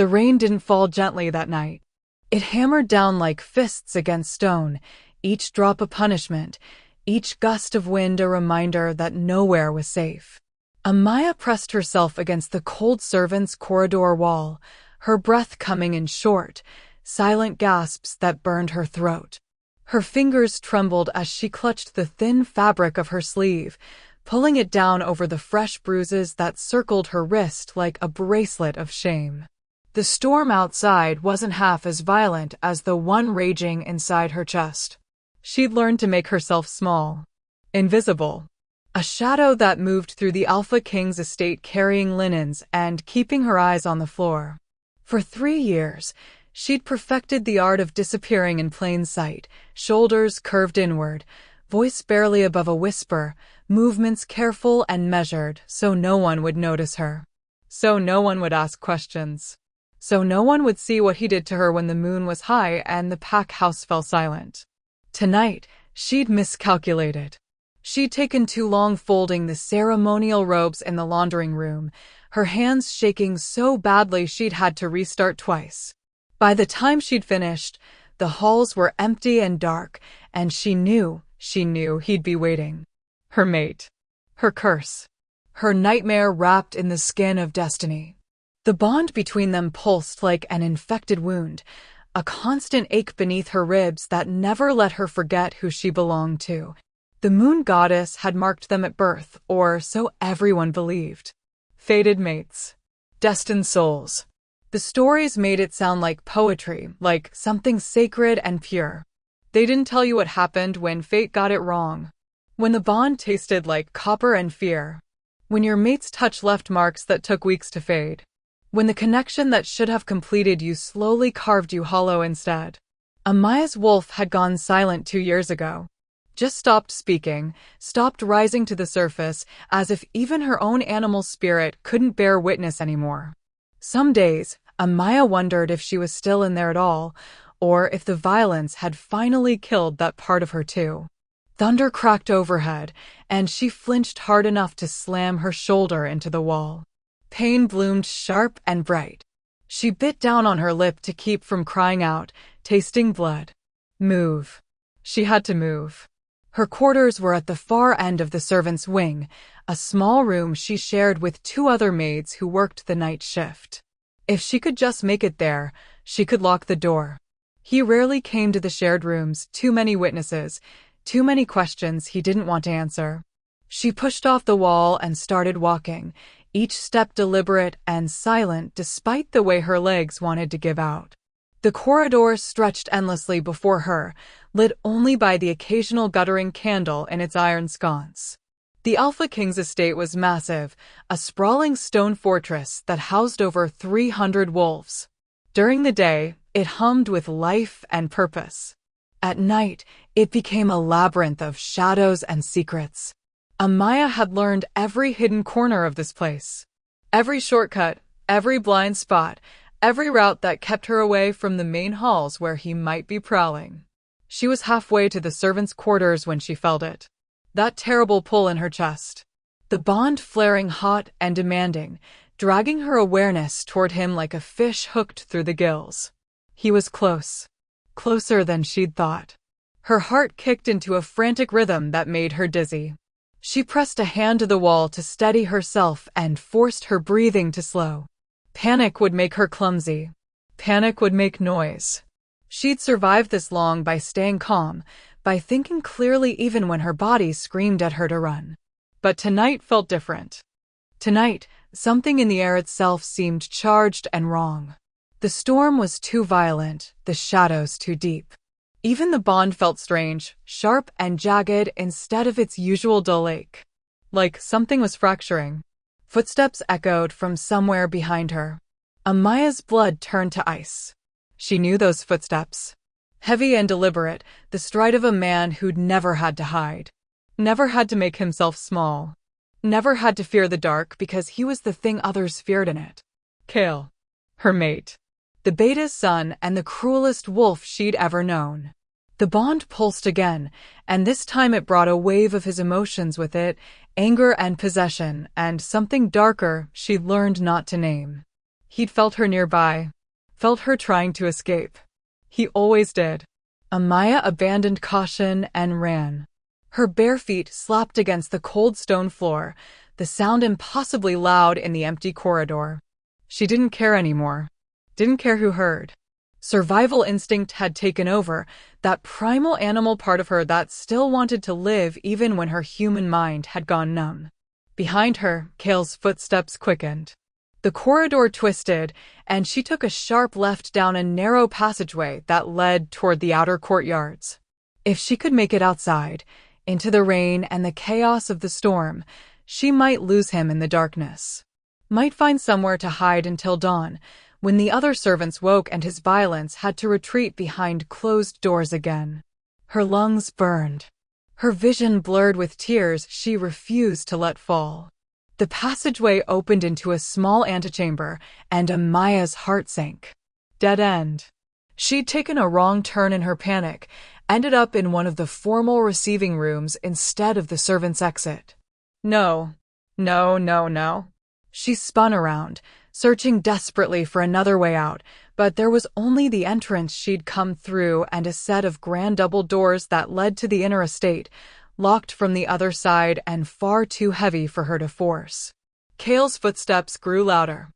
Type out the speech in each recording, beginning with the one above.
The rain didn't fall gently that night. It hammered down like fists against stone, each drop a punishment, each gust of wind a reminder that nowhere was safe. Amaya pressed herself against the cold servants' corridor wall, her breath coming in short, silent gasps that burned her throat. Her fingers trembled as she clutched the thin fabric of her sleeve, pulling it down over the fresh bruises that circled her wrist like a bracelet of shame. The storm outside wasn't half as violent as the one raging inside her chest. She'd learned to make herself small, invisible. A shadow that moved through the Alpha King's estate carrying linens and keeping her eyes on the floor. For 3 years, she'd perfected the art of disappearing in plain sight, shoulders curved inward, voice barely above a whisper, movements careful and measured so no one would notice her. So no one would ask questions. So no one would see what he did to her when the moon was high and the pack house fell silent. Tonight, she'd miscalculated. She'd taken too long folding the ceremonial robes in the laundering room, her hands shaking so badly she'd had to restart twice. By the time she'd finished, the halls were empty and dark, and she knew he'd be waiting. Her mate. Her curse. Her nightmare wrapped in the skin of destiny. The bond between them pulsed like an infected wound, a constant ache beneath her ribs that never let her forget who she belonged to. The moon goddess had marked them at birth, or so everyone believed. Fated mates. Destined souls. The stories made it sound like poetry, like something sacred and pure. They didn't tell you what happened when fate got it wrong. When the bond tasted like copper and fear. When your mate's touch left marks that took weeks to fade. When the connection that should have completed you slowly carved you hollow instead. Amaya's wolf had gone silent 2 years ago. Just stopped speaking, stopped rising to the surface, as if even her own animal spirit couldn't bear witness anymore. Some days, Amaya wondered if she was still in there at all, or if the violence had finally killed that part of her too. Thunder cracked overhead, and she flinched hard enough to slam her shoulder into the wall. Pain bloomed sharp and bright. She bit down on her lip to keep from crying out, tasting blood. Move. She had to move. Her quarters were at the far end of the servants' wing, a small room she shared with 2 other maids who worked the night shift. If she could just make it there, she could lock the door. He rarely came to the shared rooms, too many witnesses, too many questions he didn't want to answer. She pushed off the wall and started walking, each step deliberate and silent despite the way her legs wanted to give out. The corridor stretched endlessly before her, lit only by the occasional guttering candle in its iron sconce. The Alpha King's estate was massive, a sprawling stone fortress that housed over 300 wolves. During the day, it hummed with life and purpose. At night, it became a labyrinth of shadows and secrets. Amaya had learned every hidden corner of this place. Every shortcut, every blind spot, every route that kept her away from the main halls where he might be prowling. She was halfway to the servants' quarters when she felt it. That terrible pull in her chest. The bond flaring hot and demanding, dragging her awareness toward him like a fish hooked through the gills. He was close. Closer than she'd thought. Her heart kicked into a frantic rhythm that made her dizzy. She pressed a hand to the wall to steady herself and forced her breathing to slow. Panic would make her clumsy. Panic would make noise. She'd survived this long by staying calm, by thinking clearly even when her body screamed at her to run. But tonight felt different. Tonight, something in the air itself seemed charged and wrong. The storm was too violent, the shadows too deep. Even the bond felt strange, sharp and jagged instead of its usual dull ache. Like something was fracturing. Footsteps echoed from somewhere behind her. Amaya's blood turned to ice. She knew those footsteps. Heavy and deliberate, the stride of a man who'd never had to hide. Never had to make himself small. Never had to fear the dark because he was the thing others feared in it. Kale. Her mate. The beta's son and the cruelest wolf she'd ever known. The bond pulsed again, and this time it brought a wave of his emotions with it, anger and possession, and something darker she'd learned not to name. He'd felt her nearby, felt her trying to escape. He always did. Amaya abandoned caution and ran. Her bare feet slapped against the cold stone floor, the sound impossibly loud in the empty corridor. She didn't care anymore. Didn't care who heard. Survival instinct had taken over, that primal animal part of her that still wanted to live even when her human mind had gone numb. Behind her, Kale's footsteps quickened. The corridor twisted, and she took a sharp left down a narrow passageway that led toward the outer courtyards. If she could make it outside, into the rain and the chaos of the storm, she might lose him in the darkness. Might find somewhere to hide until dawn, when the other servants woke and his violence had to retreat behind closed doors again. Her lungs burned. Her vision blurred with tears she refused to let fall. The passageway opened into a small antechamber, and Amaya's heart sank. Dead end. She'd taken a wrong turn in her panic, ended up in one of the formal receiving rooms instead of the servants' exit. No. She spun around, searching desperately for another way out, but there was only the entrance she'd come through and a set of grand double doors that led to the inner estate, locked from the other side and far too heavy for her to force. Kale's footsteps grew louder.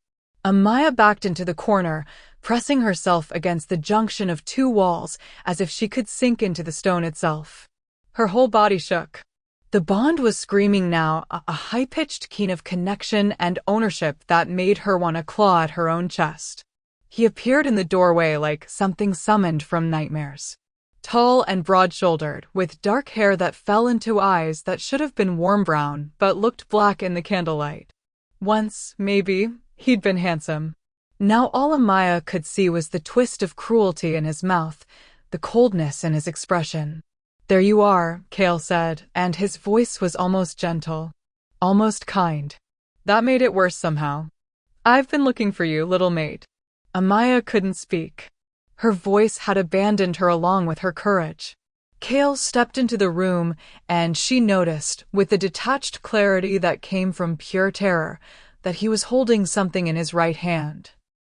Amaya backed into the corner, pressing herself against the junction of two walls as if she could sink into the stone itself. Her whole body shook. The bond was screaming now, a high-pitched keen of connection and ownership that made her want to claw at her own chest. He appeared in the doorway like something summoned from nightmares. Tall and broad-shouldered, with dark hair that fell into eyes that should have been warm brown but looked black in the candlelight. Once, maybe, he'd been handsome. Now all Amaya could see was the twist of cruelty in his mouth, the coldness in his expression. "There you are," Kale said, and his voice was almost gentle, almost kind. That made it worse somehow. "I've been looking for you, little maid." Amaya couldn't speak. Her voice had abandoned her along with her courage. Kale stepped into the room, and she noticed, with the detached clarity that came from pure terror, that he was holding something in his right hand.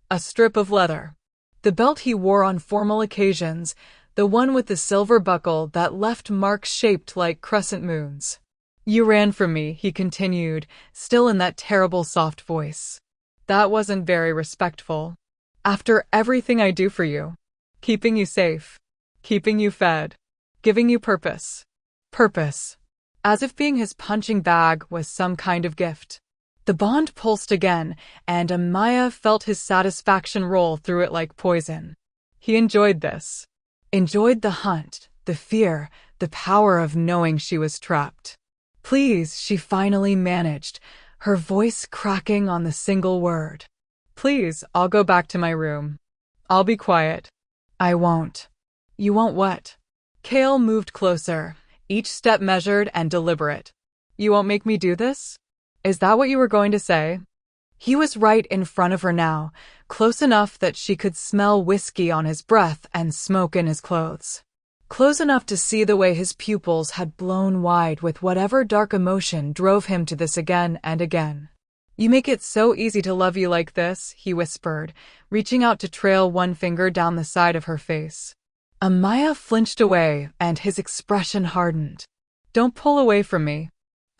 A strip of leather. The belt he wore on formal occasions, the one with the silver buckle that left marks shaped like crescent moons. "You ran from me," he continued, still in that terrible soft voice. "That wasn't very respectful. After everything I do for you. Keeping you safe. Keeping you fed. Giving you purpose." Purpose. As if being his punching bag was some kind of gift. The bond pulsed again, and Amaya felt his satisfaction roll through it like poison. He enjoyed this. Enjoyed the hunt, the fear, the power of knowing she was trapped. "Please," she finally managed, her voice cracking on the single word. "Please, I'll go back to my room. I'll be quiet." "I won't." "You won't what?" Kale moved closer, each step measured and deliberate. "You won't make me do this? Is that what you were going to say?" He was right in front of her now, close enough that she could smell whiskey on his breath and smoke in his clothes. Close enough to see the way his pupils had blown wide with whatever dark emotion drove him to this again and again. "You make it so easy to love you like this," he whispered, reaching out to trail one finger down the side of her face. Amaya flinched away, and his expression hardened. "Don't pull away from me.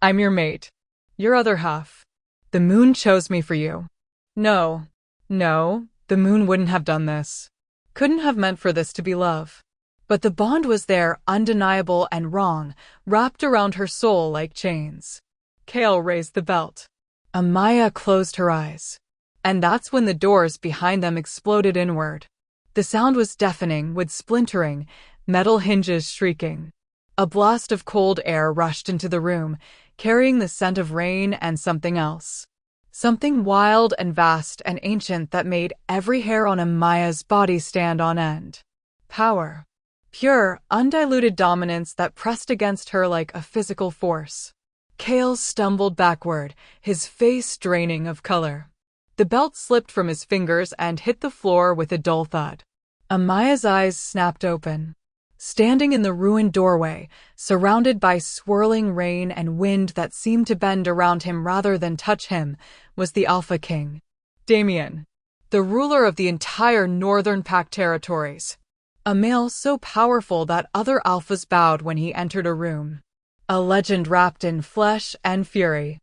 I'm your mate. Your other half. The moon chose me for you." No, the moon wouldn't have done this. Couldn't have meant for this to be love. But the bond was there, undeniable and wrong, wrapped around her soul like chains. Kale raised the belt. Amaya closed her eyes. And that's when the doors behind them exploded inward. The sound was deafening, with splintering, metal hinges shrieking. A blast of cold air rushed into the room, carrying the scent of rain and something else. Something wild and vast and ancient that made every hair on Amaya's body stand on end. Power. Pure, undiluted dominance that pressed against her like a physical force. Kale stumbled backward, his face draining of color. The belt slipped from his fingers and hit the floor with a dull thud. Amaya's eyes snapped open. Standing in the ruined doorway, surrounded by swirling rain and wind that seemed to bend around him rather than touch him, was the Alpha King. Damien. the ruler of the entire Northern Pack territories. A male so powerful that other alphas bowed when he entered a room. A legend wrapped in flesh and fury.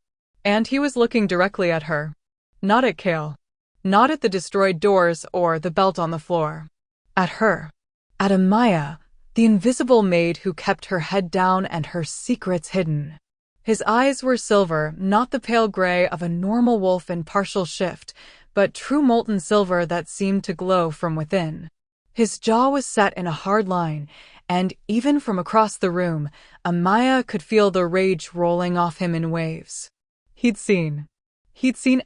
And he was looking directly at her. Not at Kale. Not at the destroyed doors or the belt on the floor. At her. At Amaya, the invisible maid who kept her head down and her secrets hidden. His eyes were silver, not the pale gray of a normal wolf in partial shift, but true molten silver that seemed to glow from within. His jaw was set in a hard line, and even from across the room, Amaya could feel the rage rolling off him in waves. He'd seen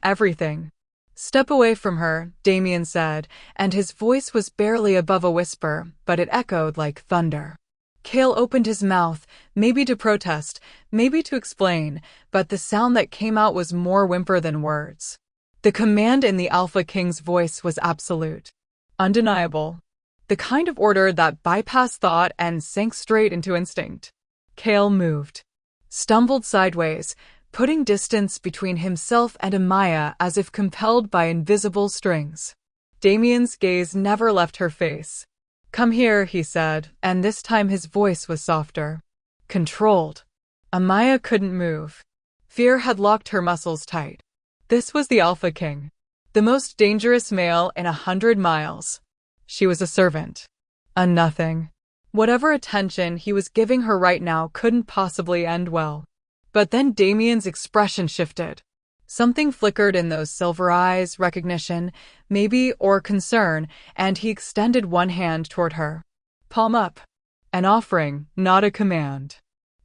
everything. "Step away from her," Damien said, and his voice was barely above a whisper, but it echoed like thunder. Kale opened his mouth, maybe to protest, maybe to explain, but the sound that came out was more whimper than words. The command in the Alpha King's voice was absolute. Undeniable. The kind of order that bypassed thought and sank straight into instinct. Kale moved. Stumbled sideways, putting distance between himself and Amaya as if compelled by invisible strings. Damien's gaze never left her face. "Come here," he said, and this time his voice was softer. Controlled. Amaya couldn't move. Fear had locked her muscles tight. This was the Alpha King. The most dangerous male in 100 miles. She was a servant. A nothing. Whatever attention he was giving her right now couldn't possibly end well. But then Damien's expression shifted. Something flickered in those silver eyes, recognition, maybe, or concern, and he extended one hand toward her. Palm up. An offering, not a command.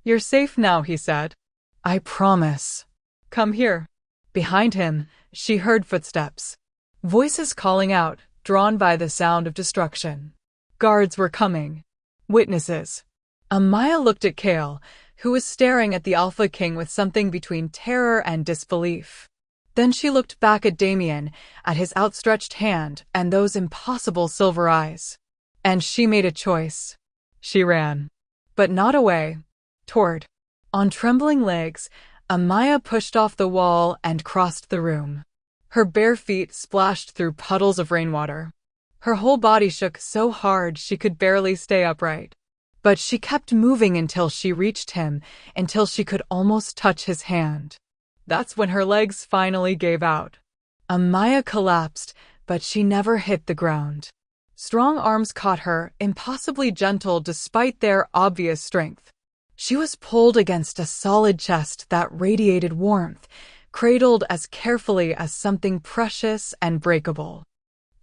"You're safe now," he said. "I promise." "Come here." Behind him, she heard footsteps. Voices calling out, drawn by the sound of destruction. Guards were coming. Witnesses. Amaya looked at Kale, who was staring at the Alpha King with something between terror and disbelief. Then she looked back at Damien, at his outstretched hand and those impossible silver eyes. And she made a choice. She ran. But not away. Toward. On trembling legs, Amaya pushed off the wall and crossed the room. Her bare feet splashed through puddles of rainwater. Her whole body shook so hard she could barely stay upright. But she kept moving until she reached him, until she could almost touch his hand. That's when her legs finally gave out. Amaya collapsed, but she never hit the ground. Strong arms caught her, impossibly gentle despite their obvious strength. She was pulled against a solid chest that radiated warmth, cradled as carefully as something precious and breakable.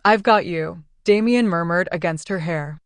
"I've got you," Damien murmured against her hair.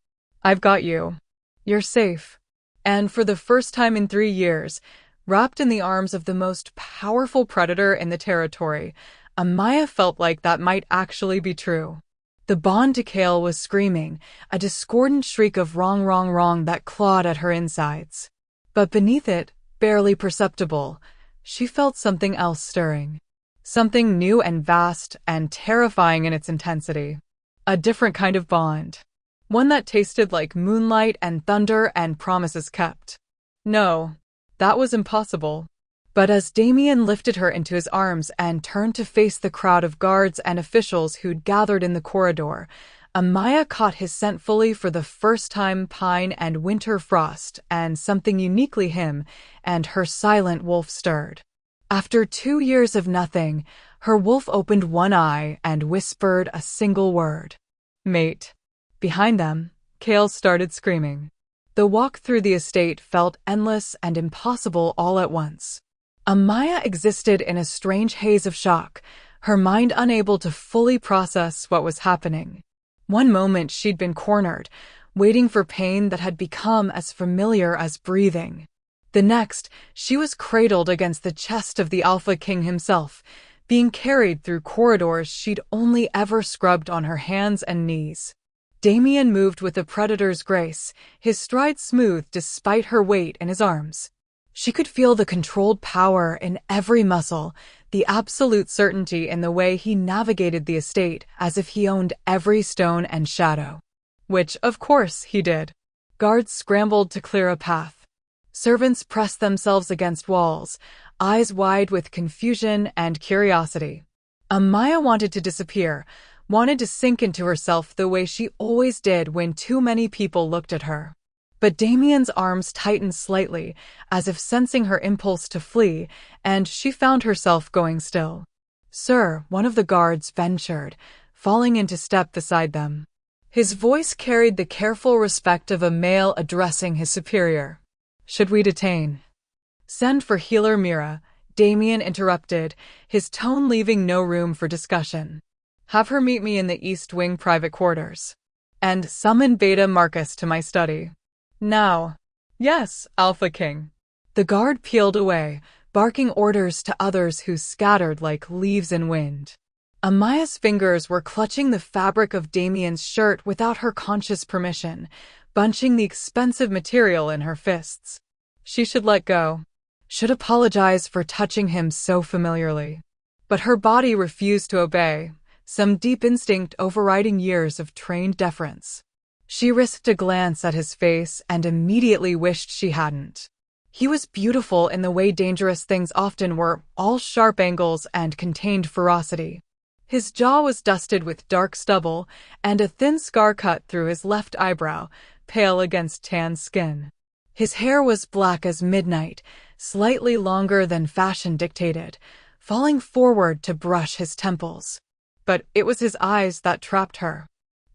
"I've got you. You're safe." And for the first time in 3 years, wrapped in the arms of the most powerful predator in the territory, Amaya felt like that might actually be true. The bond to Kale was screaming, a discordant shriek of wrong, wrong, wrong that clawed at her insides. But beneath it, barely perceptible, she felt something else stirring. Something new and vast and terrifying in its intensity. A different kind of bond. One that tasted like moonlight and thunder and promises kept. No, that was impossible. But as Damien lifted her into his arms and turned to face the crowd of guards and officials who'd gathered in the corridor, Amaya caught his scent fully for the first time. Pine and winter frost, and something uniquely him, and her silent wolf stirred. After 2 years of nothing, her wolf opened one eye and whispered a single word. "Mate." Behind them, Kale started screaming. The walk through the estate felt endless and impossible all at once. Amaya existed in a strange haze of shock, her mind unable to fully process what was happening. One moment she'd been cornered, waiting for pain that had become as familiar as breathing. The next, she was cradled against the chest of the Alpha King himself, being carried through corridors she'd only ever scrubbed on her hands and knees. Damien moved with the predator's grace, his stride smooth despite her weight in his arms. She could feel the controlled power in every muscle, the absolute certainty in the way he navigated the estate as if he owned every stone and shadow. Which, of course, he did. Guards scrambled to clear a path. Servants pressed themselves against walls, eyes wide with confusion and curiosity. Amaya wanted to disappear, wanted to sink into herself the way she always did when too many people looked at her. But Damien's arms tightened slightly, as if sensing her impulse to flee, and she found herself going still. "Sir," one of the guards ventured, falling into step beside them. His voice carried the careful respect of a male addressing his superior. "Should we detain?" "Send for healer Mira," Damien interrupted, his tone leaving no room for discussion. "Have her meet me in the East Wing private quarters. And summon Beta Marcus to my study. Now." "Yes, Alpha King." The guard peeled away, barking orders to others who scattered like leaves in wind. Amaya's fingers were clutching the fabric of Damien's shirt without her conscious permission, bunching the expensive material in her fists. She should let go. Should apologize for touching him so familiarly. But her body refused to obey, some deep instinct overriding years of trained deference. She risked a glance at his face and immediately wished she hadn't. He was beautiful in the way dangerous things often were, all sharp angles and contained ferocity. His jaw was dusted with dark stubble, and a thin scar cut through his left eyebrow, pale against tan skin. His hair was black as midnight, slightly longer than fashion dictated, falling forward to brush his temples. But it was his eyes that trapped her.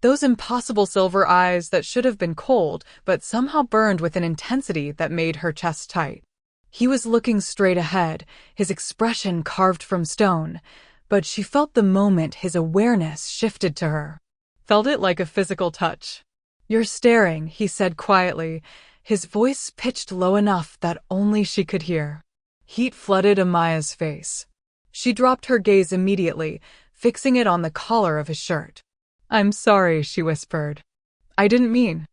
Those impossible silver eyes that should have been cold but somehow burned with an intensity that made her chest tight. He was looking straight ahead, his expression carved from stone, but she felt the moment his awareness shifted to her. Felt it like a physical touch. "You're staring," he said quietly, his voice pitched low enough that only she could hear. Heat flooded Amaya's face. She dropped her gaze immediately, fixing it on the collar of his shirt. "I'm sorry," she whispered. "I didn't mean."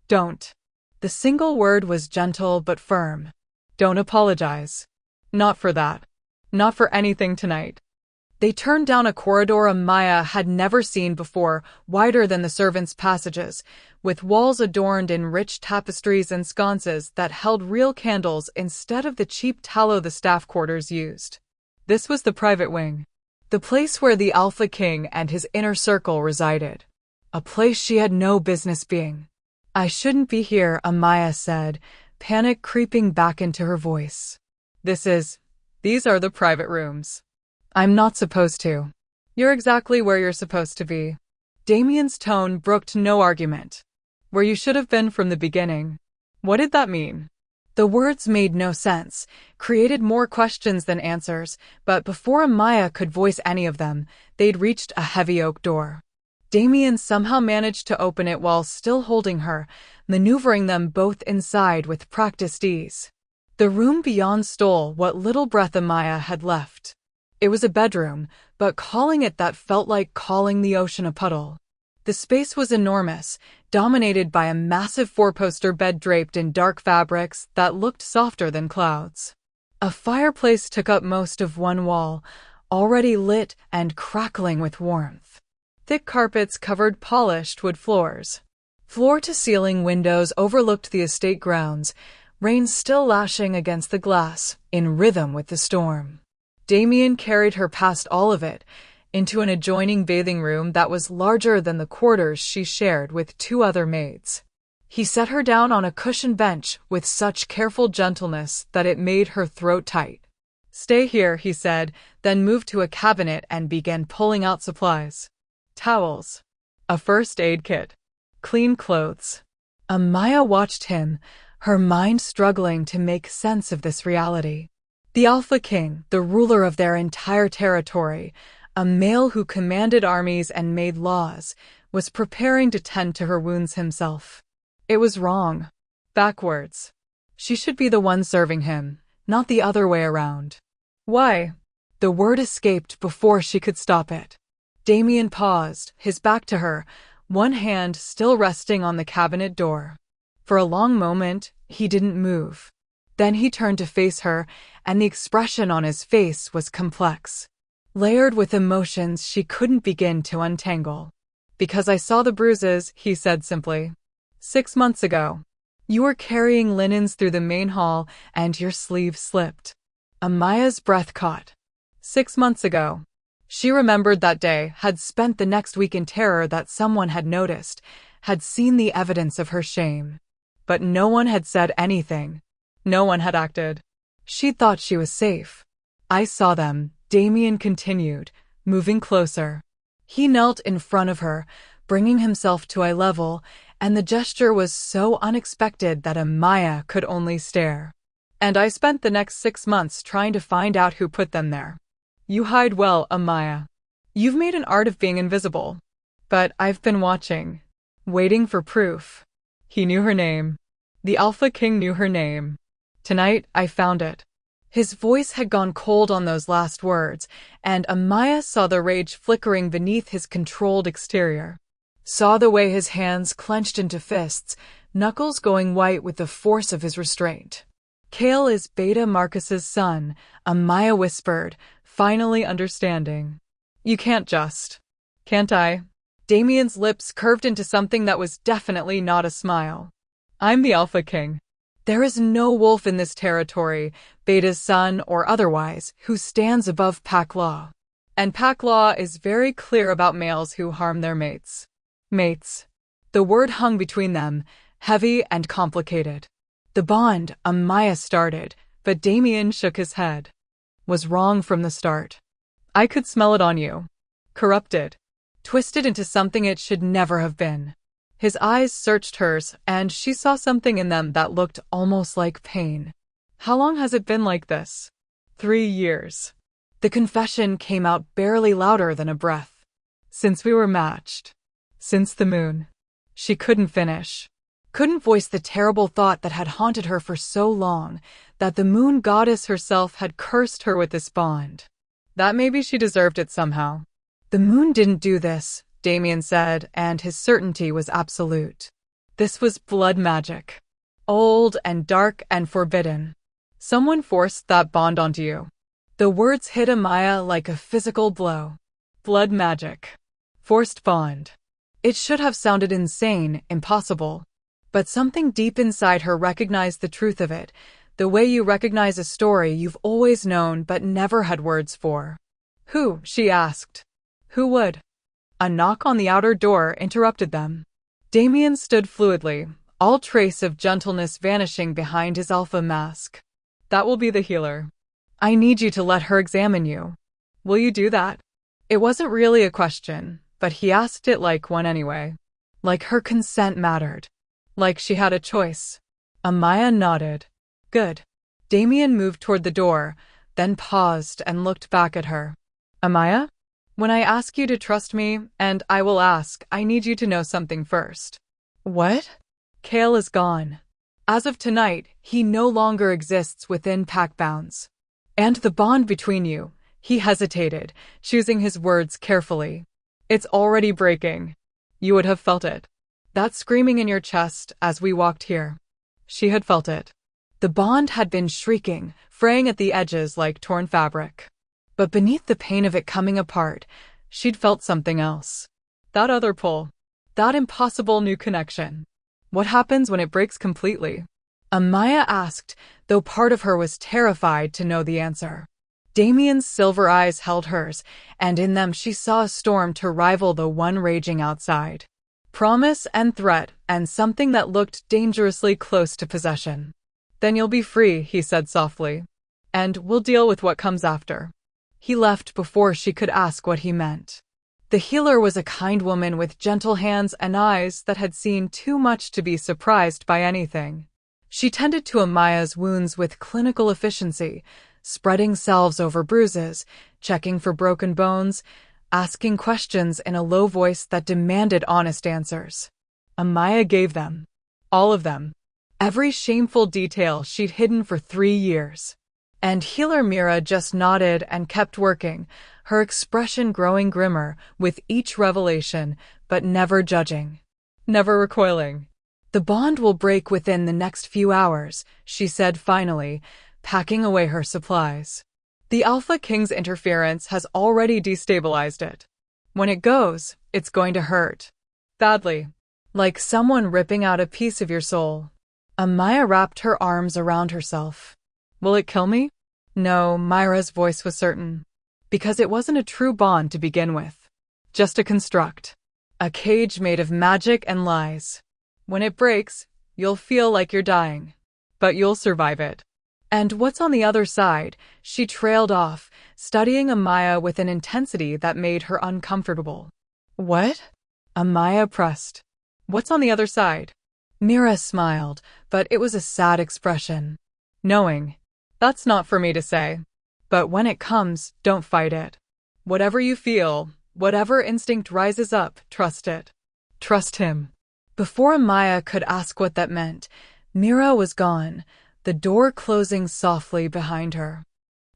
"Don't." The single word was gentle but firm. "Don't apologize. Not for that. Not for anything tonight." They turned down a corridor Amaya had never seen before, wider than the servants' passages, with walls adorned in rich tapestries and sconces that held real candles instead of the cheap tallow the staff quarters used. This was the private wing. The place where the Alpha King and his inner circle resided. A place she had no business being. "I shouldn't be here," Amaya said, panic creeping back into her voice. These are the private rooms. I'm not supposed to." "You're exactly where you're supposed to be." Damien's tone brooked no argument. "Where you should have been from the beginning." What did that mean? The words made no sense, created more questions than answers, but before Amaya could voice any of them, they'd reached a heavy oak door. Damien somehow managed to open it while still holding her, maneuvering them both inside with practiced ease. The room beyond stole what little breath Amaya had left. It was a bedroom, but calling it that felt like calling the ocean a puddle. The space was enormous, dominated by a massive four-poster bed draped in dark fabrics that looked softer than clouds. A fireplace took up most of one wall, already lit and crackling with warmth. Thick carpets covered polished wood floors. Floor-to-ceiling windows overlooked the estate grounds, rain still lashing against the glass, in rhythm with the storm. Damien carried her past all of it, into an adjoining bathing room that was larger than the quarters she shared with two other maids. He set her down on a cushioned bench with such careful gentleness that it made her throat tight. "Stay here," he said, then moved to a cabinet and began pulling out supplies. Towels. A first aid kit. Clean clothes. Amaya watched him, her mind struggling to make sense of this reality. The Alpha King, the ruler of their entire territory, a male who commanded armies and made laws, was preparing to tend to her wounds himself. It was wrong. Backwards. She should be the one serving him, not the other way around. "Why?" The word escaped before she could stop it. Damien paused, his back to her, one hand still resting on the cabinet door. For a long moment, he didn't move. Then he turned to face her, and the expression on his face was complex, layered with emotions she couldn't begin to untangle. "Because I saw the bruises," he said simply. 6 months ago. You were carrying linens through the main hall, and your sleeve slipped." Amaya's breath caught. 6 months ago. She remembered that day, had spent the next week in terror that someone had noticed, had seen the evidence of her shame. But no one had said anything. No one had acted. She thought she was safe. I saw them, Damien continued, moving closer. He knelt in front of her, bringing himself to eye level, and the gesture was so unexpected that Amaya could only stare. And I spent the next 6 months trying to find out who put them there. You hide well, Amaya. You've made an art of being invisible. But I've been watching, waiting for proof. He knew her name. The Alpha King knew her name. Tonight, I found it. His voice had gone cold on those last words, and Amaya saw the rage flickering beneath his controlled exterior. Saw the way his hands clenched into fists, knuckles going white with the force of his restraint. Kale is Beta Marcus's son, Amaya whispered, finally understanding. You can't just. Can't I? Damien's lips curved into something that was definitely not a smile. I'm the Alpha King. There is no wolf in this territory, Beta's son or otherwise, who stands above pack law. And pack law is very clear about males who harm their mates. Mates. The word hung between them, heavy and complicated. The bond, Amaya started, but Damien shook his head. Was wrong from the start. I could smell it on you. Corrupted. Twisted into something it should never have been. His eyes searched hers, and she saw something in them that looked almost like pain. How long has it been like this? 3 years. The confession came out barely louder than a breath. Since we were matched. Since the moon. She couldn't finish. Couldn't voice the terrible thought that had haunted her for so long, that the moon goddess herself had cursed her with this bond. That maybe she deserved it somehow. The moon didn't do this, Damien said, and his certainty was absolute. This was blood magic. Old and dark and forbidden. Someone forced that bond onto you. The words hit Amaya like a physical blow. Blood magic. Forced bond. It should have sounded insane, impossible. But something deep inside her recognized the truth of it, the way you recognize a story you've always known but never had words for. Who? She asked. Who would? A knock on the outer door interrupted them. Damien stood fluidly, all trace of gentleness vanishing behind his alpha mask. That will be the healer. I need you to let her examine you. Will you do that? It wasn't really a question, but he asked it like one anyway. Like her consent mattered. Like she had a choice. Amaya nodded. Good. Damien moved toward the door, then paused and looked back at her. Amaya? When I ask you to trust me, and I will ask, I need you to know something first. What? Kale is gone. As of tonight, he no longer exists within pack bounds. And the bond between you, he hesitated, choosing his words carefully. It's already breaking. You would have felt it. That screaming in your chest as we walked here. She had felt it. The bond had been shrieking, fraying at the edges like torn fabric. But beneath the pain of it coming apart, she'd felt something else. That other pull. That impossible new connection. What happens when it breaks completely? Amaya asked, though part of her was terrified to know the answer. Damien's silver eyes held hers, and in them she saw a storm to rival the one raging outside. Promise and threat, and something that looked dangerously close to possession. Then you'll be free, he said softly. And we'll deal with what comes after. He left before she could ask what he meant. The healer was a kind woman with gentle hands and eyes that had seen too much to be surprised by anything. She tended to Amaya's wounds with clinical efficiency, spreading salves over bruises, checking for broken bones, asking questions in a low voice that demanded honest answers. Amaya gave them. All of them. Every shameful detail she'd hidden for 3 years. And healer Mira just nodded and kept working, her expression growing grimmer with each revelation, but never judging. Never recoiling. The bond will break within the next few hours, she said finally, packing away her supplies. The Alpha King's interference has already destabilized it. When it goes, it's going to hurt. Badly. Like someone ripping out a piece of your soul. Amaya wrapped her arms around herself. Will it kill me? No, Myra's voice was certain. because it wasn't a true bond to begin with. Just a construct. A cage made of magic and lies. When it breaks, you'll feel like you're dying. But you'll survive it. And what's on the other side? She trailed off, studying Amaya with an intensity that made her uncomfortable. What? Amaya pressed. What's on the other side? Mira smiled, but it was a sad expression. Knowing. That's not for me to say. But when it comes, don't fight it. Whatever you feel, whatever instinct rises up, trust it. Trust him. Before Amaya could ask what that meant, Mira was gone, the door closing softly behind her.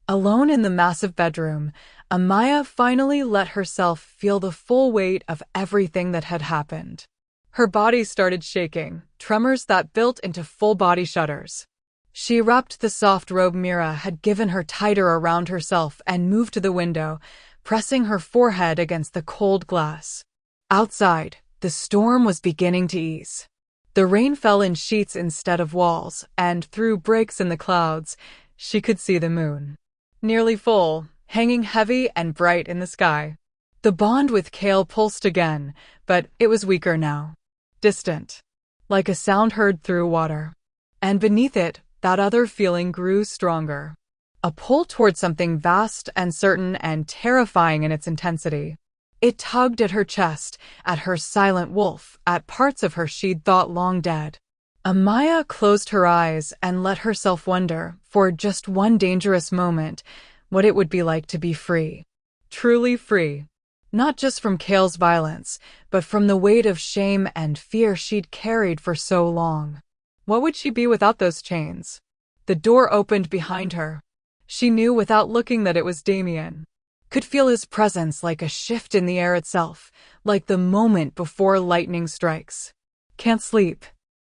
Alone in the massive bedroom, Amaya finally let herself feel the full weight of everything that had happened. Her body started shaking, tremors that built into full-body shudders. She wrapped the soft robe Mira had given her tighter around herself and moved to the window, pressing her forehead against the cold glass. Outside, the storm was beginning to ease. The rain fell in sheets instead of walls, and through breaks in the clouds, she could see the moon. Nearly full, hanging heavy and bright in the sky. The bond with Kale pulsed again, but it was weaker now. Distant. Like a sound heard through water. And beneath it, that other feeling grew stronger. A pull toward something vast and certain and terrifying in its intensity. It tugged at her chest, at her silent wolf, at parts of her she'd thought long dead. Amaya closed her eyes and let herself wonder, for just one dangerous moment, what it would be like to be free. Truly free. Not just from Kale's violence, but from the weight of shame and fear she'd carried for so long. What would she be without those chains? The door opened behind her. She knew without looking that it was Damien. Could feel his presence like a shift in the air itself, like the moment before lightning strikes. Can't sleep.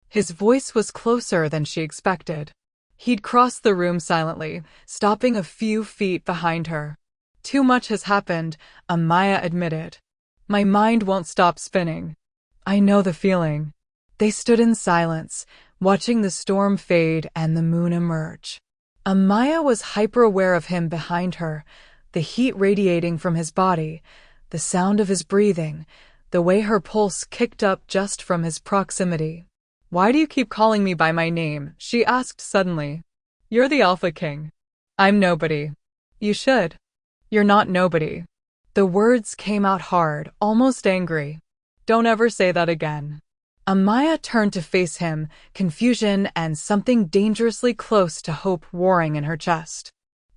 His voice was closer than she expected. He'd crossed the room silently, stopping a few feet behind her. Too much has happened, Amaya admitted. My mind won't stop spinning. I know the feeling. They stood in silence, watching the storm fade and the moon emerge. Amaya was hyper-aware of him behind her, the heat radiating from his body, the sound of his breathing, the way her pulse kicked up just from his proximity. Why do you keep calling me by my name? She asked suddenly. You're the Alpha King. I'm nobody. You should. You're not nobody. The words came out hard, almost angry. Don't ever say that again. Amaya turned to face him, confusion and something dangerously close to hope warring in her chest.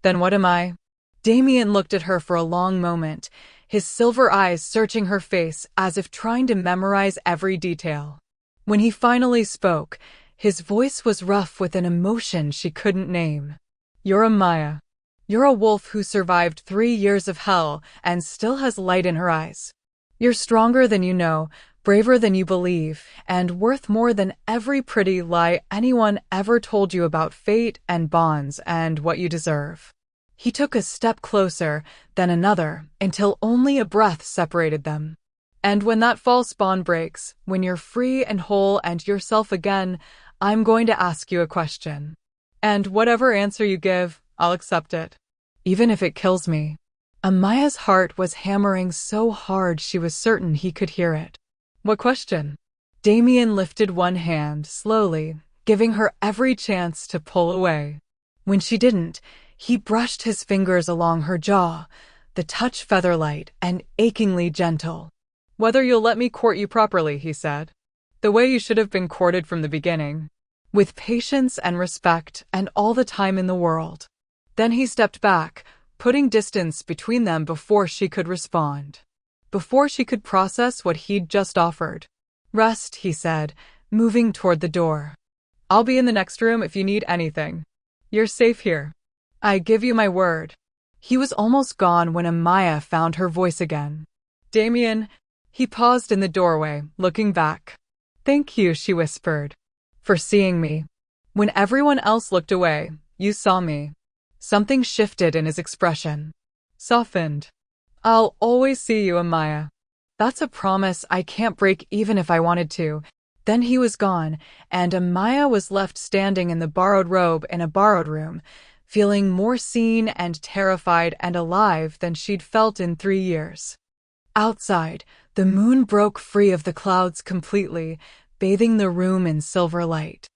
Then what am I? Damien looked at her for a long moment, his silver eyes searching her face as if trying to memorize every detail. When he finally spoke, his voice was rough with an emotion she couldn't name. You're Amaya. You're a wolf who survived 3 years of hell and still has light in her eyes. You're stronger than you know, braver than you believe, and worth more than every pretty lie anyone ever told you about fate and bonds and what you deserve. He took a step closer, then another, until only a breath separated them. And when that false bond breaks, when you're free and whole and yourself again, I'm going to ask you a question. And whatever answer you give, I'll accept it. Even if it kills me. Amaya's heart was hammering so hard she was certain he could hear it. What question? Damien lifted one hand, slowly, giving her every chance to pull away. When she didn't, he brushed his fingers along her jaw, the touch feather-light and achingly gentle. Whether you'll let me court you properly, he said. The way you should have been courted from the beginning. With patience and respect and all the time in the world. Then he stepped back, putting distance between them before she could respond. Before she could process what he'd just offered. Rest, he said, moving toward the door. I'll be in the next room if you need anything. You're safe here. I give you my word. He was almost gone when Amaya found her voice again. Damien, he paused in the doorway, looking back. Thank you, she whispered, for seeing me. When everyone else looked away, you saw me. Something shifted in his expression. Softened. I'll always see you, Amaya. That's a promise I can't break even if I wanted to. Then he was gone, and Amaya was left standing in the borrowed robe in a borrowed room, feeling more seen and terrified and alive than she'd felt in 3 years. Outside, the moon broke free of the clouds completely, bathing the room in silver light.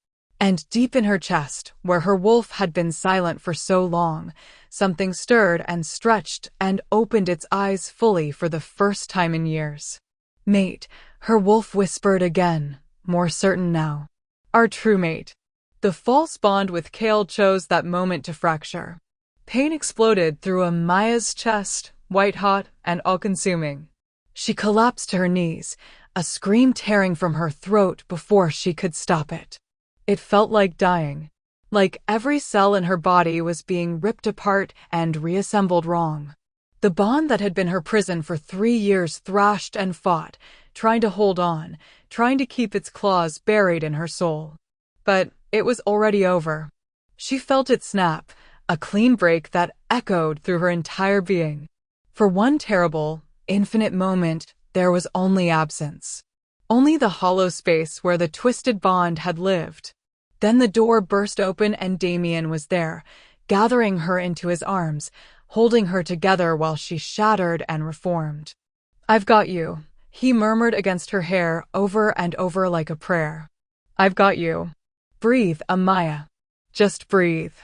And deep in her chest, where her wolf had been silent for so long, something stirred and stretched and opened its eyes fully for the first time in years. "Mate," her wolf whispered again, more certain now. "Our true mate." The false bond with Kale chose that moment to fracture. Pain exploded through Amaya's chest, white-hot and all-consuming. She collapsed to her knees, a scream tearing from her throat before she could stop it. It felt like dying, like every cell in her body was being ripped apart and reassembled wrong. The bond that had been her prison for 3 years thrashed and fought, trying to hold on, trying to keep its claws buried in her soul. But it was already over. She felt it snap, a clean break that echoed through her entire being. For one terrible, infinite moment, there was only absence. Only the hollow space where the twisted bond had lived. Then the door burst open and Damien was there, gathering her into his arms, holding her together while she shattered and reformed. "I've got you," he murmured against her hair over and over like a prayer. "I've got you. Breathe, Amaya. Just breathe."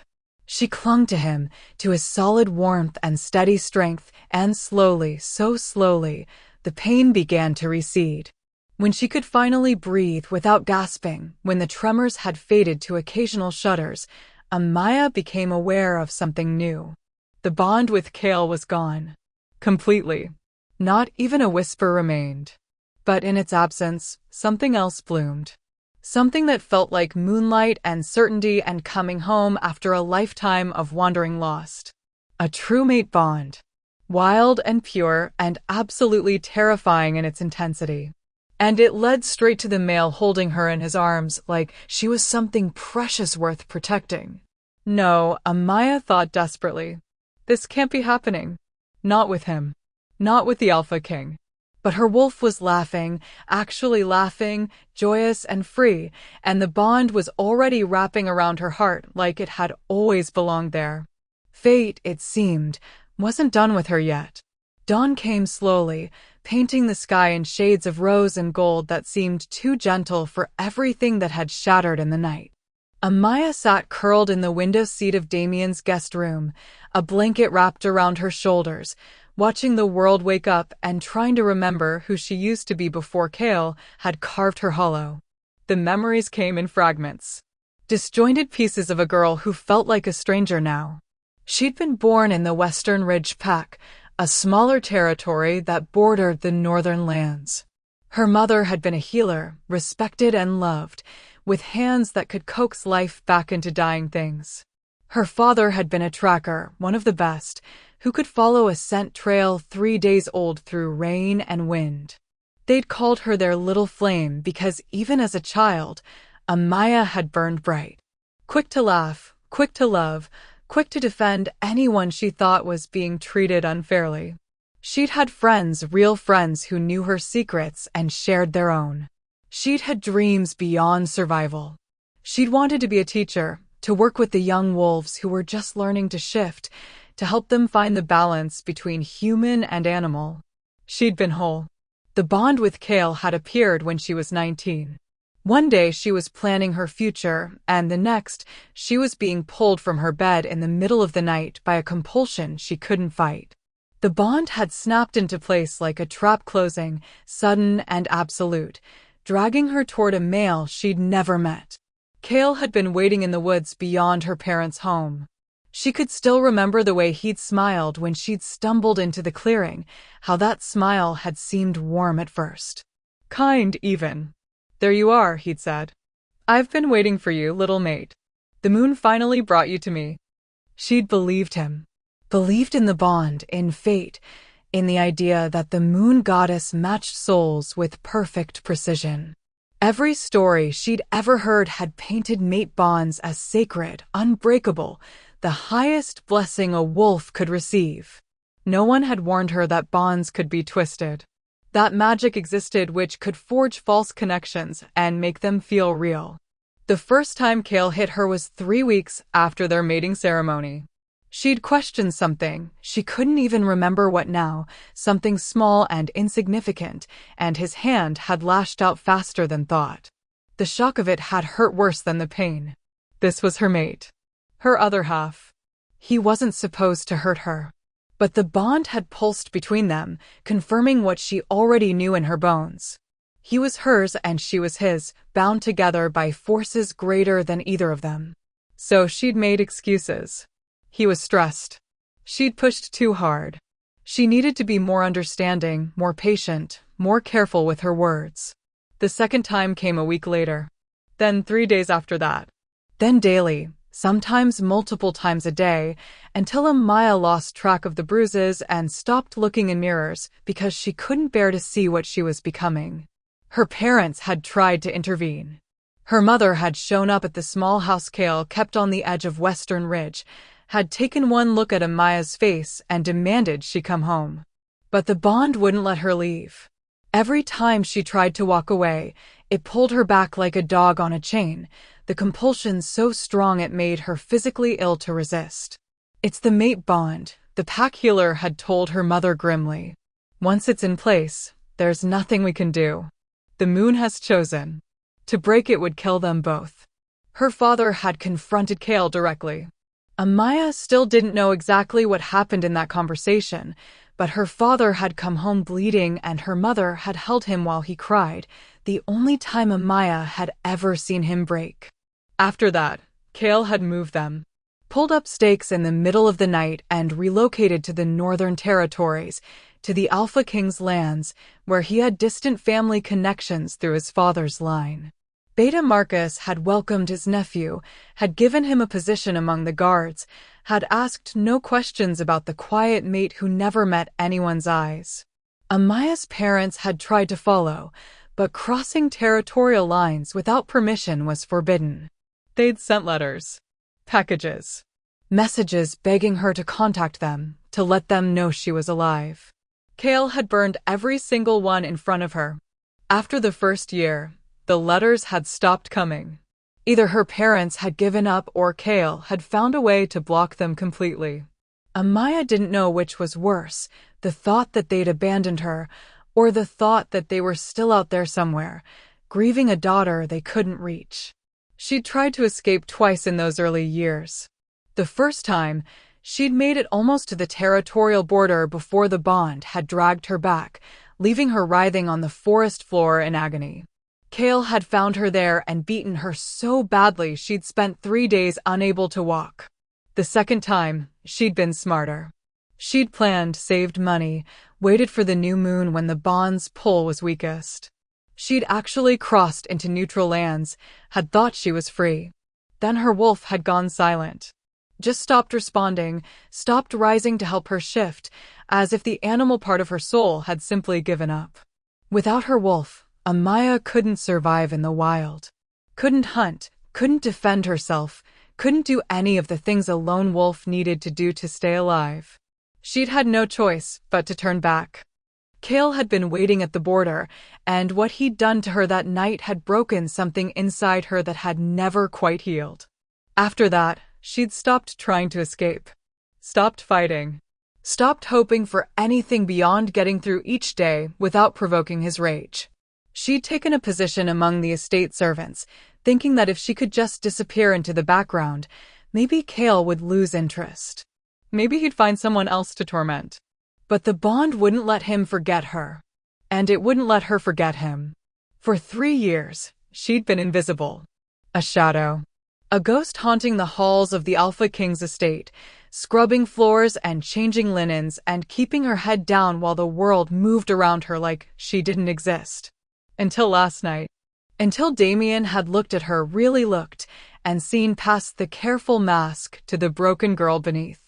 She clung to him, to his solid warmth and steady strength, and slowly, so slowly, the pain began to recede. When she could finally breathe without gasping, when the tremors had faded to occasional shudders, Amaya became aware of something new. The bond with Kale was gone. Completely. Not even a whisper remained. But in its absence, something else bloomed. Something that felt like moonlight and certainty and coming home after a lifetime of wandering lost. A true mate bond. Wild and pure and absolutely terrifying in its intensity. And it led straight to the male holding her in his arms like she was something precious worth protecting. No, Amaya thought desperately. This can't be happening. Not with him. Not with the Alpha King. But her wolf was laughing, actually laughing, joyous and free, and the bond was already wrapping around her heart like it had always belonged there. Fate, it seemed, wasn't done with her yet. Dawn came slowly, painting the sky in shades of rose and gold that seemed too gentle for everything that had shattered in the night. Amaya sat curled in the window seat of Damien's guest room, a blanket wrapped around her shoulders, watching the world wake up and trying to remember who she used to be before Kale had carved her hollow. The memories came in fragments. Disjointed pieces of a girl who felt like a stranger now. She'd been born in the Western Ridge Pack, a smaller territory that bordered the northern lands. Her mother had been a healer, respected and loved, with hands that could coax life back into dying things. Her father had been a tracker, one of the best, who could follow a scent trail 3 days old through rain and wind. They'd called her their little flame because even as a child, Amaya had burned bright. Quick to laugh, quick to love, quick to defend anyone she thought was being treated unfairly. She'd had friends, real friends who knew her secrets and shared their own. She'd had dreams beyond survival. She'd wanted to be a teacher, to work with the young wolves who were just learning to shift, to help them find the balance between human and animal. She'd been whole. The bond with Kale had appeared when she was 19. One day she was planning her future, and the next, she was being pulled from her bed in the middle of the night by a compulsion she couldn't fight. The bond had snapped into place like a trap closing, sudden and absolute, dragging her toward a male she'd never met. Kale had been waiting in the woods beyond her parents' home. She could still remember the way he'd smiled when she'd stumbled into the clearing, how that smile had seemed warm at first. Kind, even. "There you are," he'd said. "I've been waiting for you, little mate. The moon finally brought you to me." She'd believed him. Believed in the bond, in fate, in the idea that the moon goddess matched souls with perfect precision. Every story she'd ever heard had painted mate bonds as sacred, unbreakable, the highest blessing a wolf could receive. No one had warned her that bonds could be twisted. That magic existed which could forge false connections and make them feel real. The first time Kale hit her was 3 weeks after their mating ceremony. She'd questioned something, she couldn't even remember what now, something small and insignificant, and his hand had lashed out faster than thought. The shock of it had hurt worse than the pain. This was her mate. Her other half. He wasn't supposed to hurt her. But the bond had pulsed between them, confirming what she already knew in her bones. He was hers and she was his, bound together by forces greater than either of them. So she'd made excuses. He was stressed. She'd pushed too hard. She needed to be more understanding, more patient, more careful with her words. The second time came a week later. Then 3 days after that. Then daily, sometimes multiple times a day, until Amaya lost track of the bruises and stopped looking in mirrors because she couldn't bear to see what she was becoming. Her parents had tried to intervene. Her mother had shown up at the small house Kale kept on the edge of Western Ridge, had taken one look at Amaya's face and demanded she come home. But the bond wouldn't let her leave. Every time she tried to walk away, it pulled her back like a dog on a chain, the compulsion so strong it made her physically ill to resist. It's the mate bond, the pack healer had told her mother grimly. Once it's in place, there's nothing we can do. The moon has chosen. To break it would kill them both. Her father had confronted Kale directly. Amaya still didn't know exactly what happened in that conversation, but her father had come home bleeding and her mother had held him while he cried, the only time Amaya had ever seen him break. After that, Kale had moved them, pulled up stakes in the middle of the night and relocated to the Northern Territories, to the Alpha King's lands, where he had distant family connections through his father's line. Beta Marcus had welcomed his nephew, had given him a position among the guards, had asked no questions about the quiet mate who never met anyone's eyes. Amaya's parents had tried to follow, but crossing territorial lines without permission was forbidden. They'd sent letters, packages, messages begging her to contact them, to let them know she was alive. Kale had burned every single one in front of her. After the first year, the letters had stopped coming. Either her parents had given up or Kale had found a way to block them completely. Amaya didn't know which was worse, the thought that they'd abandoned her, or the thought that they were still out there somewhere, grieving a daughter they couldn't reach. She'd tried to escape twice in those early years. The first time, she'd made it almost to the territorial border before the bond had dragged her back, leaving her writhing on the forest floor in agony. Kale had found her there and beaten her so badly she'd spent 3 days unable to walk. The second time, she'd been smarter. She'd planned, saved money, waited for the new moon when the bond's pull was weakest. She'd actually crossed into neutral lands, had thought she was free. Then her wolf had gone silent. Just stopped responding, stopped rising to help her shift, as if the animal part of her soul had simply given up. Without her wolf, Amaya couldn't survive in the wild. Couldn't hunt, couldn't defend herself, couldn't do any of the things a lone wolf needed to do to stay alive. She'd had no choice but to turn back. Kale had been waiting at the border, and what he'd done to her that night had broken something inside her that had never quite healed. After that, she'd stopped trying to escape. Stopped fighting. Stopped hoping for anything beyond getting through each day without provoking his rage. She'd taken a position among the estate servants, thinking that if she could just disappear into the background, maybe Kale would lose interest. Maybe he'd find someone else to torment. But the bond wouldn't let him forget her. And it wouldn't let her forget him. For 3 years, she'd been invisible. A shadow. A ghost haunting the halls of the Alpha King's estate, scrubbing floors and changing linens and keeping her head down while the world moved around her like she didn't exist. Until last night. Until Damien had looked at her, really looked, and seen past the careful mask to the broken girl beneath.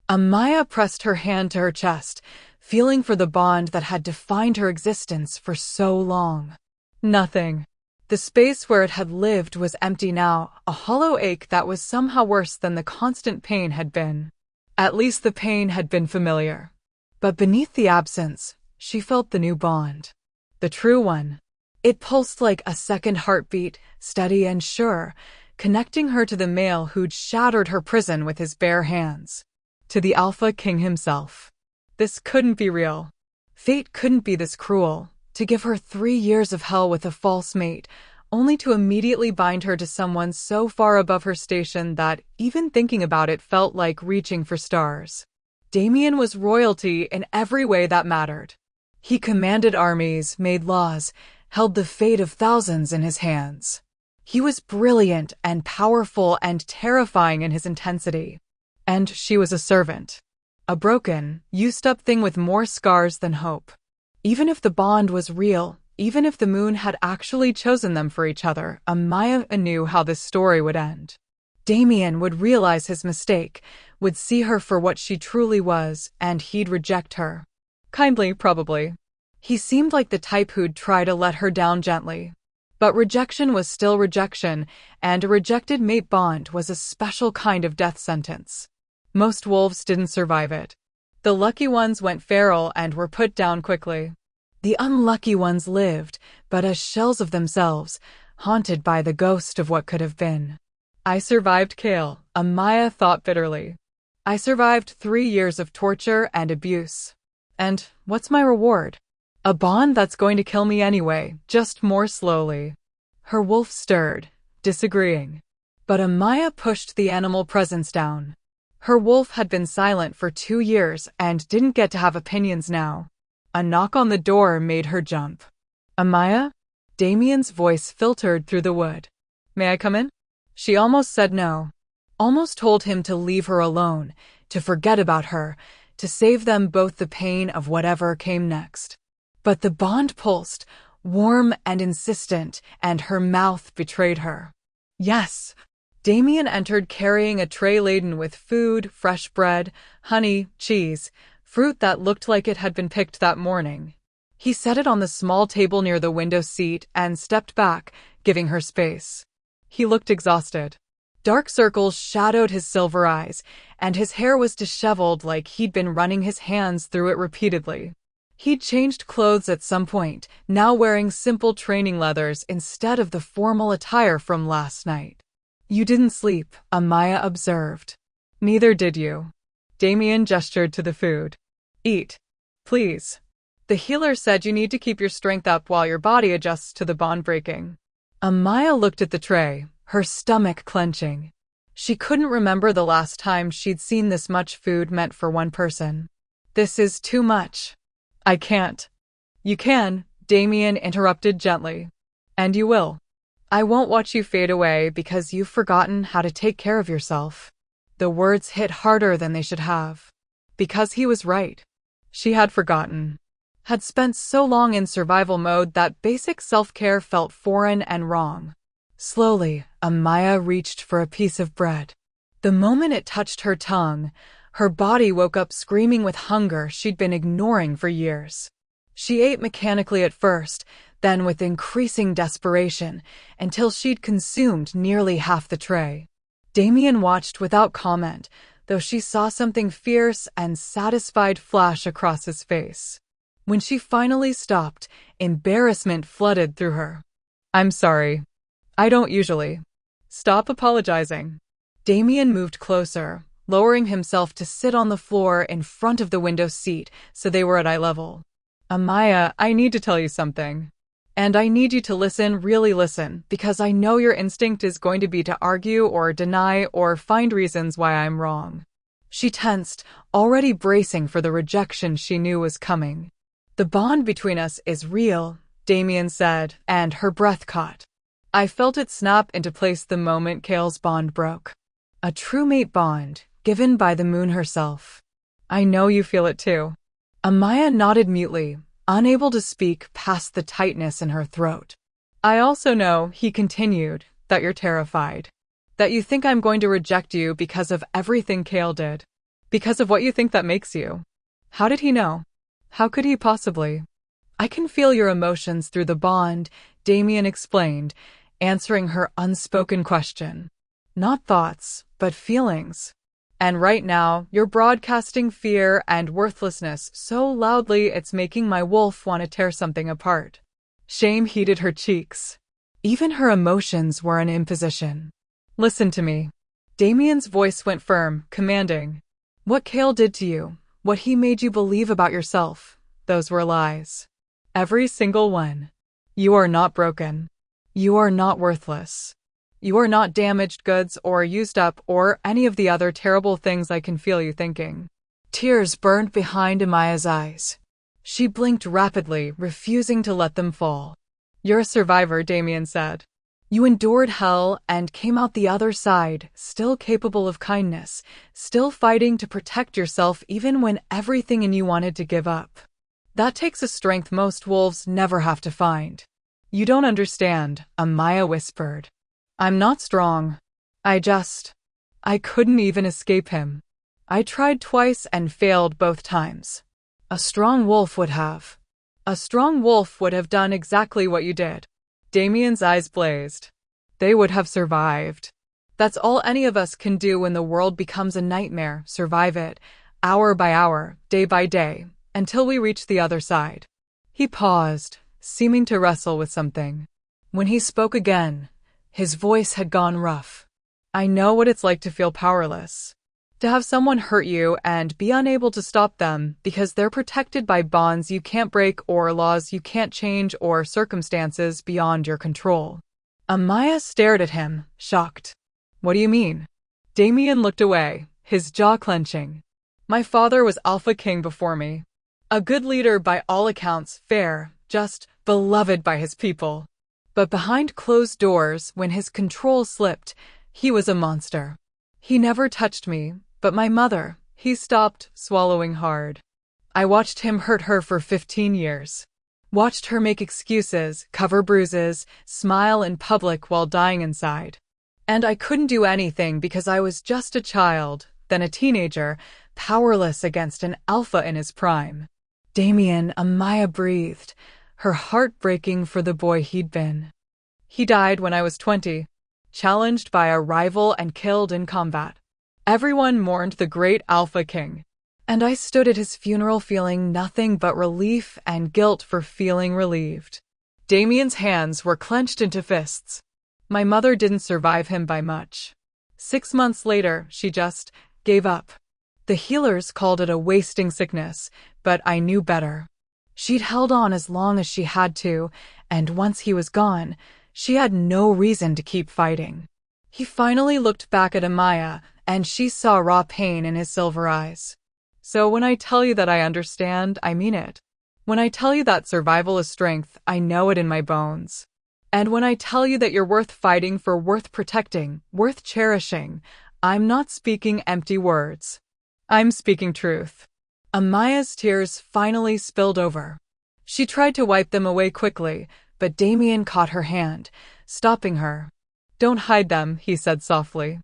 Amaya pressed her hand to her chest, feeling for the bond that had defined her existence for so long. Nothing. The space where it had lived was empty now, a hollow ache that was somehow worse than the constant pain had been. At least the pain had been familiar. But beneath the absence, she felt the new bond. The true one. It pulsed like a second heartbeat, steady and sure, connecting her to the male who'd shattered her prison with his bare hands. To the Alpha King himself. This couldn't be real. Fate couldn't be this cruel, to give her 3 years of hell with a false mate, only to immediately bind her to someone so far above her station that even thinking about it felt like reaching for stars. Damien was royalty in every way that mattered. He commanded armies, made laws, held the fate of thousands in his hands. He was brilliant and powerful and terrifying in his intensity. And she was a servant. A broken, used-up thing with more scars than hope. Even if the bond was real, even if the moon had actually chosen them for each other, Amaya knew how this story would end. Damien would realize his mistake, would see her for what she truly was, and he'd reject her. Kindly, probably. He seemed like the type who'd try to let her down gently. But rejection was still rejection, and a rejected mate bond was a special kind of death sentence. Most wolves didn't survive it. The lucky ones went feral and were put down quickly. The unlucky ones lived, but as shells of themselves, haunted by the ghost of what could have been. I survived Kale, Amaya thought bitterly. I survived 3 years of torture and abuse. And what's my reward? A bond that's going to kill me anyway, just more slowly. Her wolf stirred, disagreeing. But Amaya pushed the animal presence down. Her wolf had been silent for 2 years and didn't get to have opinions now. A knock on the door made her jump. Amaya? Damien's voice filtered through the wood. May I come in? She almost said no. Almost told him to leave her alone, to forget about her, to save them both the pain of whatever came next. But the bond pulsed, warm and insistent, and her mouth betrayed her. Yes. Damien entered carrying a tray laden with food, fresh bread, honey, cheese, fruit that looked like it had been picked that morning. He set it on the small table near the window seat and stepped back, giving her space. He looked exhausted. Dark circles shadowed his silver eyes, and his hair was disheveled like he'd been running his hands through it repeatedly. He'd changed clothes at some point, now wearing simple training leathers instead of the formal attire from last night. You didn't sleep, Amaya observed. Neither did you. Damien gestured to the food. Eat. Please. The healer said you need to keep your strength up while your body adjusts to the bond breaking. Amaya looked at the tray, her stomach clenching. She couldn't remember the last time she'd seen this much food meant for one person. This is too much. I can't. You can, Damien interrupted gently. And you will. I won't watch you fade away because you've forgotten how to take care of yourself. The words hit harder than they should have. Because he was right. She had forgotten. Had spent so long in survival mode that basic self-care felt foreign and wrong. Slowly, Amaya reached for a piece of bread. The moment it touched her tongue, her body woke up screaming with hunger she'd been ignoring for years. She ate mechanically at first, then with increasing desperation, until she'd consumed nearly half the tray. Damien watched without comment, though she saw something fierce and satisfied flash across his face. When she finally stopped, embarrassment flooded through her. I'm sorry. I don't usually. Stop apologizing. Damien moved closer, lowering himself to sit on the floor in front of the window seat so they were at eye level. Amaya, I need to tell you something. And I need you to listen, really listen, because I know your instinct is going to be to argue or deny or find reasons why I'm wrong. She tensed, already bracing for the rejection she knew was coming. The bond between us is real, Damien said, and her breath caught. I felt it snap into place the moment Kale's bond broke. A true mate bond, given by the moon herself. I know you feel it too. Amaya nodded mutely, unable to speak past the tightness in her throat. I also know, he continued, that you're terrified. That you think I'm going to reject you because of everything Kale did. Because of what you think that makes you. How did he know? How could he possibly? I can feel your emotions through the bond, Damien explained, answering her unspoken question. Not thoughts, but feelings. And right now, you're broadcasting fear and worthlessness so loudly it's making my wolf want to tear something apart. Shame heated her cheeks. Even her emotions were an imposition. Listen to me. Damien's voice went firm, commanding. What Cale did to you, what he made you believe about yourself, those were lies. Every single one. You are not broken. You are not worthless. You are not damaged goods or used up or any of the other terrible things I can feel you thinking. Tears burned behind Amaya's eyes. She blinked rapidly, refusing to let them fall. You're a survivor, Damien said. You endured hell and came out the other side, still capable of kindness, still fighting to protect yourself even when everything in you wanted to give up. That takes a strength most wolves never have to find. You don't understand, Amaya whispered. I'm not strong. I couldn't even escape him. I tried twice and failed both times. A strong wolf would have. A strong wolf would have done exactly what you did. Damien's eyes blazed. They would have survived. That's all any of us can do when the world becomes a nightmare, survive it, hour by hour, day by day, until we reach the other side. He paused, seeming to wrestle with something. When he spoke again, his voice had gone rough. I know what it's like to feel powerless. To have someone hurt you and be unable to stop them because they're protected by bonds you can't break or laws you can't change or circumstances beyond your control. Amaya stared at him, shocked. What do you mean? Damien looked away, his jaw clenching. My father was Alpha King before me. A good leader by all accounts, fair, just, beloved by his people. But behind closed doors, when his control slipped, he was a monster. He never touched me, but my mother, he stopped, swallowing hard. I watched him hurt her for 15 years. Watched her make excuses, cover bruises, smile in public while dying inside. And I couldn't do anything because I was just a child, then a teenager, powerless against an alpha in his prime. Damien, Amaya breathed, her heart breaking for the boy he'd been. He died when I was 20, challenged by a rival and killed in combat. Everyone mourned the great Alpha King, and I stood at his funeral feeling nothing but relief and guilt for feeling relieved. Damien's hands were clenched into fists. My mother didn't survive him by much. 6 months later, she just gave up. The healers called it a wasting sickness, but I knew better. She'd held on as long as she had to, and once he was gone, she had no reason to keep fighting. He finally looked back at Amaya, and she saw raw pain in his silver eyes. So when I tell you that I understand, I mean it. When I tell you that survival is strength, I know it in my bones. And when I tell you that you're worth fighting for, worth protecting, worth cherishing, I'm not speaking empty words. I'm speaking truth. Amaya's tears finally spilled over. She tried to wipe them away quickly, but Damien caught her hand, stopping her. Don't hide them, he said softly.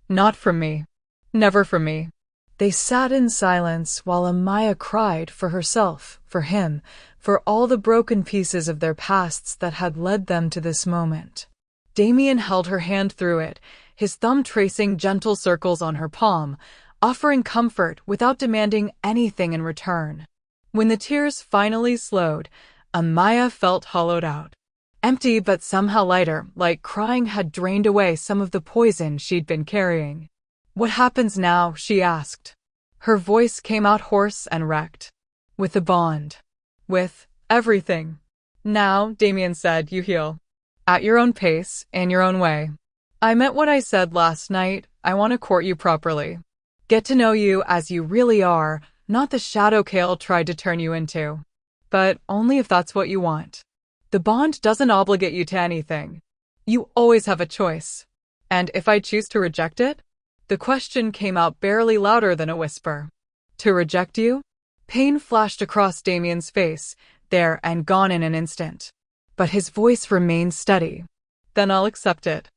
Not from me. Never from me. They sat in silence while Amaya cried for herself, for him, for all the broken pieces of their pasts that had led them to this moment. Damien held her hand through it, his thumb tracing gentle circles on her palm, offering comfort without demanding anything in return. When the tears finally slowed, Amaya felt hollowed out. Empty but somehow lighter, like crying had drained away some of the poison she'd been carrying. What happens now? She asked. Her voice came out hoarse and wrecked. With the bond. With everything. Now, Damien said, you heal. At your own pace, in your own way. I meant what I said last night. I want to court you properly. Get to know you as you really are, not the shadow Cale tried to turn you into. But only if that's what you want. The bond doesn't obligate you to anything. You always have a choice. And if I choose to reject it? The question came out barely louder than a whisper. To reject you? Pain flashed across Damien's face, there and gone in an instant. But his voice remained steady. Then I'll accept it.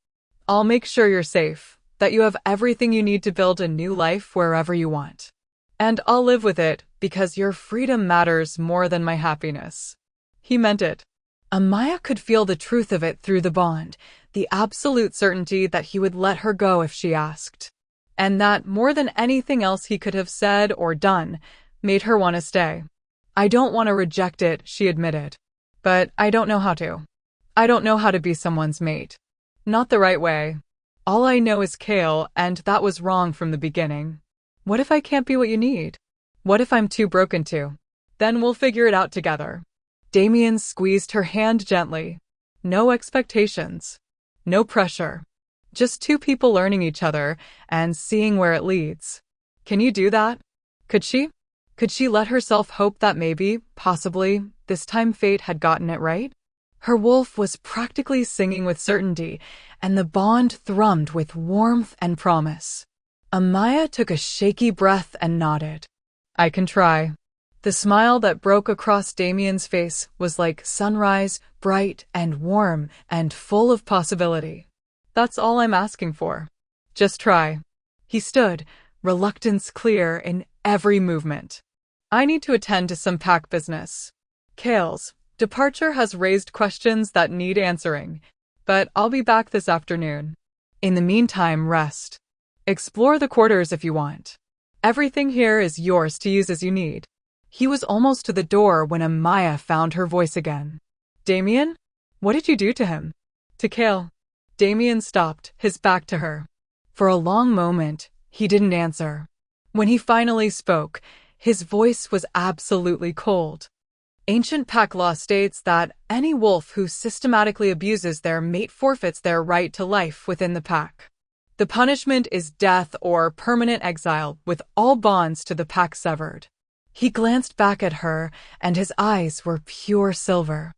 I'll make sure you're safe, that you have everything you need to build a new life wherever you want. And I'll live with it, because your freedom matters more than my happiness. He meant it. Amaya could feel the truth of it through the bond, the absolute certainty that he would let her go if she asked. And that, more than anything else he could have said or done, made her want to stay. I don't want to reject it, she admitted. but I don't know how to. I don't know how to be someone's mate. Not the right way. All I know is Kale, and that was wrong from the beginning. What if I can't be what you need? What if I'm too broken to? Then we'll figure it out together. Damien squeezed her hand gently. No expectations. No pressure. Just two people learning each other and seeing where it leads. Can you do that? Could she? Could she let herself hope that maybe, possibly, this time fate had gotten it right? Her wolf was practically singing with certainty, and the bond thrummed with warmth and promise. Amaya took a shaky breath and nodded. I can try. The smile that broke across Damien's face was like sunrise, bright and warm and full of possibility. That's all I'm asking for. Just try. He stood, reluctance clear in every movement. I need to attend to some pack business. Kale's departure has raised questions that need answering, but I'll be back this afternoon. In the meantime, rest. Explore the quarters if you want. Everything here is yours to use as you need. He was almost to the door when Amaya found her voice again. Damien? What did you do to him? To Kale. Damien stopped, his back to her. For a long moment, he didn't answer. When he finally spoke, his voice was absolutely cold. Ancient pack law states that any wolf who systematically abuses their mate forfeits their right to life within the pack. The punishment is death or permanent exile, with all bonds to the pack severed. He glanced back at her, and his eyes were pure silver.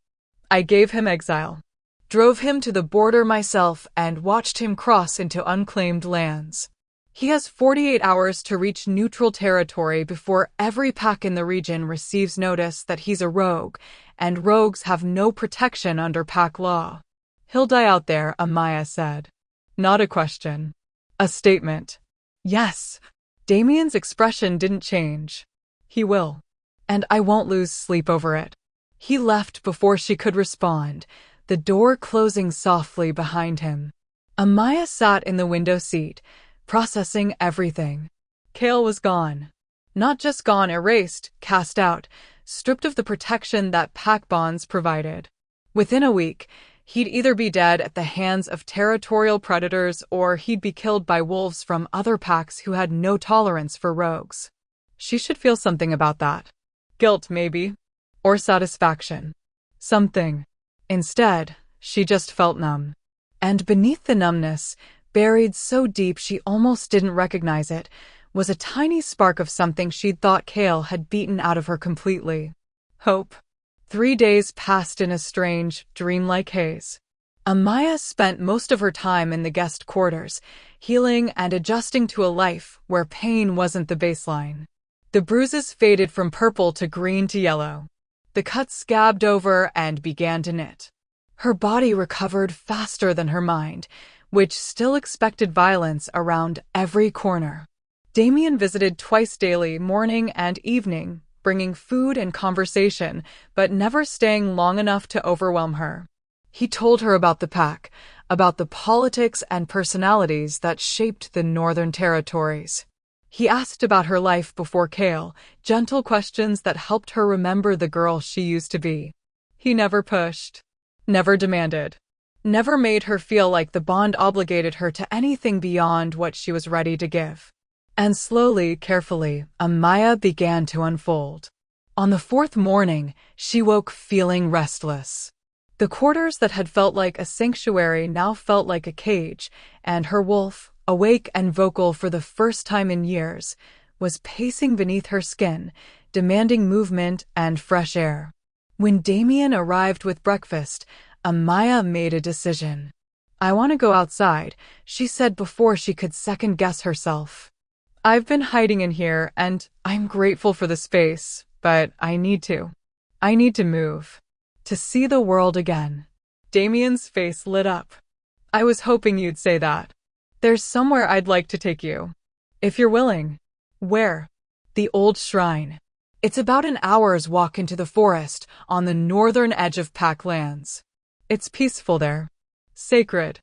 I gave him exile. Drove him to the border myself and watched him cross into unclaimed lands. He has 48 hours to reach neutral territory before every pack in the region receives notice that he's a rogue, and rogues have no protection under pack law. He'll die out there, Amaya said. Not a question. A statement. Yes. Damien's expression didn't change. He will. And I won't lose sleep over it. He left before she could respond, the door closing softly behind him. Amaya sat in the window seat, processing everything. Kale was gone. Not just gone, erased, cast out, stripped of the protection that pack bonds provided. Within a week, he'd either be dead at the hands of territorial predators or he'd be killed by wolves from other packs who had no tolerance for rogues. She should feel something about that. Guilt, maybe. Or satisfaction. Something. Instead, she just felt numb. And beneath the numbness, buried so deep she almost didn't recognize it, was a tiny spark of something she'd thought Kale had beaten out of her completely. Hope. 3 days passed in a strange, dreamlike haze. Amaya spent most of her time in the guest quarters, healing and adjusting to a life where pain wasn't the baseline. The bruises faded from purple to green to yellow. The cuts scabbed over and began to knit. Her body recovered faster than her mind, which still expected violence around every corner. Damien visited twice daily, morning and evening, bringing food and conversation, but never staying long enough to overwhelm her. He told her about the pack, about the politics and personalities that shaped the Northern Territories. He asked about her life before Kale, gentle questions that helped her remember the girl she used to be. He never pushed, never demanded, never made her feel like the bond obligated her to anything beyond what she was ready to give. And slowly, carefully, Amaya began to unfold. On the 4th morning, she woke feeling restless. The quarters that had felt like a sanctuary now felt like a cage, and her wolf, awake and vocal for the first time in years, was pacing beneath her skin, demanding movement and fresh air. When Damien arrived with breakfast, Amaya made a decision. I want to go outside, she said before she could second-guess herself. I've been hiding in here, and I'm grateful for the space, but I need to. I need to move. To see the world again. Damien's face lit up. I was hoping you'd say that. There's somewhere I'd like to take you. If you're willing. Where? The old shrine. It's about an hour's walk into the forest on the northern edge of Pack lands. It's peaceful there. Sacred.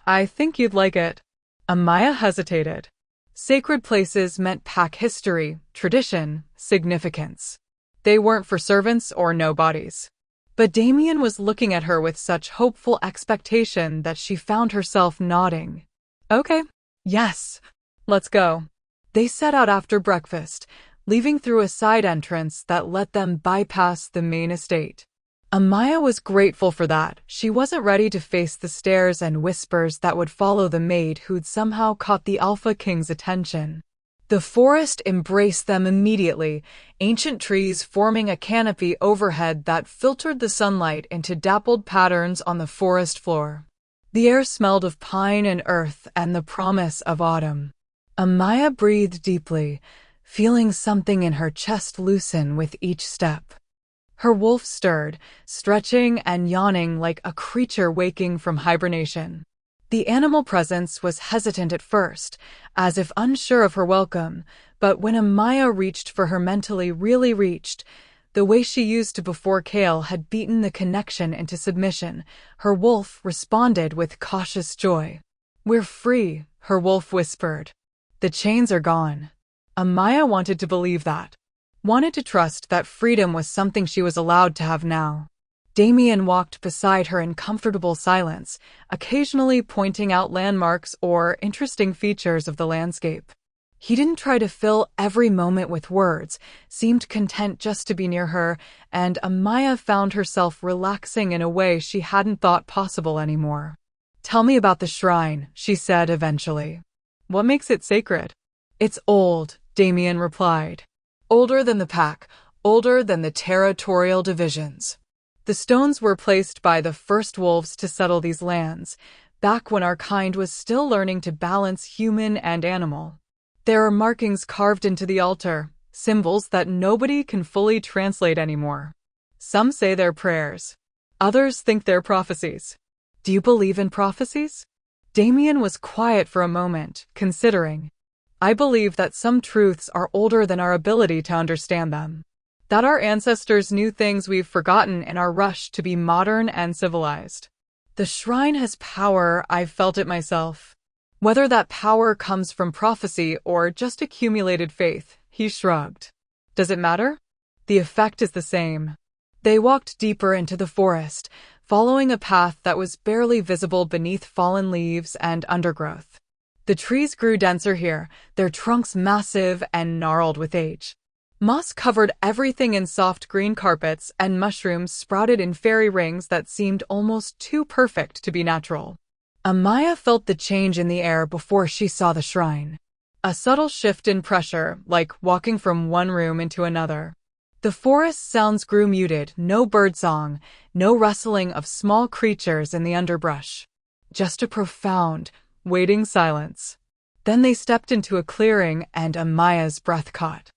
I think you'd like it. Amaya hesitated. Sacred places meant Pack history, tradition, significance. They weren't for servants or nobodies. But Damien was looking at her with such hopeful expectation that she found herself nodding. Okay. Yes. Let's go. They set out after breakfast, leaving through a side entrance that let them bypass the main estate. Amaya was grateful for that. She wasn't ready to face the stares and whispers that would follow the maid who'd somehow caught the Alpha King's attention. The forest embraced them immediately, ancient trees forming a canopy overhead that filtered the sunlight into dappled patterns on the forest floor. The air smelled of pine and earth and the promise of autumn. Amaya breathed deeply, feeling something in her chest loosen with each step. Her wolf stirred, stretching and yawning like a creature waking from hibernation. The animal presence was hesitant at first, as if unsure of her welcome, but when Amaya reached for her mentally really reached, the way she used to before Kale had beaten the connection into submission. Her wolf responded with cautious joy. "We're free," her wolf whispered. "The chains are gone." Amaya wanted to believe that. Wanted to trust that freedom was something she was allowed to have now. Damien walked beside her in comfortable silence, occasionally pointing out landmarks or interesting features of the landscape. He didn't try to fill every moment with words, seemed content just to be near her, and Amaya found herself relaxing in a way she hadn't thought possible anymore. "Tell me about the shrine," she said eventually. "What makes it sacred?" "It's old," Damien replied. "Older than the pack, older than the territorial divisions. The stones were placed by the first wolves to settle these lands, back when our kind was still learning to balance human and animal. There are markings carved into the altar, symbols that nobody can fully translate anymore. Some say they're prayers. Others think they're prophecies." "Do you believe in prophecies?" Damien was quiet for a moment, considering. "I believe that some truths are older than our ability to understand them. That our ancestors knew things we've forgotten in our rush to be modern and civilized. The shrine has power, I've felt it myself. Whether that power comes from prophecy or just accumulated faith," he shrugged. "Does it matter? The effect is the same." They walked deeper into the forest, following a path that was barely visible beneath fallen leaves and undergrowth. The trees grew denser here, their trunks massive and gnarled with age. Moss covered everything in soft green carpets, and mushrooms sprouted in fairy rings that seemed almost too perfect to be natural. Amaya felt the change in the air before she saw the shrine. A subtle shift in pressure, like walking from one room into another. The forest sounds grew muted, no birdsong, no rustling of small creatures in the underbrush. Just a profound, waiting silence. Then they stepped into a clearing and Amaya's breath caught.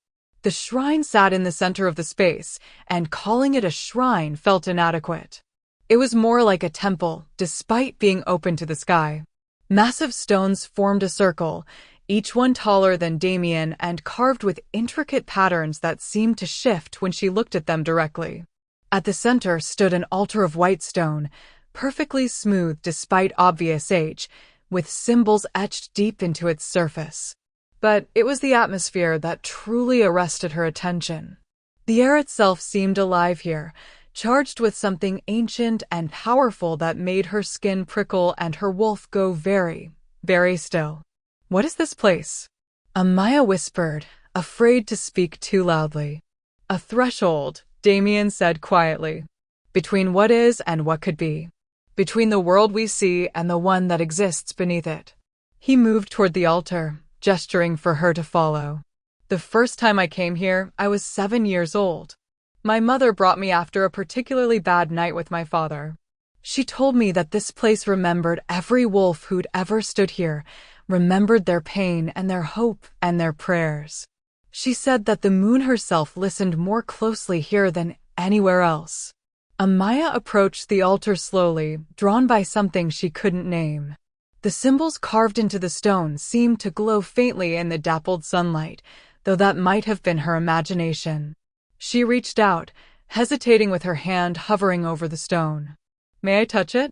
The shrine sat in the center of the space, and calling it a shrine felt inadequate. It was more like a temple, despite being open to the sky. Massive stones formed a circle, each one taller than Damien and carved with intricate patterns that seemed to shift when she looked at them directly. At the center stood an altar of white stone, perfectly smooth despite obvious age, with symbols etched deep into its surface. But it was the atmosphere that truly arrested her attention. The air itself seemed alive here, charged with something ancient and powerful that made her skin prickle and her wolf go very, very still. "What is this place?" Amaya whispered, afraid to speak too loudly. "A threshold," Damien said quietly. "Between what is and what could be. Between the world we see and the one that exists beneath it." He moved toward the altar, gesturing for her to follow. "The first time I came here, I was 7 years old. My mother brought me after a particularly bad night with my father. She told me that this place remembered every wolf who'd ever stood here, remembered their pain and their hope and their prayers. She said that the moon herself listened more closely here than anywhere else." Amaya approached the altar slowly, drawn by something she couldn't name. The symbols carved into the stone seemed to glow faintly in the dappled sunlight, though that might have been her imagination. She reached out, hesitating with her hand hovering over the stone. "May I touch it?"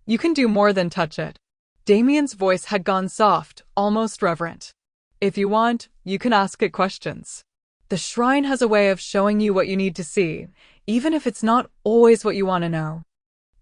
"You can do more than touch it." Damien's voice had gone soft, almost reverent. "If you want, you can ask it questions. The shrine has a way of showing you what you need to see, even if it's not always what you want to know.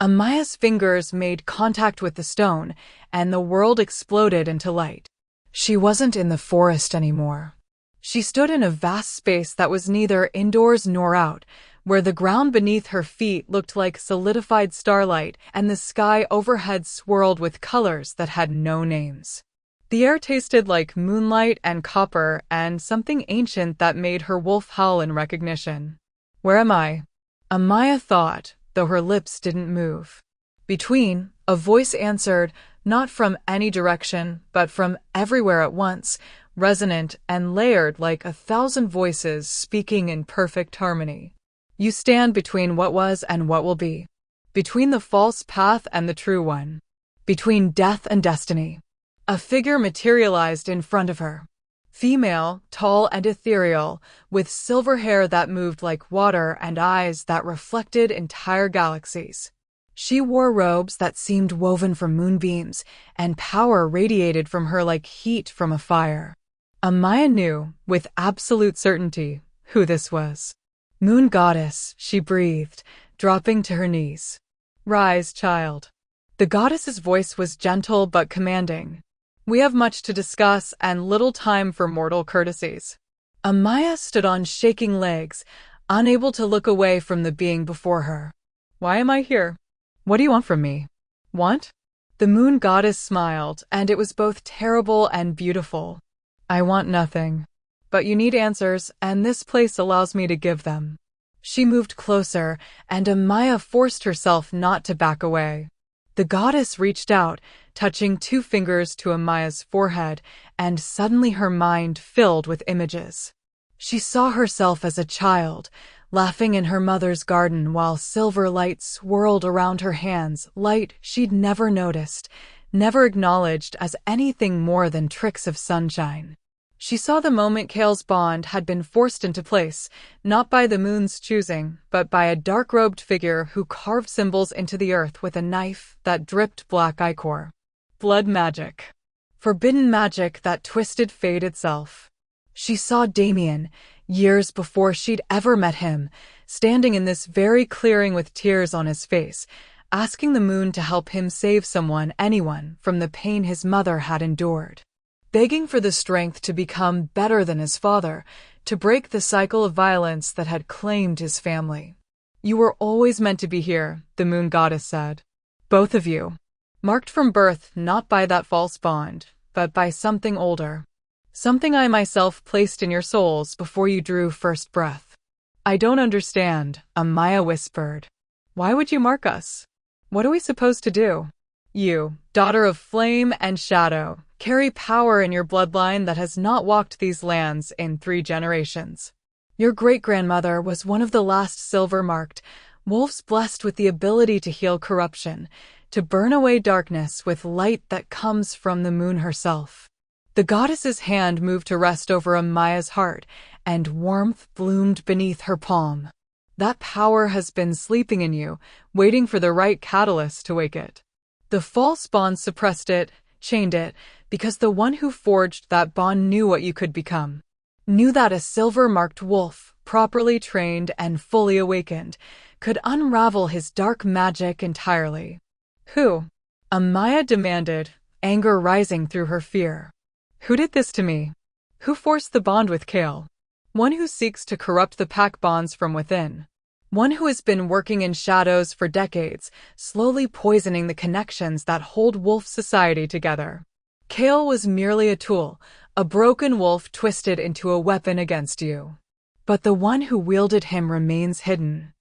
Amaya's fingers made contact with the stone, and the world exploded into light. She wasn't in the forest anymore. She stood in a vast space that was neither indoors nor out, where the ground beneath her feet looked like solidified starlight and the sky overhead swirled with colors that had no names. The air tasted like moonlight and copper and something ancient that made her wolf howl in recognition. "Where am I?" Amaya thought, though her lips didn't move. Between, a voice answered, not from any direction, but from everywhere at once, resonant and layered like 1,000 voices speaking in perfect harmony. "You stand between what was and what will be. Between the false path and the true one. Between death and destiny." A figure materialized in front of her. Female, tall and ethereal, with silver hair that moved like water and eyes that reflected entire galaxies. She wore robes that seemed woven from moonbeams, and power radiated from her like heat from a fire. Amaya knew, with absolute certainty, who this was. "Moon goddess," she breathed, dropping to her knees. "Rise, child." The goddess's voice was gentle but commanding. "We have much to discuss and little time for mortal courtesies." Amaya stood on shaking legs, unable to look away from the being before her. "Why am I here? What do you want from me?" "Want?" The moon goddess smiled, and it was both terrible and beautiful. "I want nothing. But you need answers, and this place allows me to give them." She moved closer, and Amaya forced herself not to back away. The goddess reached out, touching 2 fingers to Amaya's forehead, and suddenly her mind filled with images. She saw herself as a child, laughing in her mother's garden while silver light swirled around her hands, light she'd never noticed, never acknowledged as anything more than tricks of sunshine. She saw the moment Kale's bond had been forced into place, not by the moon's choosing, but by a dark-robed figure who carved symbols into the earth with a knife that dripped black ichor. Blood magic. Forbidden magic that twisted fate itself. She saw Damien, years before she'd ever met him, standing in this very clearing with tears on his face, asking the moon to help him save someone, anyone, from the pain his mother had endured. Begging for the strength to become better than his father, to break the cycle of violence that had claimed his family. "You were always meant to be here," the moon goddess said. "Both of you. Marked from birth not by that false bond, but by something older. Something I myself placed in your souls before you drew first breath." "I don't understand," Amaya whispered. "Why would you mark us? What are we supposed to do?" "You, daughter of flame and shadow, carry power in your bloodline that has not walked these lands in 3 generations. Your great-grandmother was one of the last silver-marked, wolves blessed with the ability to heal corruption, to burn away darkness with light that comes from the moon herself." The goddess's hand moved to rest over Amaya's heart, and warmth bloomed beneath her palm. "That power has been sleeping in you, waiting for the right catalyst to wake it. The false bond suppressed it, chained it, because the one who forged that bond knew what you could become. Knew that a silver-marked wolf, properly trained and fully awakened, could unravel his dark magic entirely." "Who?" Amaya demanded, anger rising through her fear. "Who did this to me? Who forced the bond with Kale? One who seeks to corrupt the pack bonds from within. One who has been working in shadows for decades, slowly poisoning the connections that hold wolf society together. Kale was merely a tool, a broken wolf twisted into a weapon against you. But the one who wielded him remains hidden."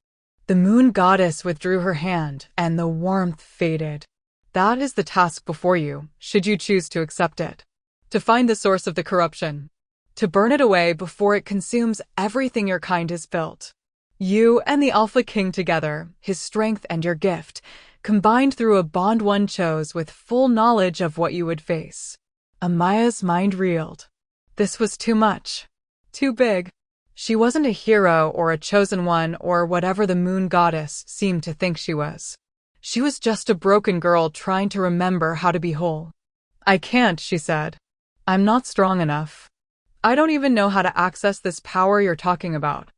The moon goddess withdrew her hand, and the warmth faded. "That is the task before you, should you choose to accept it. To find the source of the corruption. To burn it away before it consumes everything your kind has built. You and the Alpha King together, his strength and your gift, combined through a bond one chose with full knowledge of what you would face." Amaya's mind reeled. This was too much. Too big. She wasn't a hero or a chosen one or whatever the moon goddess seemed to think she was. She was just a broken girl trying to remember how to be whole. "I can't," she said. "I'm not strong enough. I don't even know how to access this power you're talking about.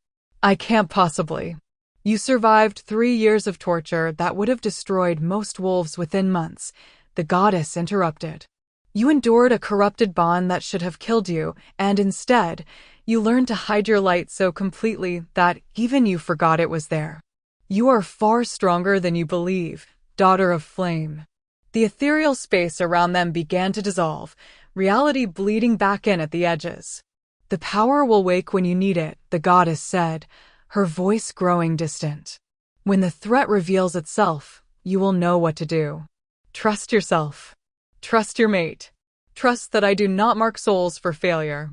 I can't possibly." You survived 3 years of torture that would have destroyed most wolves within months, the goddess interrupted. You endured a corrupted bond that should have killed you, and instead, you learned to hide your light so completely that even you forgot it was there. You are far stronger than you believe, daughter of flame. The ethereal space around them began to dissolve, reality bleeding back in at the edges. The power will wake when you need it, the goddess said, her voice growing distant. When the threat reveals itself, you will know what to do. Trust yourself. Trust your mate. Trust that I do not mark souls for failure.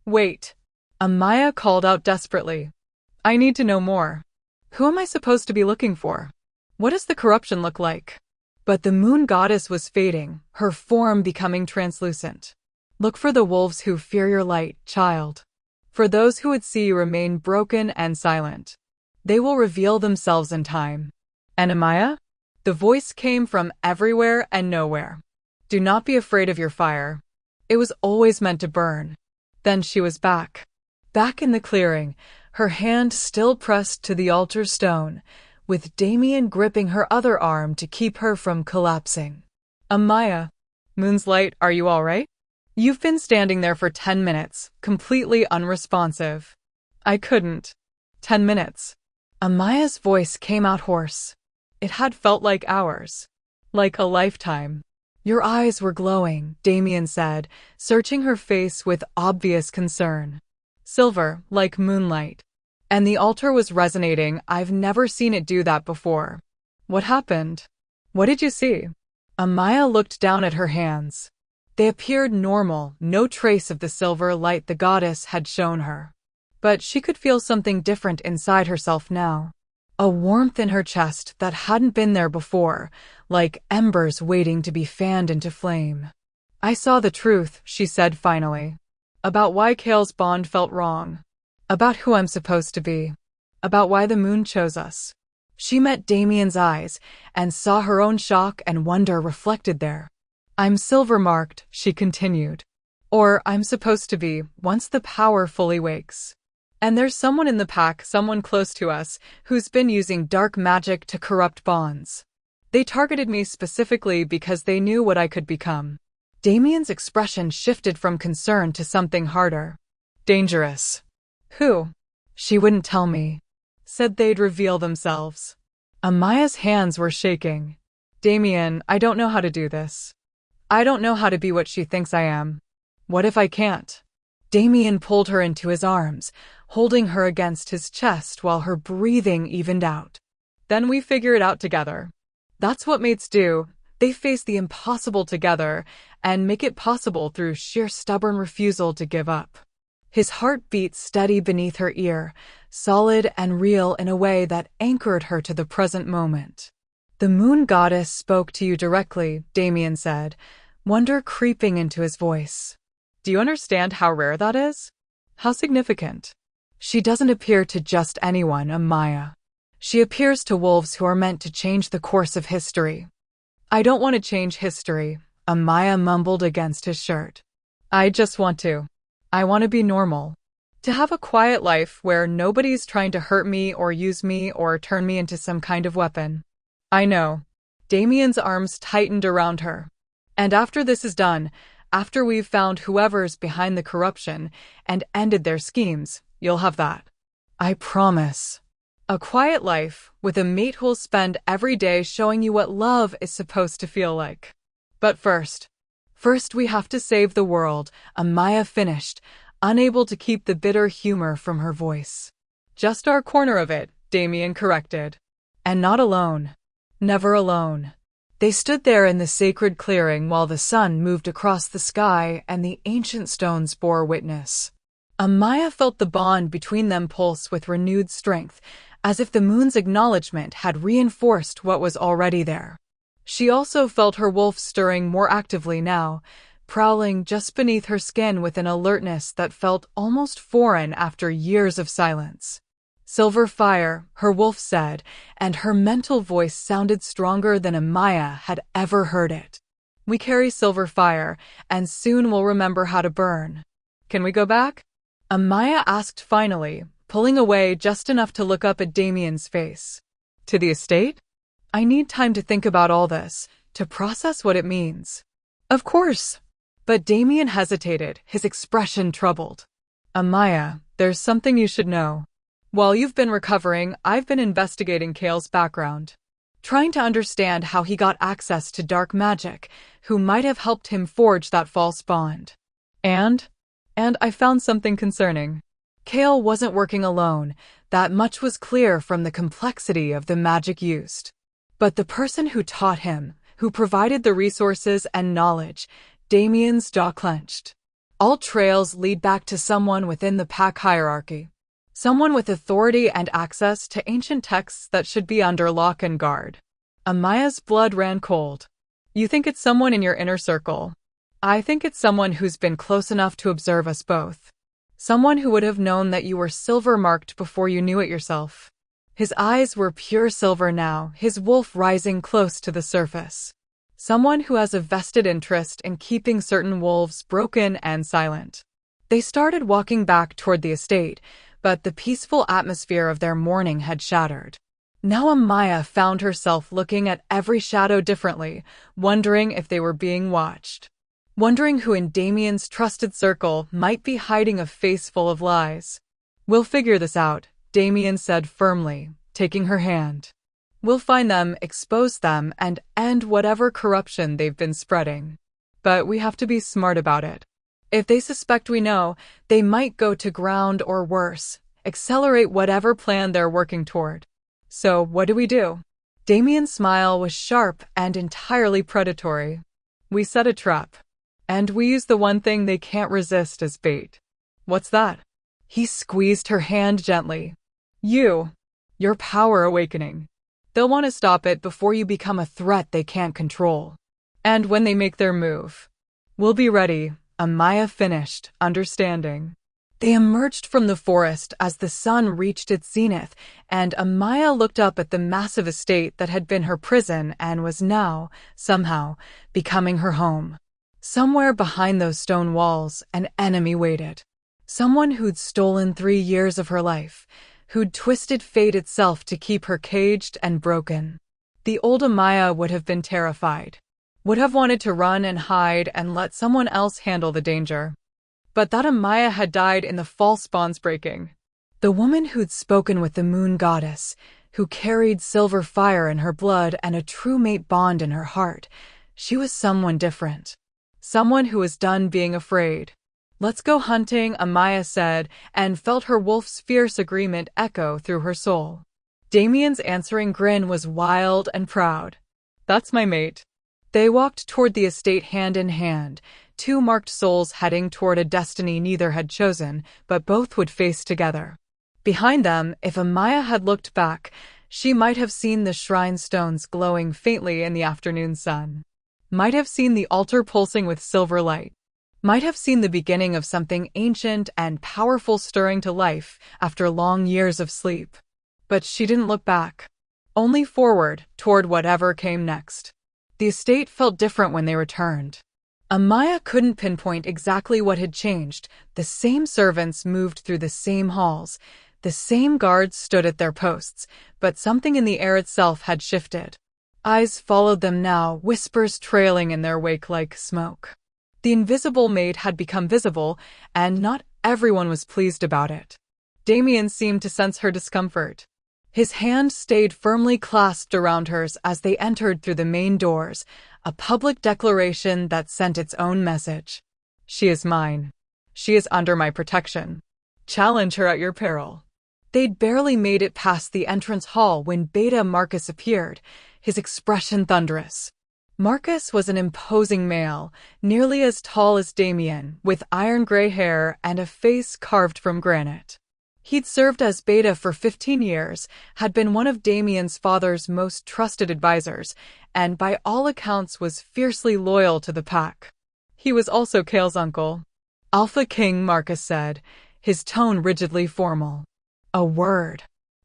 Wait. Amaya called out desperately. I need to know more. Who am I supposed to be looking for? What does the corruption look like? But the moon goddess was fading, her form becoming translucent. Look for the wolves who fear your light, child. For those who would see you remain broken and silent. They will reveal themselves in time. And Amaya? The voice came from everywhere and nowhere. Do not be afraid of your fire. It was always meant to burn. Then she was back. Back in the clearing, her hand still pressed to the altar stone, with Damien gripping her other arm to keep her from collapsing. Amaya, Moon's Light, are you all right? You've been standing there for 10 minutes, completely unresponsive. I couldn't. 10 minutes. Amaya's voice came out hoarse. It had felt like hours. Like a lifetime. Your eyes were glowing, Damien said, searching her face with obvious concern. Silver, like moonlight. And the altar was resonating. I've never seen it do that before. What happened? What did you see? Amaya looked down at her hands. They appeared normal, no trace of the silver light the goddess had shown her. But she could feel something different inside herself now. A warmth in her chest that hadn't been there before, like embers waiting to be fanned into flame. I saw the truth, she said finally. About why Kale's bond felt wrong. About who I'm supposed to be. About why the moon chose us. She met Damien's eyes and saw her own shock and wonder reflected there. I'm silver-marked, she continued. Or I'm supposed to be, once the power fully wakes. And there's someone in the pack, someone close to us, who's been using dark magic to corrupt bonds. They targeted me specifically because they knew what I could become. Damien's expression shifted from concern to something harder. Dangerous. Who? She wouldn't tell me. Said they'd reveal themselves. Amaya's hands were shaking. Damien, I don't know how to do this. I don't know how to be what she thinks I am. What if I can't? Damien pulled her into his arms, holding her against his chest while her breathing evened out. Then we figure it out together. That's what mates do. They face the impossible together and make it possible through sheer stubborn refusal to give up. His heart beat steady beneath her ear, solid and real in a way that anchored her to the present moment. The moon goddess spoke to you directly, Damien said, wonder creeping into his voice. Do you understand how rare that is? How significant? She doesn't appear to just anyone, Amaya. She appears to wolves who are meant to change the course of history. I don't want to change history, Amaya mumbled against his shirt. I just want to. I want to be normal. To have a quiet life where nobody's trying to hurt me or use me or turn me into some kind of weapon. I know. Damien's arms tightened around her. And after this is done, after we've found whoever's behind the corruption and ended their schemes, you'll have that. I promise. A quiet life with a mate who'll spend every day showing you what love is supposed to feel like. But first we have to save the world, Amaya finished, unable to keep the bitter humor from her voice. Just our corner of it, Damien corrected. And not alone. Never alone. They stood there in the sacred clearing while the sun moved across the sky and the ancient stones bore witness. Amaya felt the bond between them pulse with renewed strength, as if the moon's acknowledgement had reinforced what was already there. She also felt her wolf stirring more actively now, prowling just beneath her skin with an alertness that felt almost foreign after years of silence. Silver fire, her wolf said, and her mental voice sounded stronger than Amaya had ever heard it. We carry silver fire, and soon we'll remember how to burn. Can we go back? Amaya asked finally, pulling away just enough to look up at Damien's face. To the estate? I need time to think about all this, to process what it means. Of course. But Damien hesitated, his expression troubled. Amaya, there's something you should know. While you've been recovering, I've been investigating Kale's background. Trying to understand how he got access to dark magic, who might have helped him forge that false bond. And I found something concerning. Kale wasn't working alone, that much was clear from the complexity of the magic used. But the person who taught him, who provided the resources and knowledge, Damien's jaw clenched. All trails lead back to someone within the pack hierarchy. Someone with authority and access to ancient texts that should be under lock and guard. Amaya's blood ran cold. You think it's someone in your inner circle? I think it's someone who's been close enough to observe us both. Someone who would have known that you were silver-marked before you knew it yourself. His eyes were pure silver now, his wolf rising close to the surface. Someone who has a vested interest in keeping certain wolves broken and silent. They started walking back toward the estate, but the peaceful atmosphere of their morning had shattered. Now Amaya found herself looking at every shadow differently, wondering if they were being watched. Wondering who in Damien's trusted circle might be hiding a face full of lies. We'll figure this out, Damien said firmly, taking her hand. We'll find them, expose them, and end whatever corruption they've been spreading. But we have to be smart about it. If they suspect we know, they might go to ground or worse, accelerate whatever plan they're working toward. So what do? Damien's smile was sharp and entirely predatory. We set a trap. And we use the one thing they can't resist as bait. What's that? He squeezed her hand gently. Your power awakening. They'll want to stop it before you become a threat they can't control. And when they make their move, we'll be ready, Amaya finished, understanding. They emerged from the forest as the sun reached its zenith, and Amaya looked up at the massive estate that had been her prison and was now, somehow, becoming her home. Somewhere behind those stone walls, an enemy waited. Someone who'd stolen 3 years of her life, who'd twisted fate itself to keep her caged and broken. The old Amaya would have been terrified, would have wanted to run and hide and let someone else handle the danger. But that Amaya had died in the false bonds breaking. The woman who'd spoken with the moon goddess, who carried silver fire in her blood and a true mate bond in her heart, she was someone different. Someone who was done being afraid. Let's go hunting, Amaya said, and felt her wolf's fierce agreement echo through her soul. Damien's answering grin was wild and proud. That's my mate. They walked toward the estate hand in hand, 2 marked souls heading toward a destiny neither had chosen, but both would face together. Behind them, if Amaya had looked back, she might have seen the shrine stones glowing faintly in the afternoon sun. Might have seen the altar pulsing with silver light. Might have seen the beginning of something ancient and powerful stirring to life after long years of sleep. But she didn't look back. Only forward, toward whatever came next. The estate felt different when they returned. Amaya couldn't pinpoint exactly what had changed. The same servants moved through the same halls. The same guards stood at their posts, but something in the air itself had shifted. Eyes followed them now, whispers trailing in their wake like smoke. The invisible maid had become visible, and not everyone was pleased about it. Damien seemed to sense her discomfort. His hand stayed firmly clasped around hers as they entered through the main doors, a public declaration that sent its own message. She is mine. She is under my protection. Challenge her at your peril. They'd barely made it past the entrance hall when Beta Marcus appeared, his expression thunderous. Marcus was an imposing male, nearly as tall as Damien, with iron-gray hair and a face carved from granite. He'd served as Beta for 15 years, had been one of Damien's father's most trusted advisors, and by all accounts was fiercely loyal to the pack. He was also Kale's uncle. Alpha King, Marcus said, his tone rigidly formal. A word.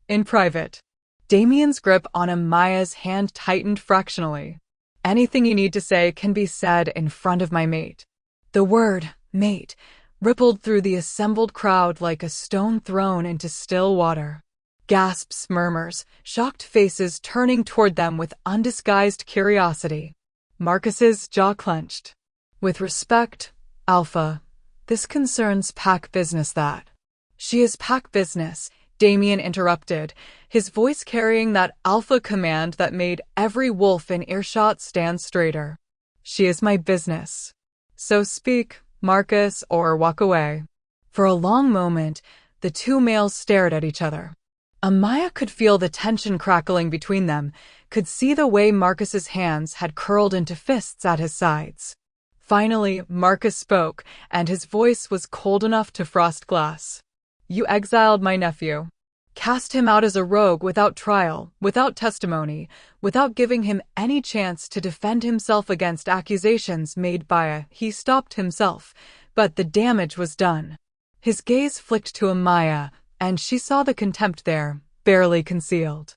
In private. Damien's grip on Amaya's hand tightened fractionally. Anything you need to say can be said in front of my mate. The word, mate, rippled through the assembled crowd like a stone thrown into still water. Gasps, murmurs, shocked faces turning toward them with undisguised curiosity. Marcus's jaw clenched. With respect, Alpha, this concerns pack business that. She is pack business, Damien interrupted, his voice carrying that alpha command that made every wolf in earshot stand straighter. She is my business. So speak, Marcus, or walk away. For a long moment, the two males stared at each other. Amaya could feel the tension crackling between them, could see the way Marcus's hands had curled into fists at his sides. Finally, Marcus spoke, and his voice was cold enough to frost glass. You exiled my nephew. Cast him out as a rogue without trial, without testimony, without giving him any chance to defend himself against accusations made by a. He stopped himself, but the damage was done. His gaze flicked to Amaya, and she saw the contempt there, barely concealed.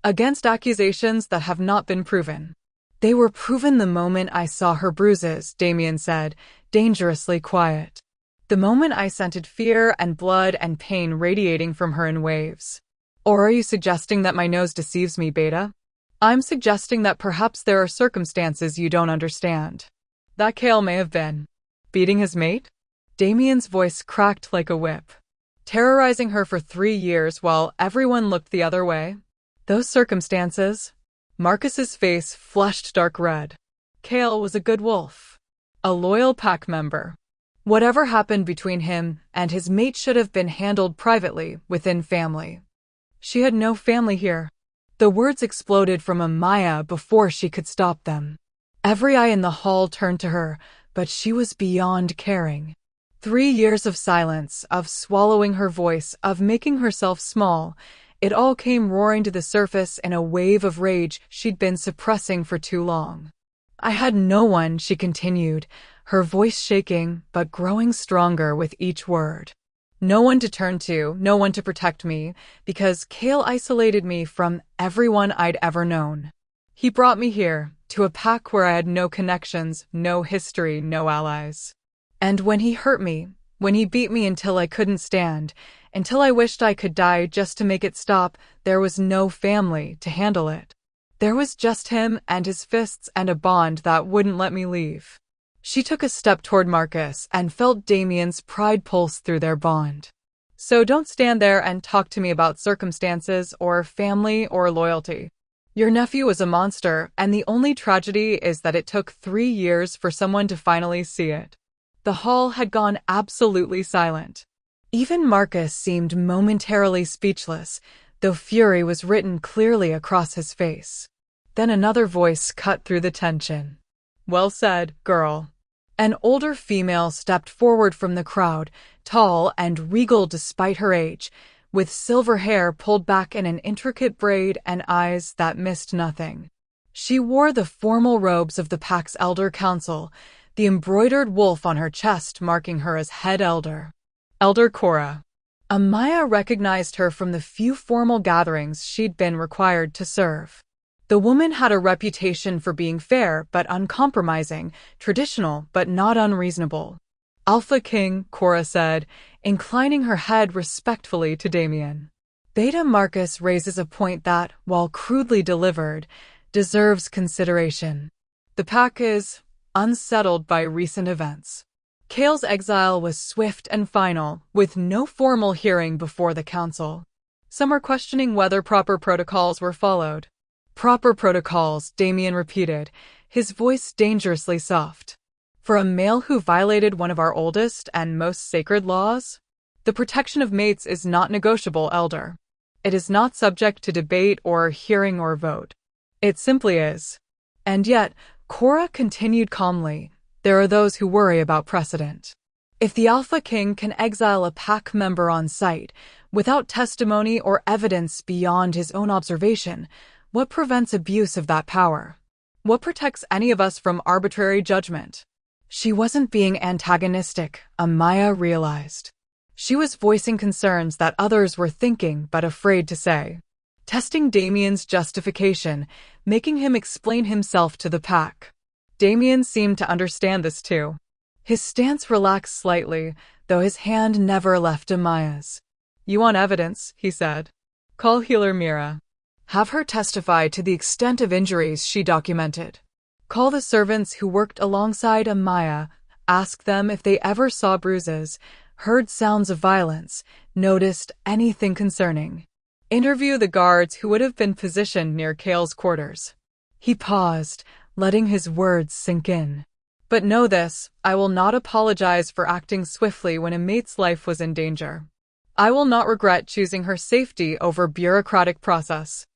Against accusations that have not been proven. They were proven the moment I saw her bruises, Damien said, dangerously quiet. The moment I scented fear and blood and pain radiating from her in waves. Or are you suggesting that my nose deceives me, Beta? I'm suggesting that perhaps there are circumstances you don't understand. That Kale may have been. Beating his mate? Damien's voice cracked like a whip. Terrorizing her for 3 years while everyone looked the other way? Those circumstances? Marcus's face flushed dark red. Kale was a good wolf. A loyal pack member. Whatever happened between him and his mate should have been handled privately, within family. She had no family here. The words exploded from Amaya before she could stop them. Every eye in the hall turned to her, but she was beyond caring. 3 years of silence, of swallowing her voice, of making herself small, it all came roaring to the surface in a wave of rage she'd been suppressing for too long. I had no one, she continued, her voice shaking but growing stronger with each word. No one to turn to, no one to protect me, because Kale isolated me from everyone I'd ever known. He brought me here, to a pack where I had no connections, no history, no allies. And when he hurt me, when he beat me until I couldn't stand, until I wished I could die just to make it stop, there was no family to handle it. There was just him and his fists and a bond that wouldn't let me leave. She took a step toward Marcus and felt Damien's pride pulse through their bond. So don't stand there and talk to me about circumstances or family or loyalty. Your nephew was a monster, and the only tragedy is that it took 3 years for someone to finally see it. The hall had gone absolutely silent. Even Marcus seemed momentarily speechless, though fury was written clearly across his face. Then another voice cut through the tension. Well said, girl. An older female stepped forward from the crowd, tall and regal despite her age, with silver hair pulled back in an intricate braid and eyes that missed nothing. She wore the formal robes of the pack's elder council, the embroidered wolf on her chest marking her as head elder. Elder Cora. Amaya recognized her from the few formal gatherings she'd been required to serve. The woman had a reputation for being fair but uncompromising, traditional but not unreasonable. Alpha King, Cora said, inclining her head respectfully to Damien. Beta Marcus raises a point that, while crudely delivered, deserves consideration. The pack is unsettled by recent events. Kale's exile was swift and final, with no formal hearing before the council. Some are questioning whether proper protocols were followed. Proper protocols, Damien repeated, his voice dangerously soft. For a male who violated one of our oldest and most sacred laws? The protection of mates is not negotiable, Elder. It is not subject to debate or hearing or vote. It simply is. And yet, Cora continued calmly, there are those who worry about precedent. If the Alpha King can exile a pack member on sight, without testimony or evidence beyond his own observation, what prevents abuse of that power? What protects any of us from arbitrary judgment? She wasn't being antagonistic, Amaya realized. She was voicing concerns that others were thinking but afraid to say. Testing Damien's justification, making him explain himself to the pack. Damien seemed to understand this too. His stance relaxed slightly, though his hand never left Amaya's. "You want evidence," he said. "Call healer Mira. Have her testify to the extent of injuries she documented. Call the servants who worked alongside Amaya. Ask them if they ever saw Bruises, heard sounds of violence, noticed anything concerning. Interview the guards who would have been positioned near Kale's quarters." He paused, letting his words sink in. "But know this, I will not apologize for acting swiftly when a mate's life was in danger. I will not regret choosing her safety over bureaucratic process.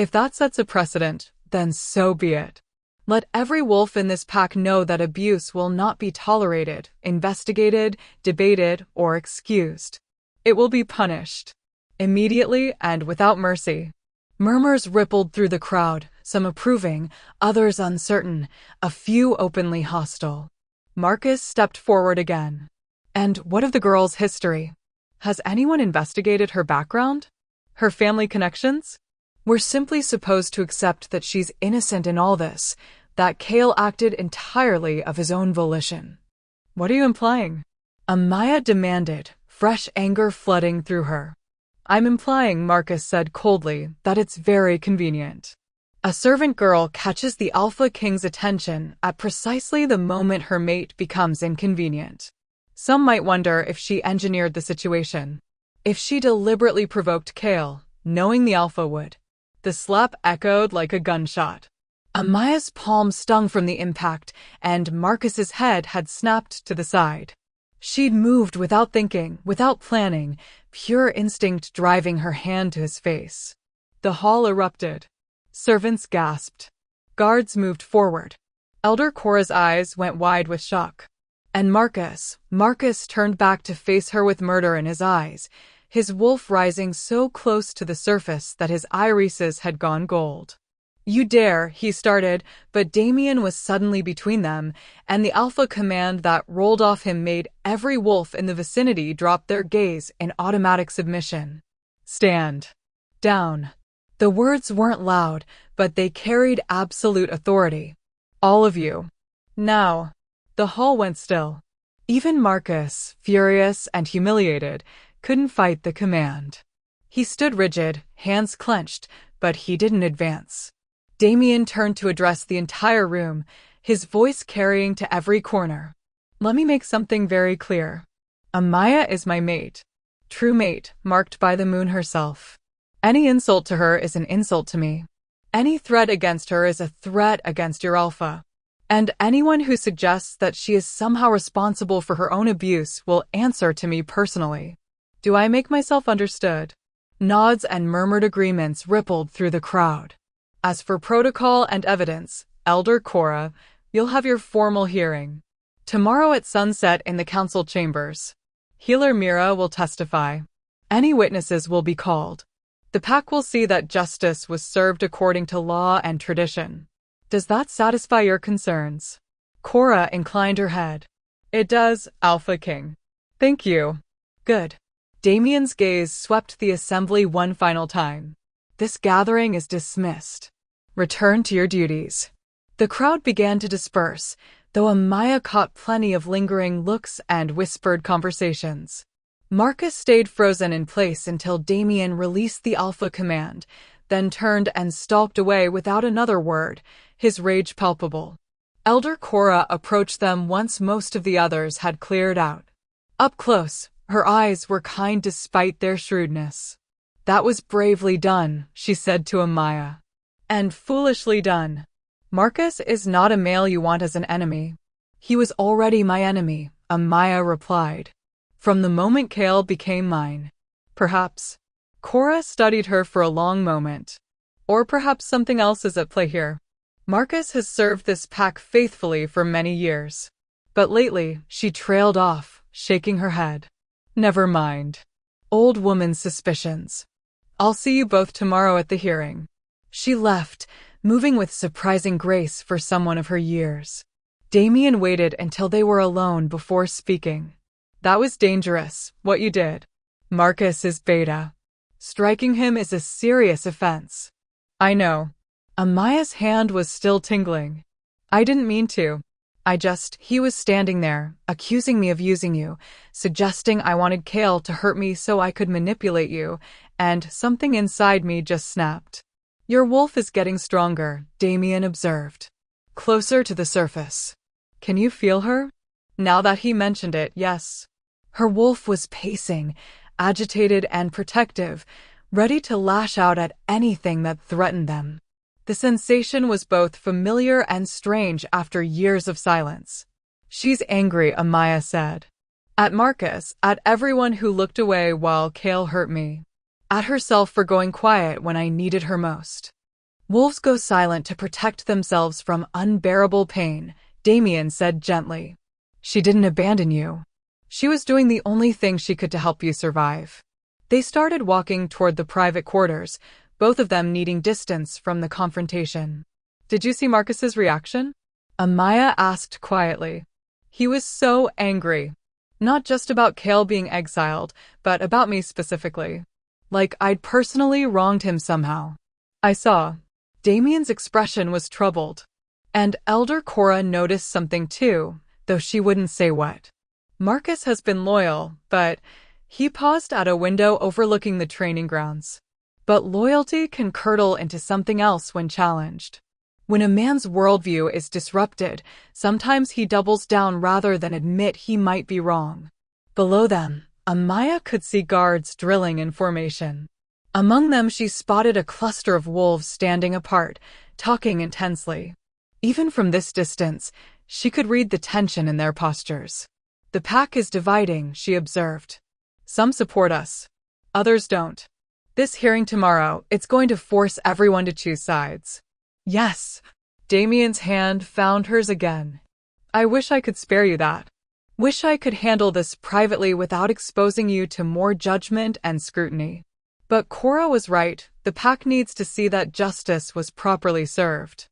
If that sets a precedent, then so be it. Let every wolf in this pack know that abuse will not be tolerated, investigated, debated, or excused. It will be punished. Immediately and without mercy." Murmurs rippled through the crowd, some approving, others uncertain, a few openly hostile. Marcus stepped forward again. "And what of the girl's history? Has anyone investigated her background? Her family connections? We're simply supposed to accept that she's innocent in all this, that Kale acted entirely of his own volition." "What are you implying?" Amaya demanded, fresh anger flooding through her. "I'm implying," Marcus said coldly, "that it's very convenient. A servant girl catches the Alpha King's attention at precisely the moment her mate becomes inconvenient. Some might wonder if she engineered the situation. If she deliberately provoked Kale, knowing the Alpha would." The slap echoed like a gunshot. Amaya's palm stung from the impact, and Marcus's head had snapped to the side. She'd moved without thinking, without planning, pure instinct driving her hand to his face. The hall erupted. Servants gasped. Guards moved forward. Elder Cora's eyes went wide with shock. And Marcus turned back to face her with murder in his eyes, his wolf rising so close to the surface that his irises had gone gold. "You dare," he started, but Damien was suddenly between them, and the Alpha command that rolled off him made every wolf in the vicinity drop their gaze in automatic submission. "Stand down." The words weren't loud, but they carried absolute authority. "All of you. Now." The hall went still. Even Marcus, furious and humiliated, couldn't fight the command. He stood rigid, hands clenched, but he didn't advance. Damien turned to address the entire room, his voice carrying to every corner. "Let me make something very clear. Amaya is my mate. True mate, marked by the moon herself. Any insult to her is an insult to me. Any threat against her is a threat against your Alpha. And anyone who suggests that she is somehow responsible for her own abuse will answer to me personally. Do I make myself understood?" Nods and murmured agreements rippled through the crowd. "As for protocol and evidence, Elder Cora, you'll have your formal hearing tomorrow at sunset in the council chambers. Healer Mira will testify. Any witnesses will be called. The pack will see that justice was served according to law and tradition. Does that satisfy your concerns?" Cora inclined her head. "It does, Alpha King. Thank you." "Good." Damien's gaze swept the assembly one final time. "This gathering is dismissed. Return to your duties." The crowd began to disperse, though Amaya caught plenty of lingering looks and whispered conversations. Marcus stayed frozen in place until Damien released the Alpha command, then turned and stalked away without another word, his rage palpable. Elder Cora approached them once most of the others had cleared out. Up close, her eyes were kind despite their shrewdness. "That was bravely done," she said to Amaya. "And foolishly done. Marcus is not a male you want as an enemy." "He was already my enemy," Amaya replied. "From the moment Kale became mine." "Perhaps." Cora studied her for a long moment. "Or perhaps something else is at play here. Marcus has served this pack faithfully for many years. But lately, she trailed off, shaking her head. Never mind. Old woman's suspicions. I'll see you both tomorrow at the hearing." She left, moving with surprising grace for someone of her years. Damien waited until they were alone before speaking. "That was dangerous, what you did. Marcus is beta. Striking him is a serious offense." "I know." Amaya's hand was still tingling. "I didn't mean to. He was standing there, accusing me of using you, suggesting I wanted Kale to hurt me so I could manipulate you, and something inside me just snapped. Your wolf is getting stronger, Damien observed. Closer to the surface. Can you feel her? Now that he mentioned it, yes. Her wolf was pacing, agitated and protective, ready to lash out at anything that threatened them. The sensation was both familiar and strange after years of silence. She's angry, Amaya said. At Marcus, at everyone who looked away while Kale hurt me. At herself for going quiet when I needed her most. Wolves go silent to protect themselves from unbearable pain, Damien said gently. She didn't abandon you. She was doing the only thing she could to help you survive. They started walking toward the private quarters, both of them needing distance from the confrontation. Did you see Marcus's reaction? Amaya asked quietly. He was so angry. Not just about Kale being exiled, but about me specifically. Like I'd personally wronged him somehow. I saw. Damien's expression was troubled. And Elder Cora noticed something too, though she wouldn't say what. Marcus has been loyal, but he paused at a window overlooking the training grounds. But loyalty can curdle into something else when challenged. When a man's worldview is disrupted, sometimes he doubles down rather than admit he might be wrong. Below them, Amaya could see guards drilling in formation. Among them she spotted a cluster of wolves standing apart, talking intensely. Even from this distance, she could read the tension in their postures. The pack is dividing, she observed. Some support us. Others don't. This hearing tomorrow, it's going to force everyone to choose sides. Yes. Damien's hand found hers again. I wish I could spare you that. Wish I could handle this privately without exposing you to more judgment and scrutiny. But Cora was right, the pack needs to see that justice was properly served.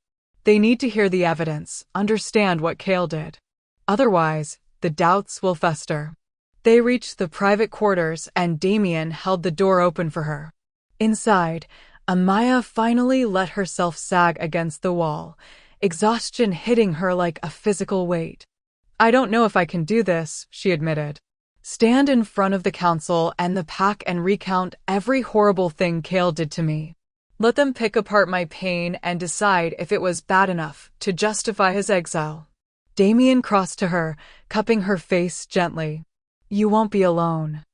They need to hear the evidence, understand what Kale did. Otherwise, the doubts will fester. They reached the private quarters and Damien held the door open for her. Inside, Amaya finally let herself sag against the wall, exhaustion hitting her like a physical weight. I don't know if I can do this, she admitted. Stand in front of the council and the pack and recount every horrible thing Kale did to me. Let them pick apart my pain and decide if it was bad enough to justify his exile. Damien crossed to her, cupping her face gently. You won't be alone.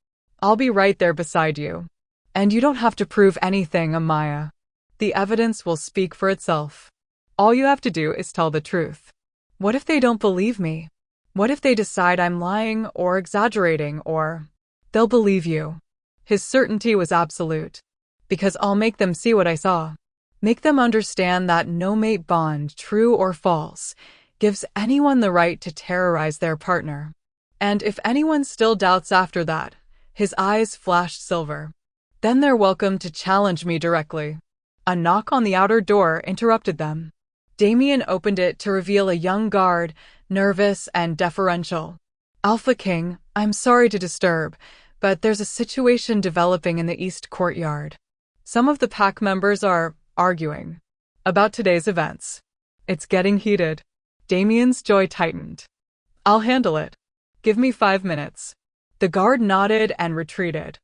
I'll be right there beside you. And you don't have to prove anything, Amaya. The evidence will speak for itself. All you have to do is tell the truth. What if they don't believe me? What if they decide I'm lying or exaggerating or... They'll believe you. His certainty was absolute. Because I'll make them see what I saw. Make them understand that no mate bond, true or false, gives anyone the right to terrorize their partner. And if anyone still doubts after that, his eyes flashed silver. Then they're welcome to challenge me directly. A knock on the outer door interrupted them. Damien opened it to reveal a young guard, nervous and deferential. Alpha King, I'm sorry to disturb, but there's a situation developing in the East Courtyard. Some of the pack members are arguing about today's events. It's getting heated. Damien's jaw tightened. I'll handle it. Give me 5 minutes. The guard nodded and retreated.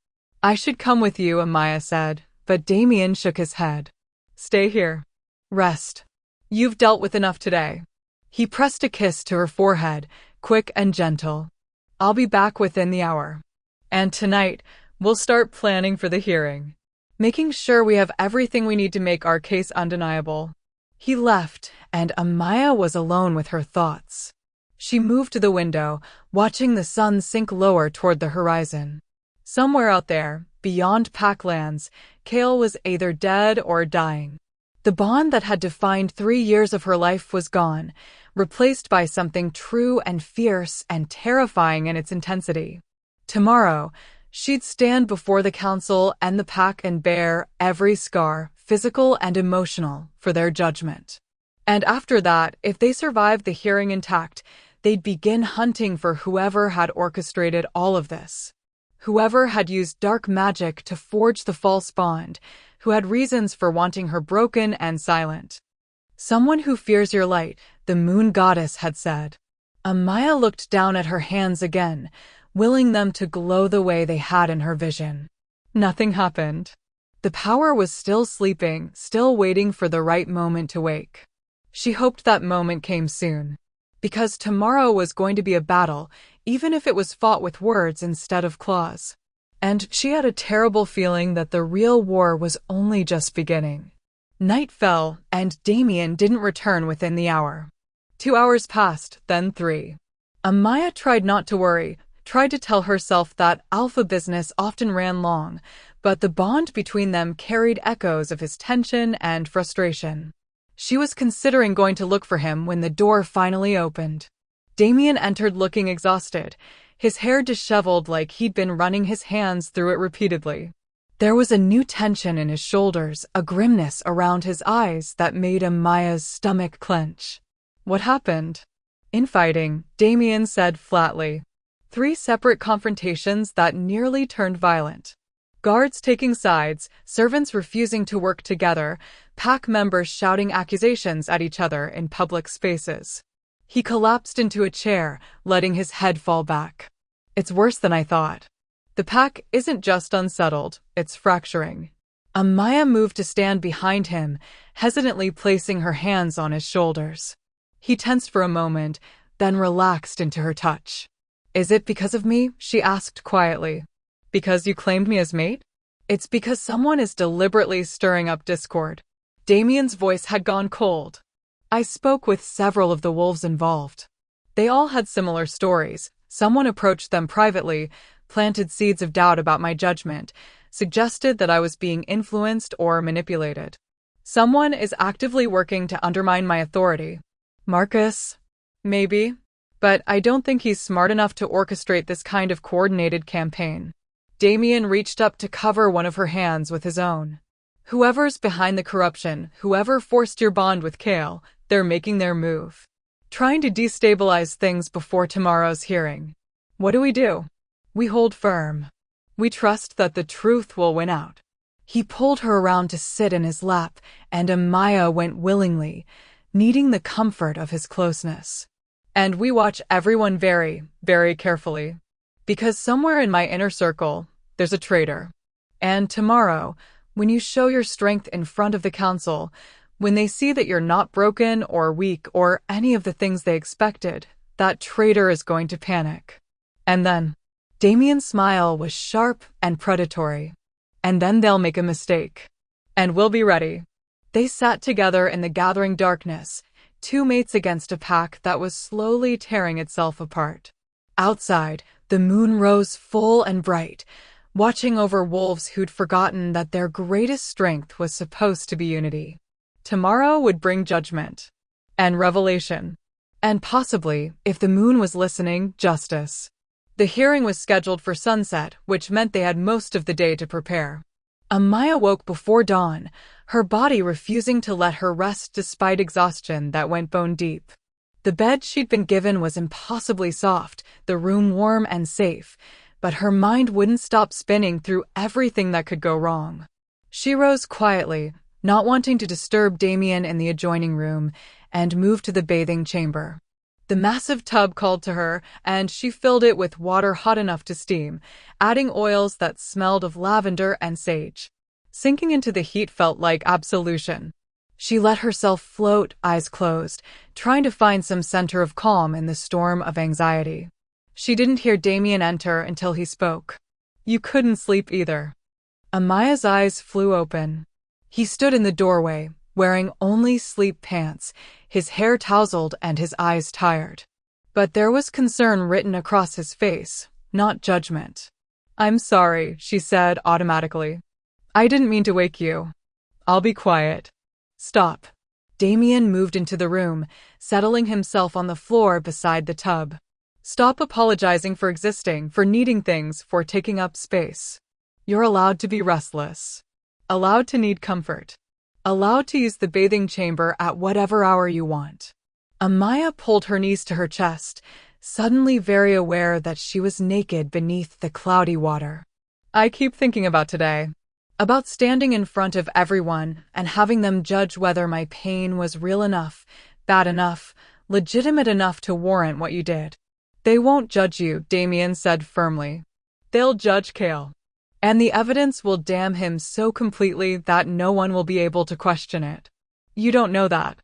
I should come with you, Amaya said, but Damien shook his head. Stay here. Rest. You've dealt with enough today. He pressed a kiss to her forehead, quick and gentle. I'll be back within the hour. And tonight, we'll start planning for the hearing. Making sure we have everything we need to make our case undeniable. He left, and Amaya was alone with her thoughts. She moved to the window, watching the sun sink lower toward the horizon. Somewhere out there, beyond Packlands, Kale was either dead or dying. The bond that had defined 3 years of her life was gone, replaced by something true and fierce and terrifying in its intensity. Tomorrow, she'd stand before the council and the pack and bear every scar, physical and emotional, for their judgment. And after that, if they survived the hearing intact, they'd begin hunting for whoever had orchestrated all of this. Whoever had used dark magic to forge the false bond, who had reasons for wanting her broken and silent. Someone who fears your light, the moon goddess had said. Amaya looked down at her hands again, willing them to glow the way they had in her vision. Nothing happened. The power was still sleeping, still waiting for the right moment to wake. She hoped that moment came soon. Because tomorrow was going to be a battle, even if it was fought with words instead of claws. And she had a terrible feeling that the real war was only just beginning. Night fell, and Damien didn't return within the hour. 2 hours passed, then 3. Amaya tried not to worry, tried to tell herself that alpha business often ran long, but the bond between them carried echoes of his tension and frustration. She was considering going to look for him when the door finally opened. Damien entered looking exhausted, his hair disheveled like he'd been running his hands through it repeatedly. There was a new tension in his shoulders, a grimness around his eyes that made Amaya's stomach clench. What happened? Infighting, Damien said flatly. 3 separate confrontations that nearly turned violent. Guards taking sides, servants refusing to work together, pack members shouting accusations at each other in public spaces. He collapsed into a chair, letting his head fall back. It's worse than I thought. The pack isn't just unsettled, it's fracturing. Amaya moved to stand behind him, hesitantly placing her hands on his shoulders. He tensed for a moment, then relaxed into her touch. Is it because of me? She asked quietly. Because you claimed me as mate? It's because someone is deliberately stirring up discord. Damien's voice had gone cold. I spoke with several of the wolves involved. They all had similar stories. Someone approached them privately, planted seeds of doubt about my judgment, suggested that I was being influenced or manipulated. Someone is actively working to undermine my authority. Marcus? Maybe. But I don't think he's smart enough to orchestrate this kind of coordinated campaign. Damien reached up to cover one of her hands with his own. Whoever's behind the corruption, whoever forced your bond with Kale, they're making their move. Trying to destabilize things before tomorrow's hearing. What do? We hold firm. We trust that the truth will win out. He pulled her around to sit in his lap, and Amaya went willingly, needing the comfort of his closeness. And we watch everyone very, very carefully. Because somewhere in my inner circle, there's a traitor. And tomorrow, when you show your strength in front of the council, when they see that you're not broken or weak or any of the things they expected, that traitor is going to panic. And then, Damien's smile was sharp and predatory. And then they'll make a mistake. And we'll be ready. They sat together in the gathering darkness, 2 mates against a pack that was slowly tearing itself apart. Outside, the moon rose full and bright, watching over wolves who'd forgotten that their greatest strength was supposed to be unity. Tomorrow would bring judgment. And revelation. And possibly, if the moon was listening, justice. The hearing was scheduled for sunset, which meant they had most of the day to prepare. Amaya woke before dawn, her body refusing to let her rest despite exhaustion that went bone deep. The bed she'd been given was impossibly soft, the room warm and safe, but her mind wouldn't stop spinning through everything that could go wrong. She rose quietly, not wanting to disturb Damien in the adjoining room, and moved to the bathing chamber. The massive tub called to her, and she filled it with water hot enough to steam, adding oils that smelled of lavender and sage. Sinking into the heat felt like absolution. She let herself float, eyes closed, trying to find some center of calm in the storm of anxiety. She didn't hear Damien enter until he spoke. You couldn't sleep either. Amaya's eyes flew open. He stood in the doorway, wearing only sleep pants, his hair tousled and his eyes tired. But there was concern written across his face, not judgment. I'm sorry, she said automatically. I didn't mean to wake you. I'll be quiet. Stop. Damien moved into the room, settling himself on the floor beside the tub. Stop apologizing for existing, for needing things, for taking up space. You're allowed to be restless. Allowed to need comfort. Allowed to use the bathing chamber at whatever hour you want. Amaya pulled her knees to her chest, suddenly very aware that she was naked beneath the cloudy water. I keep thinking about today. About standing in front of everyone and having them judge whether my pain was real enough, bad enough, legitimate enough to warrant what you did. They won't judge you, Damien said firmly. They'll judge Cale. And the evidence will damn him so completely that no one will be able to question it. You don't know that.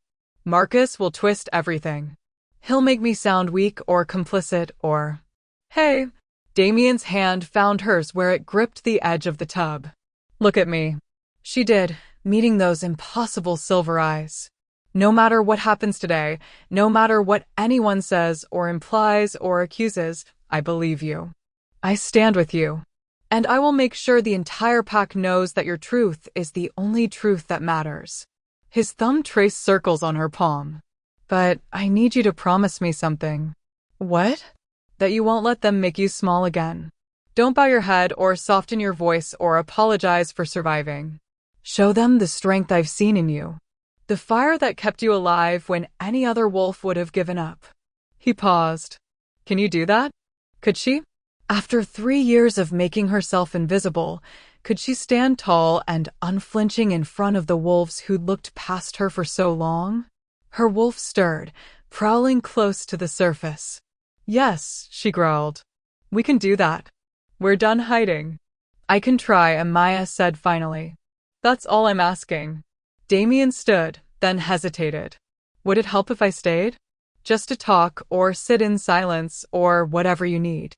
Marcus will twist everything. He'll make me sound weak or complicit or… Hey! Damien's hand found hers where it gripped the edge of the tub. Look at me. She did, meeting those impossible silver eyes. No matter what happens today, no matter what anyone says or implies or accuses, I believe you. I stand with you. And I will make sure the entire pack knows that your truth is the only truth that matters. His thumb traced circles on her palm. But I need you to promise me something. What? That you won't let them make you small again. Don't bow your head or soften your voice or apologize for surviving. Show them the strength I've seen in you. The fire that kept you alive when any other wolf would have given up. He paused. Can you do that? Could she? After 3 years of making herself invisible, could she stand tall and unflinching in front of the wolves who'd looked past her for so long? Her wolf stirred, prowling close to the surface. Yes, she growled. We can do that. We're done hiding. I can try, Amaya said finally. That's all I'm asking. Damien stood, then hesitated. Would it help if I stayed? Just to talk, or sit in silence, or whatever you need.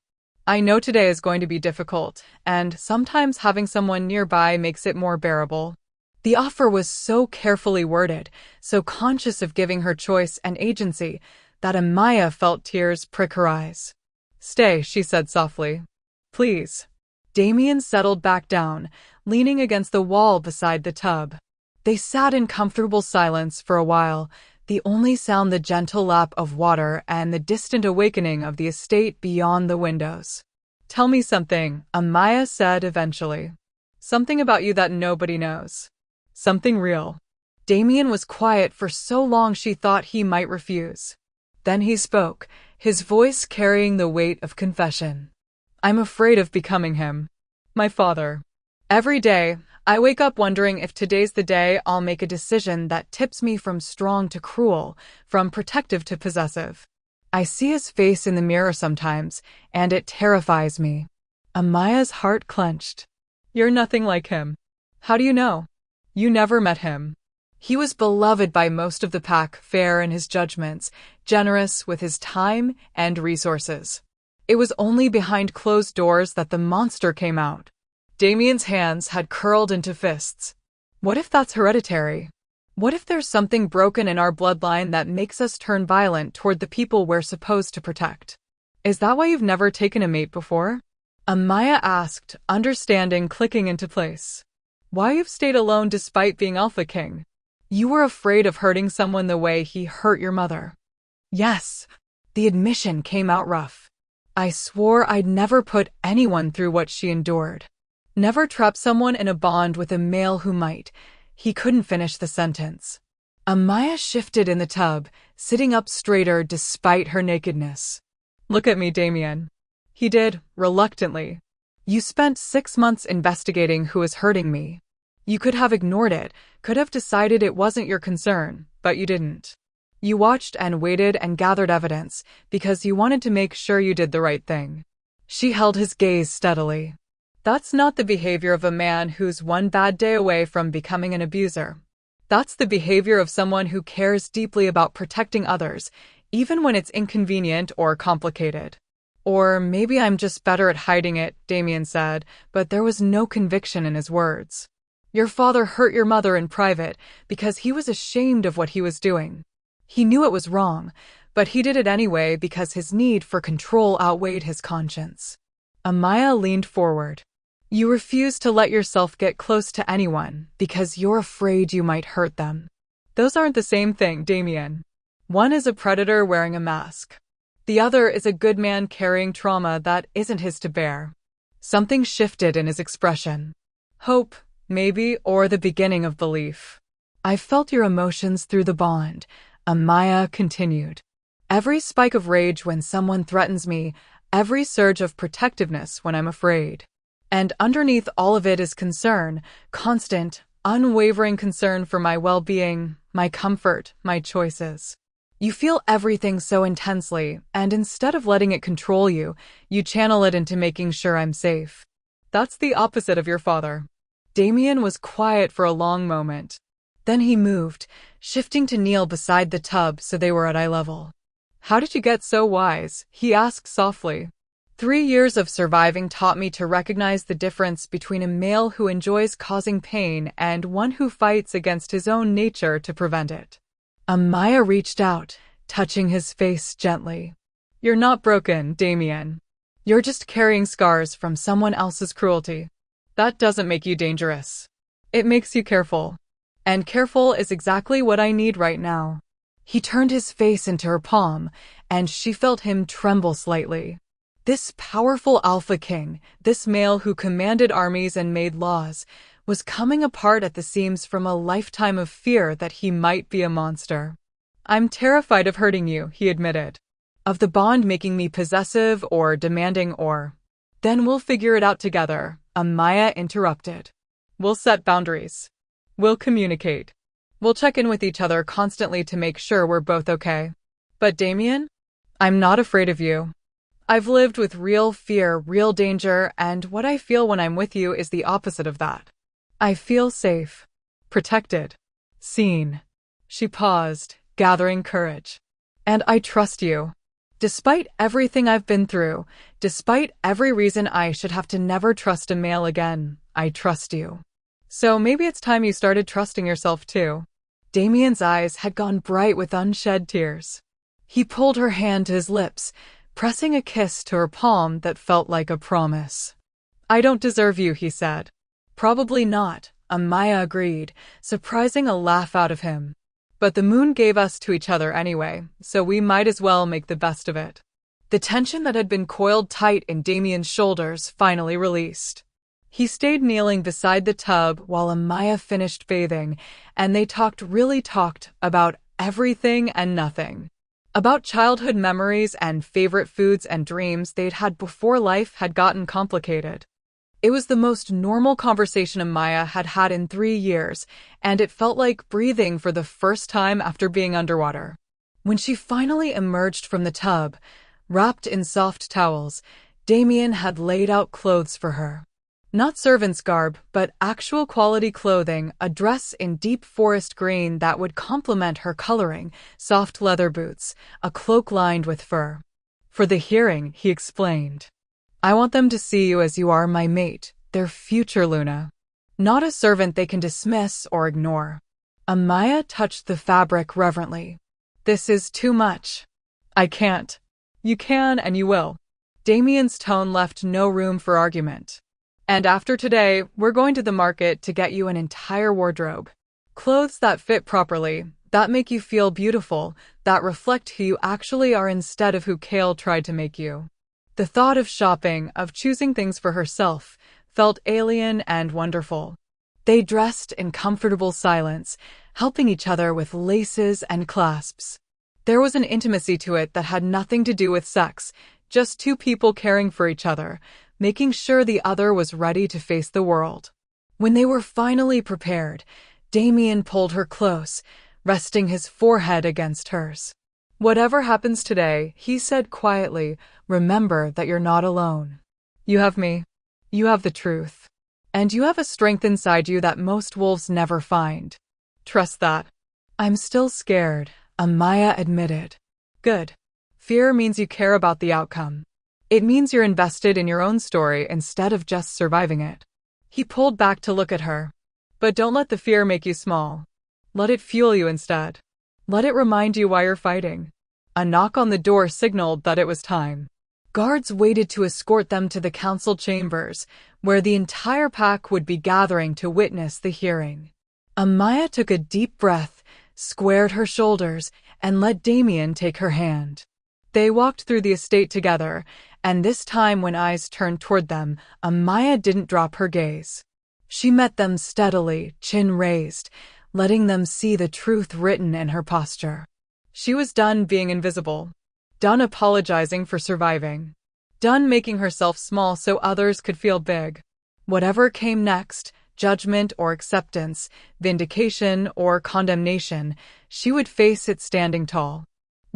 I know today is going to be difficult, and sometimes having someone nearby makes it more bearable. The offer was so carefully worded, so conscious of giving her choice and agency, that Amaya felt tears prick her eyes. Stay, she said softly. Please. Damien settled back down, leaning against the wall beside the tub. They sat in comfortable silence for a while, the only sound the gentle lap of water and the distant awakening of the estate beyond the windows. Tell me something, Amaya said eventually. Something about you that nobody knows. Something real. Damien was quiet for so long she thought he might refuse. Then he spoke, his voice carrying the weight of confession. I'm afraid of becoming him. My father. Every day, I wake up wondering if today's the day I'll make a decision that tips me from strong to cruel, from protective to possessive. I see his face in the mirror sometimes, and it terrifies me. Amaya's heart clenched. You're nothing like him. How do you know? You never met him. He was beloved by most of the pack, fair in his judgments, generous with his time and resources. It was only behind closed doors that the monster came out. Damien's hands had curled into fists. What if that's hereditary? What if there's something broken in our bloodline that makes us turn violent toward the people we're supposed to protect? Is that why you've never taken a mate before? Amaya asked, understanding clicking into place. Why you've stayed alone despite being Alpha King? You were afraid of hurting someone the way he hurt your mother. Yes, the admission came out rough. I swore I'd never put anyone through what she endured. Never trap someone in a bond with a male who might. He couldn't finish the sentence. Amaya shifted in the tub, sitting up straighter despite her nakedness. Look at me, Damien. He did, reluctantly. You spent 6 months investigating who was hurting me. You could have ignored it, could have decided it wasn't your concern, but you didn't. You watched and waited and gathered evidence, because you wanted to make sure you did the right thing. She held his gaze steadily. That's not the behavior of a man who's one bad day away from becoming an abuser. That's the behavior of someone who cares deeply about protecting others, even when it's inconvenient or complicated. Or maybe I'm just better at hiding it, Damien said, but there was no conviction in his words. Your father hurt your mother in private because he was ashamed of what he was doing. He knew it was wrong, but he did it anyway because his need for control outweighed his conscience. Amaya leaned forward. You refuse to let yourself get close to anyone because you're afraid you might hurt them. Those aren't the same thing, Damien. One is a predator wearing a mask. The other is a good man carrying trauma that isn't his to bear. Something shifted in his expression. Hope, maybe, or the beginning of belief. I've felt your emotions through the bond, Amaya continued. Every spike of rage when someone threatens me, every surge of protectiveness when I'm afraid. And underneath all of it is concern, constant, unwavering concern for my well-being, my comfort, my choices. You feel everything so intensely, and instead of letting it control you, you channel it into making sure I'm safe. That's the opposite of your father. Damien was quiet for a long moment. Then he moved, shifting to kneel beside the tub so they were at eye level. How did you get so wise? He asked softly. 3 years of surviving taught me to recognize the difference between a male who enjoys causing pain and one who fights against his own nature to prevent it. Amaya reached out, touching his face gently. You're not broken, Damien. You're just carrying scars from someone else's cruelty. That doesn't make you dangerous. It makes you careful. And careful is exactly what I need right now. He turned his face into her palm, and she felt him tremble slightly. This powerful alpha king, this male who commanded armies and made laws, was coming apart at the seams from a lifetime of fear that he might be a monster. I'm terrified of hurting you, he admitted. Of the bond making me possessive or demanding or... Then we'll figure it out together, Amaya interrupted. We'll set boundaries. We'll communicate. We'll check in with each other constantly to make sure we're both okay. But Damien? I'm not afraid of you. I've lived with real fear, real danger, and what I feel when I'm with you is the opposite of that. I feel safe, protected, seen. She paused, gathering courage. And I trust you. Despite everything I've been through, despite every reason I should have to never trust a male again, I trust you. So maybe it's time you started trusting yourself too. Damien's eyes had gone bright with unshed tears. He pulled her hand to his lips, pressing a kiss to her palm that felt like a promise. I don't deserve you, he said. Probably not, Amaya agreed, surprising a laugh out of him. But the moon gave us to each other anyway, so we might as well make the best of it. The tension that had been coiled tight in Damien's shoulders finally released. He stayed kneeling beside the tub while Amaya finished bathing, and they really talked about everything and nothing. About childhood memories and favorite foods and dreams they'd had before life had gotten complicated. It was the most normal conversation Amaya had had in 3 years, and it felt like breathing for the first time after being underwater. When she finally emerged from the tub, wrapped in soft towels, Damien had laid out clothes for her. Not servant's garb, but actual quality clothing, a dress in deep forest green that would complement her coloring, soft leather boots, a cloak lined with fur. For the hearing, he explained. I want them to see you as you are, my mate, their future Luna. Not a servant they can dismiss or ignore. Amaya touched the fabric reverently. This is too much. I can't. You can and you will. Damien's tone left no room for argument. And after today, we're going to the market to get you an entire wardrobe. Clothes that fit properly, that make you feel beautiful, that reflect who you actually are instead of who Kale tried to make you. The thought of shopping, of choosing things for herself, felt alien and wonderful. They dressed in comfortable silence, helping each other with laces and clasps. There was an intimacy to it that had nothing to do with sex, just two people caring for each other, making sure the other was ready to face the world. When they were finally prepared, Damien pulled her close, resting his forehead against hers. Whatever happens today, he said quietly, remember that you're not alone. You have me. You have the truth. And you have a strength inside you that most wolves never find. Trust that. I'm still scared, Amaya admitted. Good. Fear means you care about the outcome. It means you're invested in your own story instead of just surviving it. He pulled back to look at her. But don't let the fear make you small. Let it fuel you instead. Let it remind you why you're fighting. A knock on the door signaled that it was time. Guards waited to escort them to the council chambers, where the entire pack would be gathering to witness the hearing. Amaya took a deep breath, squared her shoulders, and let Damien take her hand. They walked through the estate together, and this time when eyes turned toward them, Amaya didn't drop her gaze. She met them steadily, chin raised, letting them see the truth written in her posture. She was done being invisible. Done apologizing for surviving. Done making herself small so others could feel big. Whatever came next, judgment or acceptance, vindication or condemnation, she would face it standing tall.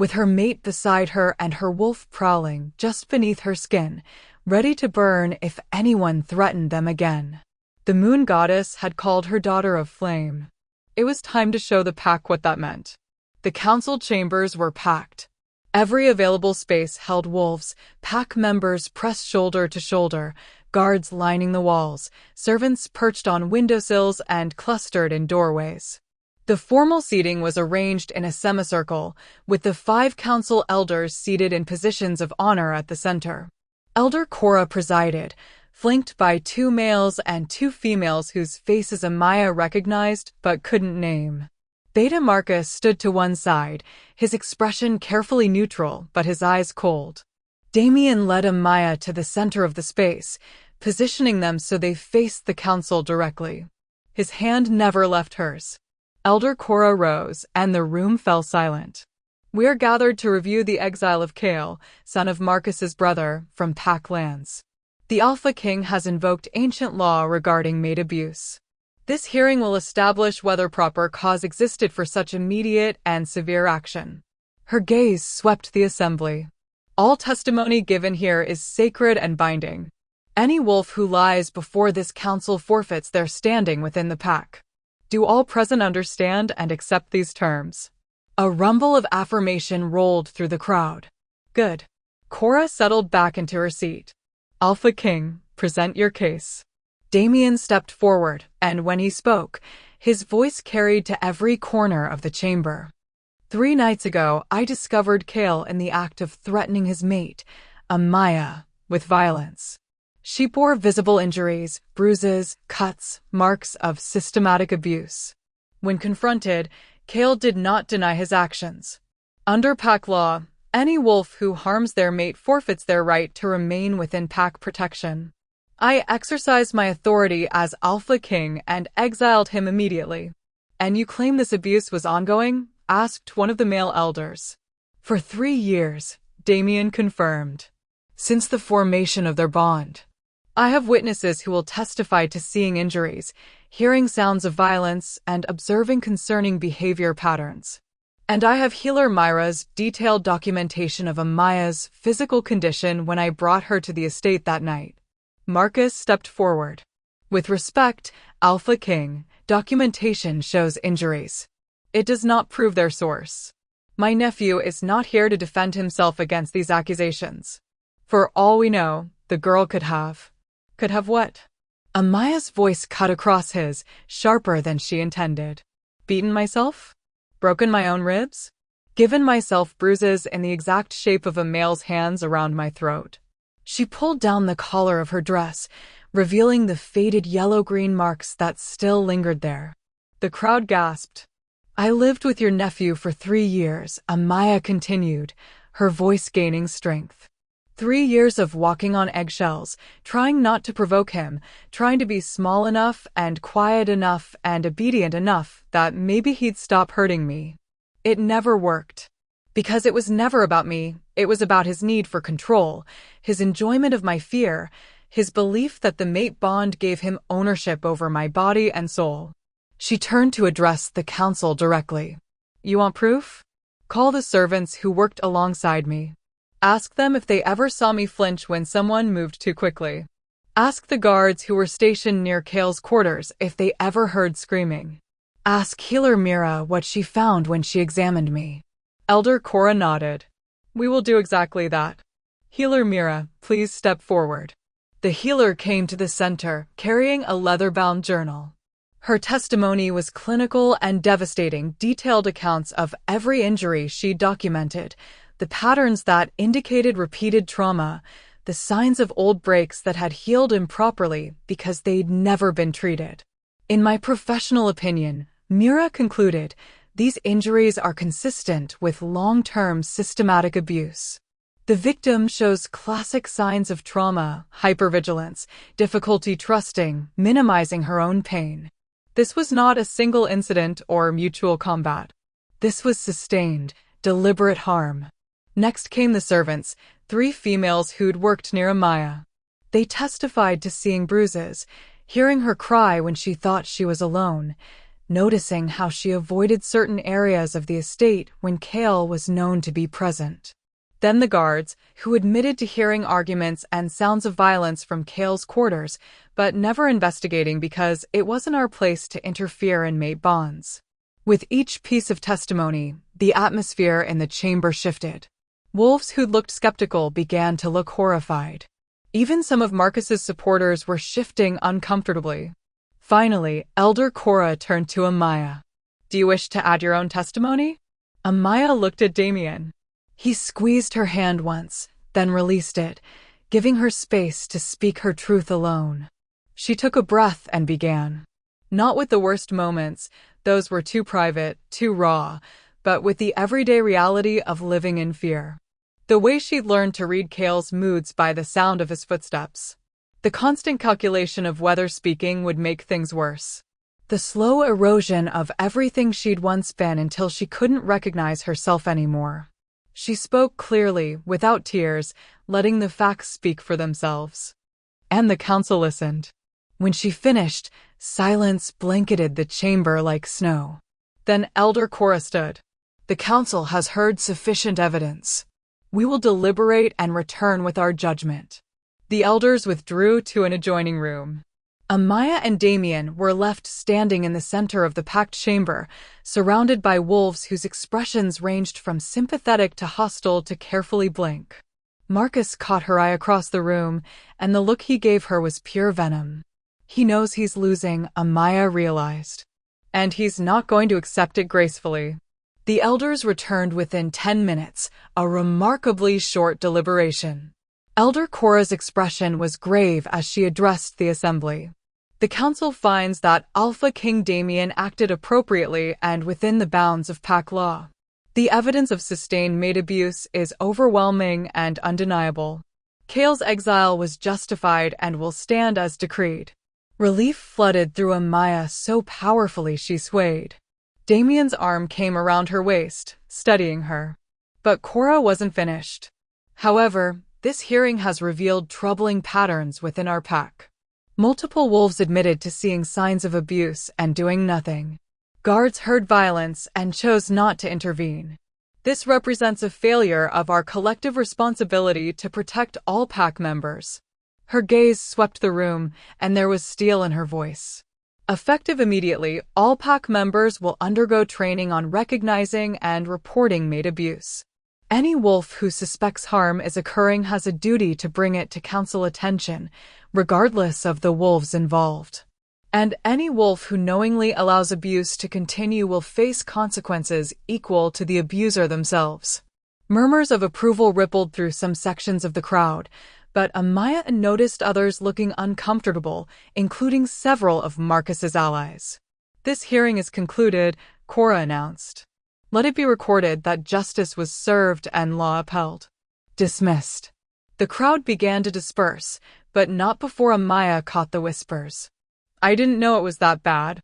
with her mate beside her and her wolf prowling just beneath her skin, ready to burn if anyone threatened them again. The moon goddess had called her daughter of flame. It was time to show the pack what that meant. The council chambers were packed. Every available space held wolves, pack members pressed shoulder to shoulder, guards lining the walls, servants perched on windowsills and clustered in doorways. The formal seating was arranged in a semicircle, with the 5 council elders seated in positions of honor at the center. Elder Cora presided, flanked by 2 males and 2 females whose faces Amaya recognized but couldn't name. Beta Marcus stood to one side, his expression carefully neutral but his eyes cold. Damien led Amaya to the center of the space, positioning them so they faced the council directly. His hand never left hers. Elder Cora rose, and the room fell silent. "We are gathered to review the exile of Kale, son of Marcus's brother, from Pack lands. The Alpha King has invoked ancient law regarding maid abuse. This hearing will establish whether proper cause existed for such immediate and severe action." Her gaze swept the assembly. "All testimony given here is sacred and binding. Any wolf who lies before this council forfeits their standing within the pack. Do all present understand and accept these terms?" A rumble of affirmation rolled through the crowd. "Good." Cora settled back into her seat. "Alpha King, present your case." Damien stepped forward, and when he spoke, his voice carried to every corner of the chamber. 3 nights ago, I discovered Kale in the act of threatening his mate, Amaya, with violence. She bore visible injuries, bruises, cuts, marks of systematic abuse. When confronted, Kale did not deny his actions. Under pack law, any wolf who harms their mate forfeits their right to remain within pack protection. I exercised my authority as Alpha King and exiled him immediately. "And you claim this abuse was ongoing?" asked one of the male elders. "For 3 years," Damien confirmed. "Since the formation of their bond. I have witnesses who will testify to seeing injuries, hearing sounds of violence, and observing concerning behavior patterns. And I have healer Myra's detailed documentation of Amaya's physical condition when I brought her to the estate that night." Marcus stepped forward. "With respect, Alpha King, documentation shows injuries. It does not prove their source. My nephew is not here to defend himself against these accusations. For all we know, the girl could have..." "Could have what?" Amaya's voice cut across his, sharper than she intended. "Beaten myself? Broken my own ribs? Given myself bruises in the exact shape of a male's hands around my throat." She pulled down the collar of her dress, revealing the faded yellow-green marks that still lingered there. The crowd gasped. "I lived with your nephew for 3 years," Amaya continued, her voice gaining strength. 3 years of walking on eggshells, trying not to provoke him, trying to be small enough and quiet enough and obedient enough that maybe he'd stop hurting me. It never worked. Because it was never about me, it was about his need for control, his enjoyment of my fear, his belief that the mate bond gave him ownership over my body and soul. She turned to address the council directly. "You want proof? Call the servants who worked alongside me. Ask them if they ever saw me flinch when someone moved too quickly. Ask the guards who were stationed near Kale's quarters if they ever heard screaming. Ask healer Mira what she found when she examined me." Elder Cora nodded. "We will do exactly that. Healer Mira, please step forward." The healer came to the center, carrying a leather-bound journal. Her testimony was clinical and devastating, detailed accounts of every injury she documented, the patterns that indicated repeated trauma, the signs of old breaks that had healed improperly because they'd never been treated. "In my professional opinion," Mira concluded, "these injuries are consistent with long-term systematic abuse. The victim shows classic signs of trauma, hypervigilance, difficulty trusting, minimizing her own pain. This was not a single incident or mutual combat. This was sustained, deliberate harm." Next came the servants, 3 females who'd worked near Amaya. They testified to seeing bruises, hearing her cry when she thought she was alone, noticing how she avoided certain areas of the estate when Kale was known to be present. Then the guards, who admitted to hearing arguments and sounds of violence from Kale's quarters, but never investigating because it wasn't our place to interfere in mate bonds. With each piece of testimony, the atmosphere in the chamber shifted. Wolves who'd looked skeptical began to look horrified. Even some of Marcus's supporters were shifting uncomfortably. Finally, Elder Cora turned to Amaya. "Do you wish to add your own testimony?" Amaya looked at Damien. He squeezed her hand once, then released it, giving her space to speak her truth alone. She took a breath and began. Not with the worst moments, those were too private, too raw, but with the everyday reality of living in fear. The way she'd learned to read Kale's moods by the sound of his footsteps. The constant calculation of whether speaking would make things worse. The slow erosion of everything she'd once been until she couldn't recognize herself anymore. She spoke clearly, without tears, letting the facts speak for themselves. And the council listened. When she finished, silence blanketed the chamber like snow. Then Elder Cora stood. "The council has heard sufficient evidence. We will deliberate and return with our judgment." The elders withdrew to an adjoining room. Amaya and Damien were left standing in the center of the packed chamber, surrounded by wolves whose expressions ranged from sympathetic to hostile to carefully blank. Marcus caught her eye across the room, and the look he gave her was pure venom. He knows he's losing, Amaya realized. And he's not going to accept it gracefully. The elders returned within 10 minutes, a remarkably short deliberation. Elder Cora's expression was grave as she addressed the assembly. The council finds that Alpha King Damien acted appropriately and within the bounds of pack law. The evidence of sustained maid abuse is overwhelming and undeniable. Kale's exile was justified and will stand as decreed. Relief flooded through Amaya so powerfully she swayed. Damien's arm came around her waist, steadying her. But Cora wasn't finished. "However, this hearing has revealed troubling patterns within our pack. Multiple wolves admitted to seeing signs of abuse and doing nothing. Guards heard violence and chose not to intervene. This represents a failure of our collective responsibility to protect all pack members." Her gaze swept the room, and there was steel in her voice. "Effective immediately, all pack members will undergo training on recognizing and reporting maid abuse. Any wolf who suspects harm is occurring has a duty to bring it to council attention, regardless of the wolves involved. And any wolf who knowingly allows abuse to continue will face consequences equal to the abuser themselves." Murmurs of approval rippled through some sections of the crowd, but Amaya noticed others looking uncomfortable, including several of Marcus's allies. "This hearing is concluded," Cora announced. "Let it be recorded that justice was served and law upheld." Dismissed. The crowd began to disperse, but not before Amaya caught the whispers. "I didn't know it was that bad.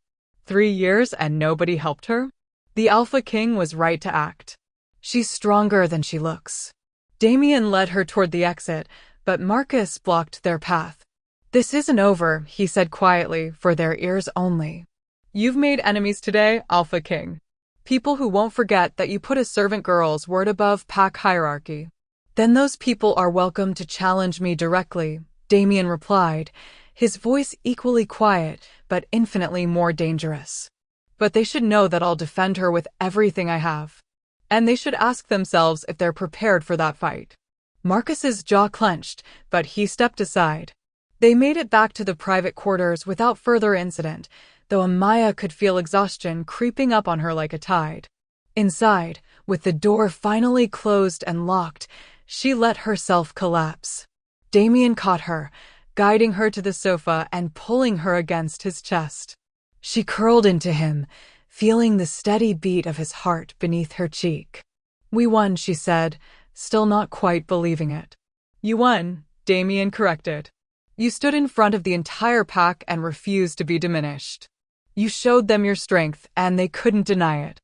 3 years and nobody helped her? The Alpha King was right to act. She's stronger than she looks." Damien led her toward the exit, but Marcus blocked their path. "This isn't over," he said quietly, for their ears only. "You've made enemies today, Alpha King. People who won't forget that you put a servant girl's word above pack hierarchy. Then those people are welcome to challenge me directly," Damien replied, his voice equally quiet but infinitely more dangerous. "But they should know that I'll defend her with everything I have. And they should ask themselves if they're prepared for that fight." Marcus's jaw clenched, but he stepped aside. They made it back to the private quarters without further incident, though Amaya could feel exhaustion creeping up on her like a tide. Inside, with the door finally closed and locked, she let herself collapse. Damien caught her, guiding her to the sofa and pulling her against his chest. She curled into him, feeling the steady beat of his heart beneath her cheek. "We won," she said, still not quite believing it. "You won," Damien corrected. "You stood in front of the entire pack and refused to be diminished. You showed them your strength, and they couldn't deny it.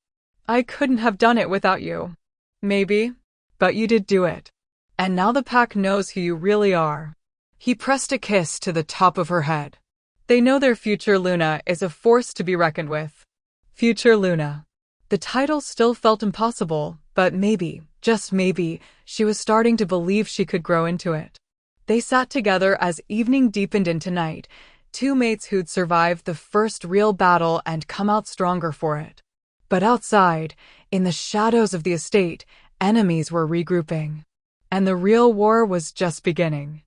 I couldn't have done it without you. Maybe, but you did do it. And now the pack knows who you really are." He pressed a kiss to the top of her head. "They know their future Luna is a force to be reckoned with. Future Luna. The title still felt impossible, but maybe, just maybe, she was starting to believe she could grow into it. They sat together as evening deepened into night, two mates who'd survived the first real battle and come out stronger for it. But outside, in the shadows of the estate, enemies were regrouping. And the real war was just beginning.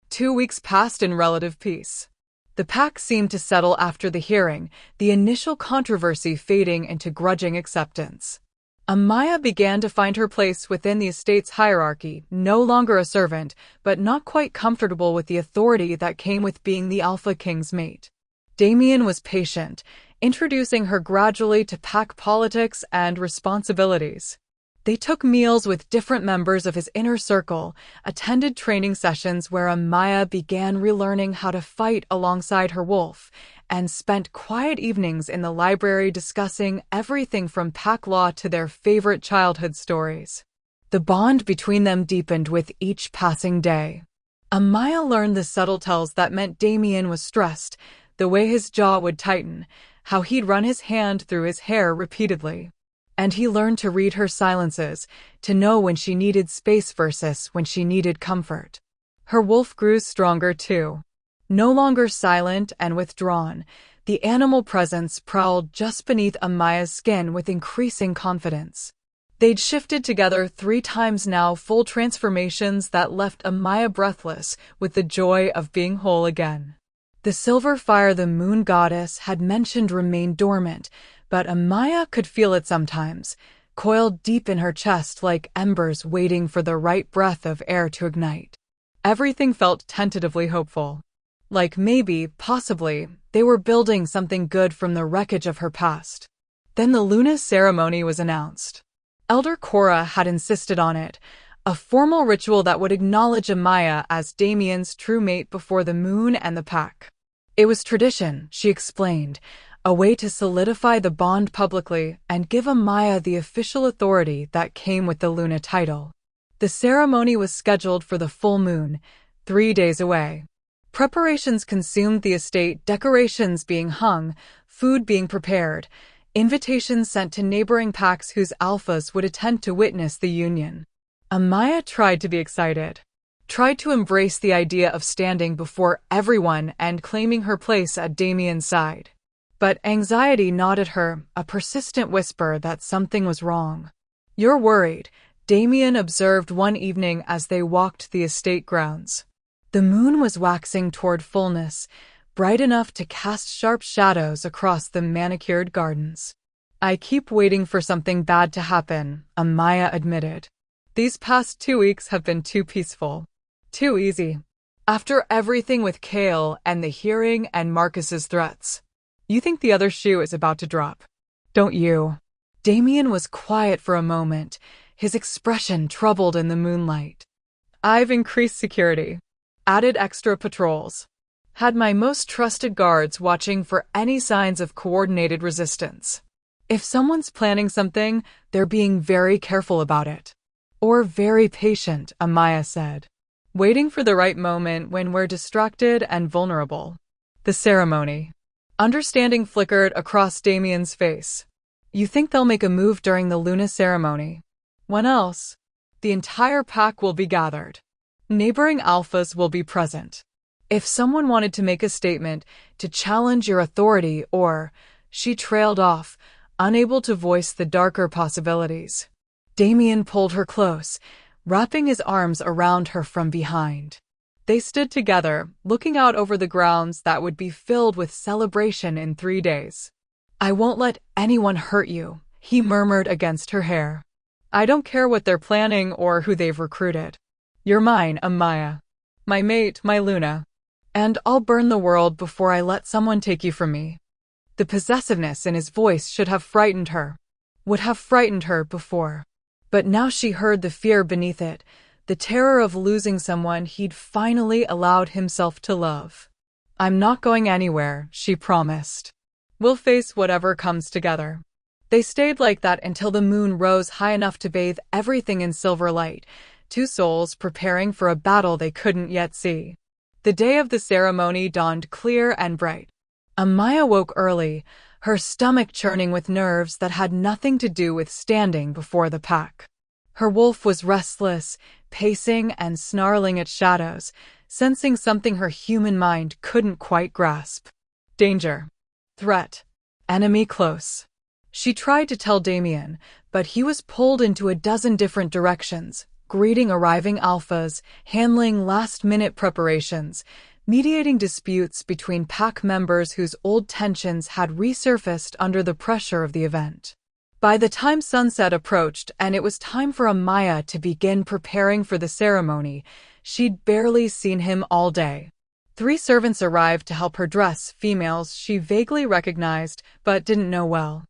2 weeks passed in relative peace. The pack seemed to settle after the hearing, the initial controversy fading into grudging acceptance. Amaya began to find her place within the estate's hierarchy, no longer a servant, but not quite comfortable with the authority that came with being the Alpha King's mate. Damien was patient, introducing her gradually to pack politics and responsibilities. They took meals with different members of his inner circle, attended training sessions where Amaya began relearning how to fight alongside her wolf, and spent quiet evenings in the library discussing everything from pack law to their favorite childhood stories. The bond between them deepened with each passing day. Amaya learned the subtle tells that meant Damien was stressed, the way his jaw would tighten, how he'd run his hand through his hair repeatedly. And he learned to read her silences, to know when she needed space versus when she needed comfort. Her wolf grew stronger too. No longer silent and withdrawn, the animal presence prowled just beneath Amaya's skin with increasing confidence. They'd shifted together 3 times now, full transformations that left Amaya breathless with the joy of being whole again. The silver fire the moon goddess had mentioned remained dormant, but Amaya could feel it sometimes, coiled deep in her chest like embers waiting for the right breath of air to ignite. Everything felt tentatively hopeful. Like maybe, possibly, they were building something good from the wreckage of her past. Then the Luna ceremony was announced. Elder Cora had insisted on it, a formal ritual that would acknowledge Amaya as Damien's true mate before the moon and the pack. It was tradition, she explained, a way to solidify the bond publicly and give Amaya the official authority that came with the Luna title. The ceremony was scheduled for the full moon, 3 days away. Preparations consumed the estate, decorations being hung, food being prepared, invitations sent to neighboring packs whose alphas would attend to witness the union. Amaya tried to be excited, tried to embrace the idea of standing before everyone and claiming her place at Damien's side. But anxiety gnawed at her, a persistent whisper that something was wrong. "You're worried," Damien observed one evening as they walked the estate grounds. The moon was waxing toward fullness, bright enough to cast sharp shadows across the manicured gardens. "I keep waiting for something bad to happen," Amaya admitted. "These past 2 weeks have been too peaceful. Too easy. After everything with Kale and the hearing and Marcus's threats. You think the other shoe is about to drop, don't you?" Damien was quiet for a moment, his expression troubled in the moonlight. "I've increased security, added extra patrols, had my most trusted guards watching for any signs of coordinated resistance. If someone's planning something, they're being very careful about it. Or very patient," Amaya said. "Waiting for the right moment when we're distracted and vulnerable." The ceremony. Understanding flickered across Damien's face. "You think they'll make a move during the Luna ceremony? When else? The entire pack will be gathered. Neighboring alphas will be present. If someone wanted to make a statement, to challenge your authority or..." She trailed off, unable to voice the darker possibilities. Damien pulled her close, wrapping his arms around her from behind. They stood together, looking out over the grounds that would be filled with celebration in 3 days. "I won't let anyone hurt you," he murmured against her hair. "I don't care what they're planning or who they've recruited. You're mine, Amaya. My mate, my Luna. And I'll burn the world before I let someone take you from me." The possessiveness in his voice should have frightened her. Would have frightened her before. But now she heard the fear beneath it, the terror of losing someone he'd finally allowed himself to love. "I'm not going anywhere," she promised. "We'll face whatever comes together." They stayed like that until the moon rose high enough to bathe everything in silver light, 2 souls preparing for a battle they couldn't yet see. The day of the ceremony dawned clear and bright. Amaya woke early, her stomach churning with nerves that had nothing to do with standing before the pack. Her wolf was restless, pacing and snarling at shadows, sensing something her human mind couldn't quite grasp. Danger. Threat. Enemy close. She tried to tell Damien, but he was pulled into a dozen different directions, greeting arriving alphas, handling last-minute preparations, mediating disputes between pack members whose old tensions had resurfaced under the pressure of the event. By the time sunset approached and it was time for Amaya to begin preparing for the ceremony, she'd barely seen him all day. 3 servants arrived to help her dress, females she vaguely recognized but didn't know well.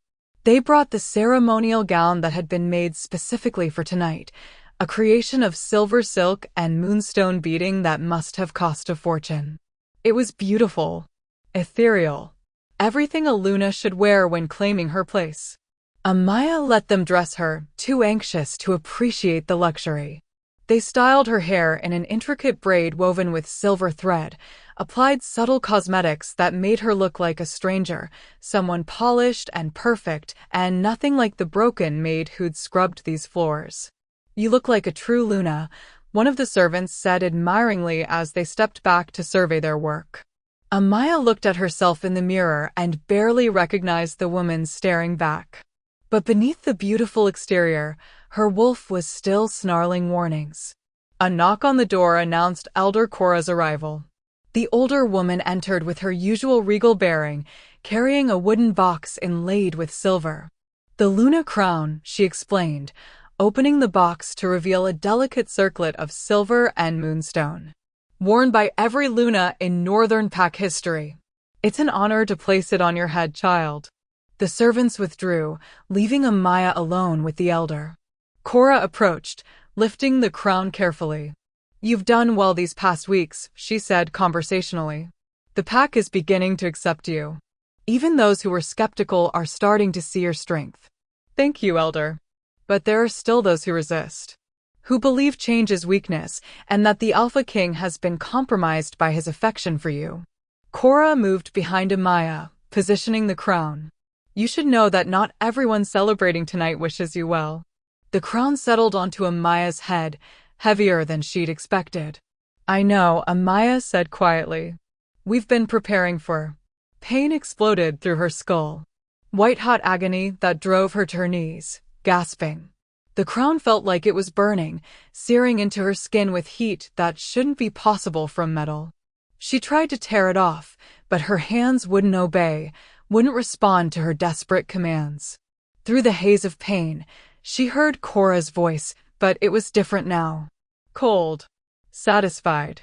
They brought the ceremonial gown that had been made specifically for tonight, a creation of silver silk and moonstone beading that must have cost a fortune. It was beautiful, ethereal, everything a Luna should wear when claiming her place. Amaya let them dress her, too anxious to appreciate the luxury. They styled her hair in an intricate braid woven with silver thread, applied subtle cosmetics that made her look like a stranger, someone polished and perfect, and nothing like the broken maid who'd scrubbed these floors. "You look like a true Luna," one of the servants said admiringly as they stepped back to survey their work. Amaya looked at herself in the mirror and barely recognized the woman staring back. But beneath the beautiful exterior, her wolf was still snarling warnings. A knock on the door announced Elder Cora's arrival. The older woman entered with her usual regal bearing, carrying a wooden box inlaid with silver. "The Luna crown," she explained, opening the box to reveal a delicate circlet of silver and moonstone. "Worn by every Luna in Northern Pack history. It's an honor to place it on your head, child." The servants withdrew, leaving Amaya alone with the elder. Cora approached, lifting the crown carefully. "You've done well these past weeks," she said conversationally. "The pack is beginning to accept you. Even those who were skeptical are starting to see your strength." "Thank you, elder. But there are still those who resist, who believe change is weakness and that the Alpha King has been compromised by his affection for you." Cora moved behind Amaya, positioning the crown. "You should know that not everyone celebrating tonight wishes you well." The crown settled onto Amaya's head, heavier than she'd expected. "I know," Amaya said quietly. "We've been preparing for." Pain exploded through her skull. White-hot agony that drove her to her knees, gasping. The crown felt like it was burning, searing into her skin with heat that shouldn't be possible from metal. She tried to tear it off, but her hands wouldn't obey, wouldn't respond to her desperate commands. Through the haze of pain, she heard Cora's voice, but it was different now. Cold. Satisfied.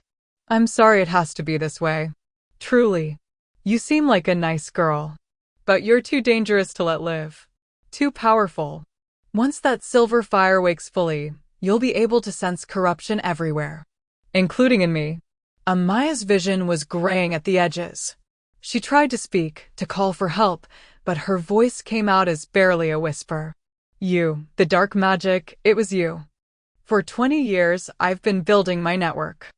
"I'm sorry it has to be this way. Truly. You seem like a nice girl. But you're too dangerous to let live. Too powerful. Once that silver fire wakes fully, you'll be able to sense corruption everywhere. Including in me." Amaya's vision was graying at the edges. She tried to speak, to call for help, but her voice came out as barely a whisper. "You, the dark magic, it was you. For 20 years, I've been building my network.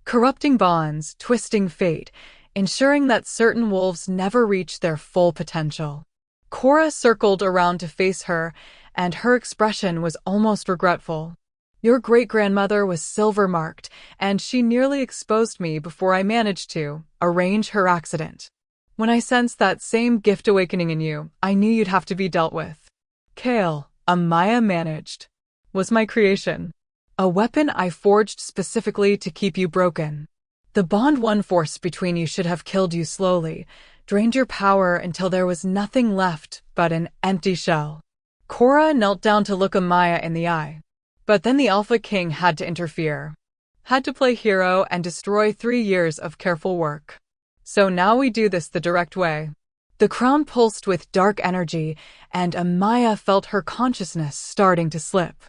Corrupting bonds, twisting fate, ensuring that certain wolves never reach their full potential." Cora circled around to face her, and her expression was almost regretful. "Your great-grandmother was silver-marked, and she nearly exposed me before I managed to arrange her accident. When I sensed that same gift awakening in you, I knew you'd have to be dealt with. Kale, Amaya managed, was my creation. A weapon I forged specifically to keep you broken. The bond one forced between you should have killed you slowly, drained your power until there was nothing left but an empty shell." Cora knelt down to look Amaya in the eye. But then the Alpha King had to interfere. Had to play hero and destroy 3 years of careful work. "So now we do this the direct way." The crown pulsed with dark energy, and Amaya felt her consciousness starting to slip.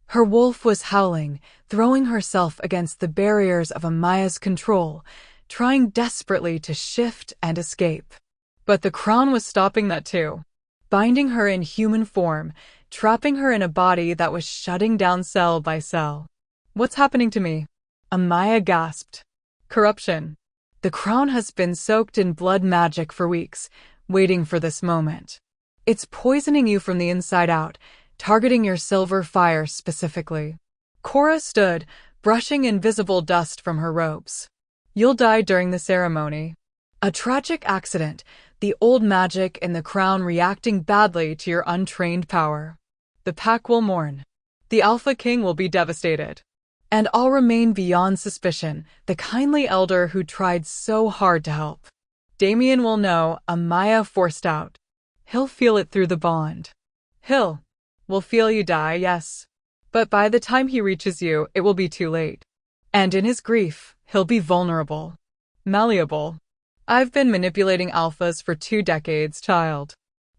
Her wolf was howling, throwing herself against the barriers of Amaya's control, trying desperately to shift and escape. But the crown was stopping that too, binding her in human form, trapping her in a body that was shutting down cell by cell. "What's happening to me?" Amaya gasped. "Corruption. The crown has been soaked in blood magic for weeks, waiting for this moment. It's poisoning you from the inside out, targeting your silver fire specifically. Cora stood, brushing invisible dust from her robes. You'll die during the ceremony. A tragic accident, the old magic in the crown reacting badly to your untrained power. The pack will mourn. The Alpha King will be devastated. And I'll remain beyond suspicion, the kindly elder who tried so hard to help. Damien will know Amaya forced out. He'll feel it through the bond. Will feel you die, yes. But by the time he reaches you, it will be too late. And in his grief, he'll be vulnerable. Malleable. I've been manipulating alphas for 2 decades, child.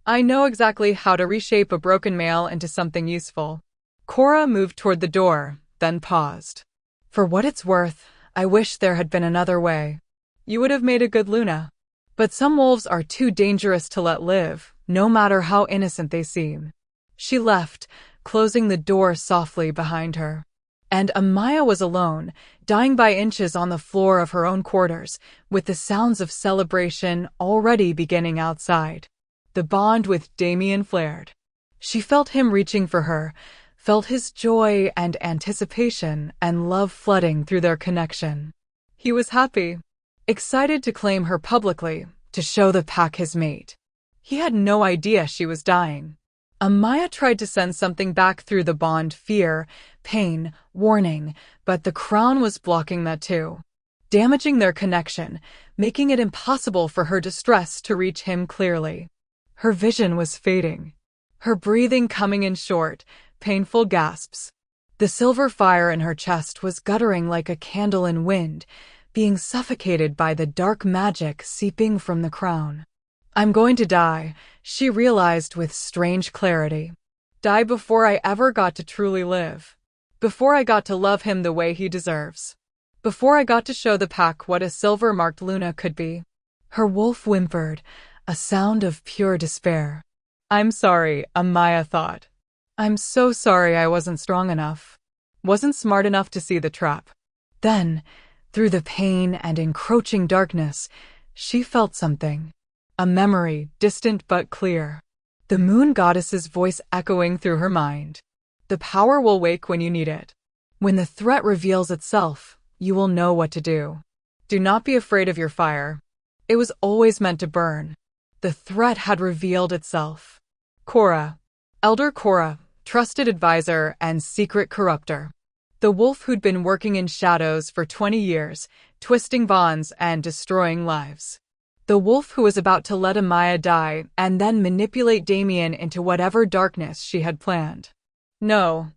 I know exactly how to reshape a broken male into something useful. Cora moved toward the door, then paused. For what it's worth, I wish there had been another way. You would have made a good Luna. But some wolves are too dangerous to let live, no matter how innocent they seem. She left, closing the door softly behind her. And Amaya was alone, dying by inches on the floor of her own quarters, with the sounds of celebration already beginning outside. The bond with Damien flared. She felt him reaching for her, felt his joy and anticipation and love flooding through their connection. He was happy, excited to claim her publicly, to show the pack his mate. He had no idea she was dying. Amaya tried to send something back through the bond: fear, pain, warning, but the crown was blocking that too, damaging their connection, making it impossible for her distress to reach him clearly. Her vision was fading, her breathing coming in short, painful gasps. The silver fire in her chest was guttering like a candle in wind, being suffocated by the dark magic seeping from the crown. I'm going to die, she realized with strange clarity. Die before I ever got to truly live. Before I got to love him the way he deserves. Before I got to show the pack what a silver-marked Luna could be. Her wolf whimpered, a sound of pure despair. I'm sorry, Amaya thought. I'm so sorry I wasn't strong enough. Wasn't smart enough to see the trap. Then, through the pain and encroaching darkness, she felt something. A memory, distant but clear. The moon goddess's voice echoing through her mind. The power will wake when you need it. When the threat reveals itself, you will know what to do. Do not be afraid of your fire. It was always meant to burn. The threat had revealed itself. Cora. Elder Cora, trusted advisor and secret corrupter. The wolf who'd been working in shadows for 20 years, twisting bonds and destroying lives. The wolf who was about to let Amaya die and then manipulate Damien into whatever darkness she had planned. No.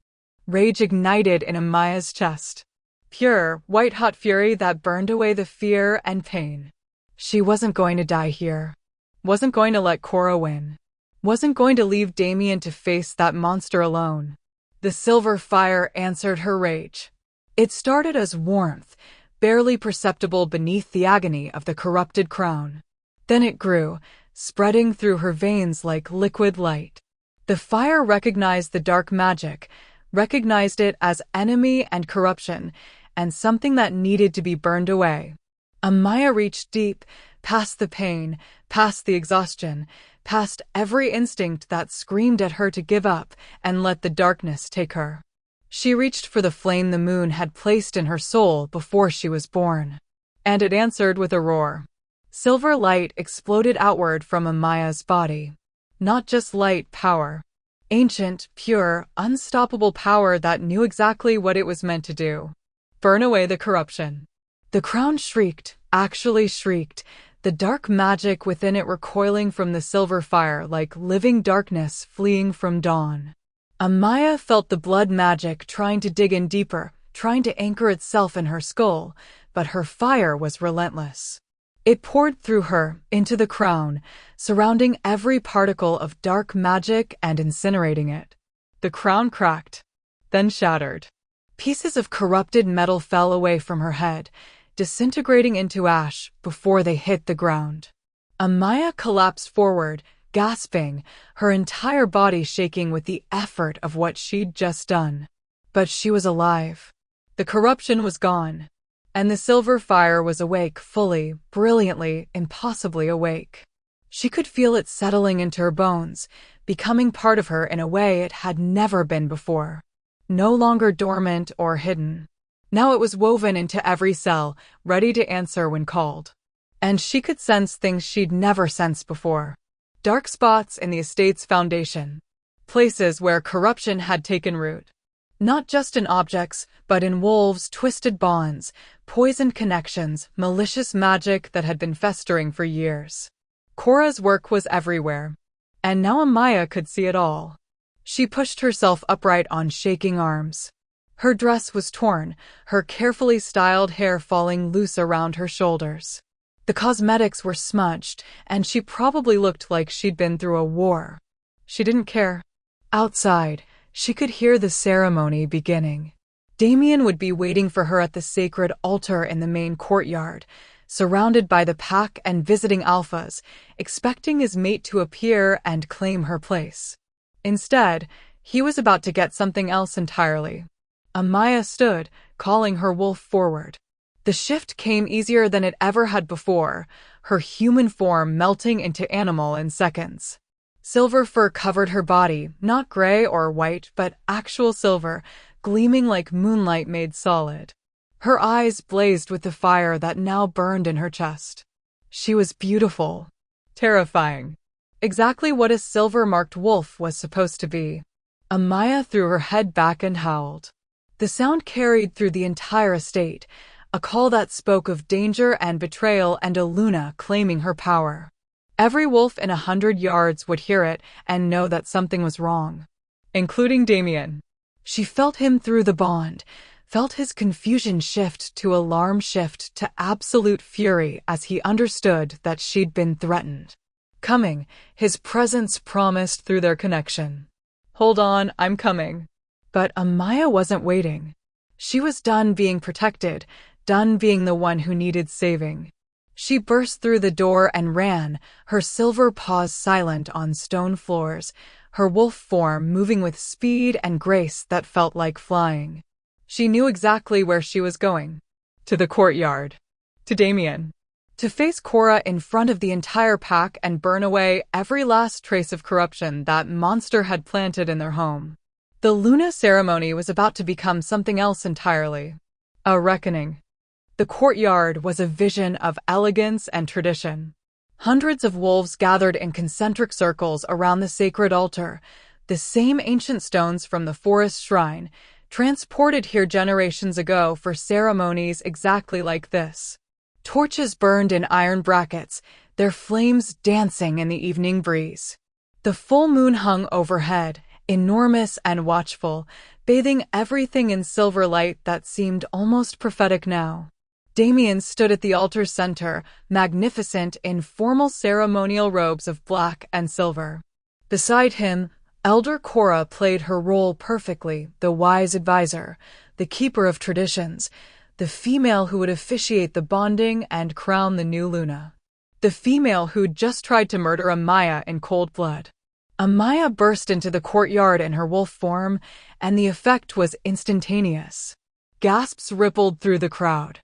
Rage ignited in Amaya's chest. Pure, white-hot fury that burned away the fear and pain. She wasn't going to die here. Wasn't going to let Cora win. Wasn't going to leave Damien to face that monster alone. The silver fire answered her rage. It started as warmth, barely perceptible beneath the agony of the corrupted crown. Then it grew, spreading through her veins like liquid light. The fire recognized the dark magic, recognized it as enemy and corruption, and something that needed to be burned away. Amaya reached deep, past the pain, past the exhaustion, past every instinct that screamed at her to give up and let the darkness take her. She reached for the flame the moon had placed in her soul before she was born. And it answered with a roar. Silver light exploded outward from Amaya's body. Not just light, power. Ancient, pure, unstoppable power that knew exactly what it was meant to do. Burn away the corruption. The crown shrieked, actually shrieked, the dark magic within it recoiling from the silver fire like living darkness fleeing from dawn. Amaya felt the blood magic trying to dig in deeper, trying to anchor itself in her skull, but her fire was relentless. It poured through her, into the crown, surrounding every particle of dark magic and incinerating it. The crown cracked, then shattered. Pieces of corrupted metal fell away from her head, disintegrating into ash before they hit the ground. Amaya collapsed forward, gasping, her entire body shaking with the effort of what she'd just done. But she was alive. The corruption was gone. And the silver fire was awake fully, brilliantly, impossibly awake. She could feel it settling into her bones, becoming part of her in a way it had never been before. No longer dormant or hidden. Now it was woven into every cell, ready to answer when called. And she could sense things she'd never sensed before. Dark spots in the estate's foundation. Places where corruption had taken root. Not just in objects, but in wolves' twisted bonds, poisoned connections, malicious magic that had been festering for years. Cora's work was everywhere. And now Amaya could see it all. She pushed herself upright on shaking arms. Her dress was torn, her carefully styled hair falling loose around her shoulders. The cosmetics were smudged, and she probably looked like she'd been through a war. She didn't care. Outside, she could hear the ceremony beginning. Damien would be waiting for her at the sacred altar in the main courtyard, surrounded by the pack and visiting alphas, expecting his mate to appear and claim her place. Instead, he was about to get something else entirely. Amaya stood, calling her wolf forward. The shift came easier than it ever had before, her human form melting into animal in seconds. Silver fur covered her body, not gray or white, but actual silver, gleaming like moonlight made solid. Her eyes blazed with the fire that now burned in her chest. She was beautiful. Terrifying. Exactly what a silver-marked wolf was supposed to be. Amaya threw her head back and howled. The sound carried through the entire estate, a call that spoke of danger and betrayal and a Luna claiming her power. Every wolf in 100 yards would hear it and know that something was wrong. Including Damien. She felt him through the bond, felt his confusion shift to alarm shift to absolute fury as he understood that she'd been threatened. Coming, his presence promised through their connection. Hold on, I'm coming. But Amaya wasn't waiting. She was done being protected, done being the one who needed saving. She burst through the door and ran, her silver paws silent on stone floors, her wolf form moving with speed and grace that felt like flying. She knew exactly where she was going. To the courtyard. To Damien. To face Cora in front of the entire pack and burn away every last trace of corruption that monster had planted in their home. The Luna ceremony was about to become something else entirely. A reckoning. The courtyard was a vision of elegance and tradition. Hundreds of wolves gathered in concentric circles around the sacred altar, the same ancient stones from the forest shrine, transported here generations ago for ceremonies exactly like this. Torches burned in iron brackets, their flames dancing in the evening breeze. The full moon hung overhead, enormous and watchful, bathing everything in silver light that seemed almost prophetic now. Damien stood at the altar's center, magnificent in formal ceremonial robes of black and silver. Beside him, Elder Cora played her role perfectly, the wise advisor, the keeper of traditions, the female who would officiate the bonding and crown the new Luna. The female who'd just tried to murder Amaya in cold blood. Amaya burst into the courtyard in her wolf form, and the effect was instantaneous. Gasps rippled through the crowd.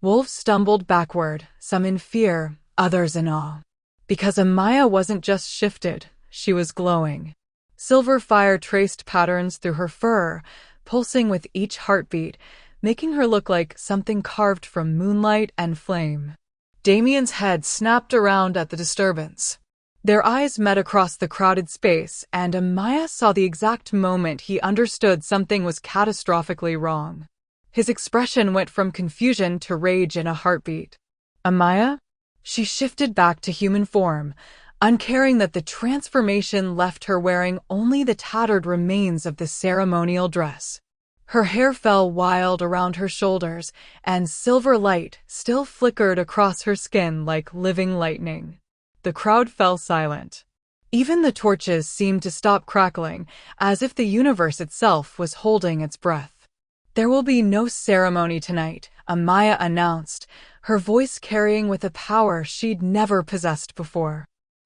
Wolves stumbled backward, some in fear, others in awe. Because Amaya wasn't just shifted, she was glowing. Silver fire traced patterns through her fur, pulsing with each heartbeat, making her look like something carved from moonlight and flame. Damien's head snapped around at the disturbance. Their eyes met across the crowded space, and Amaya saw the exact moment he understood something was catastrophically wrong. His expression went from confusion to rage in a heartbeat. Amaya? She shifted back to human form, uncaring that the transformation left her wearing only the tattered remains of the ceremonial dress. Her hair fell wild around her shoulders, and silver light still flickered across her skin like living lightning. The crowd fell silent. Even the torches seemed to stop crackling, as if the universe itself was holding its breath. There will be no ceremony tonight, Amaya announced, her voice carrying with a power she'd never possessed before.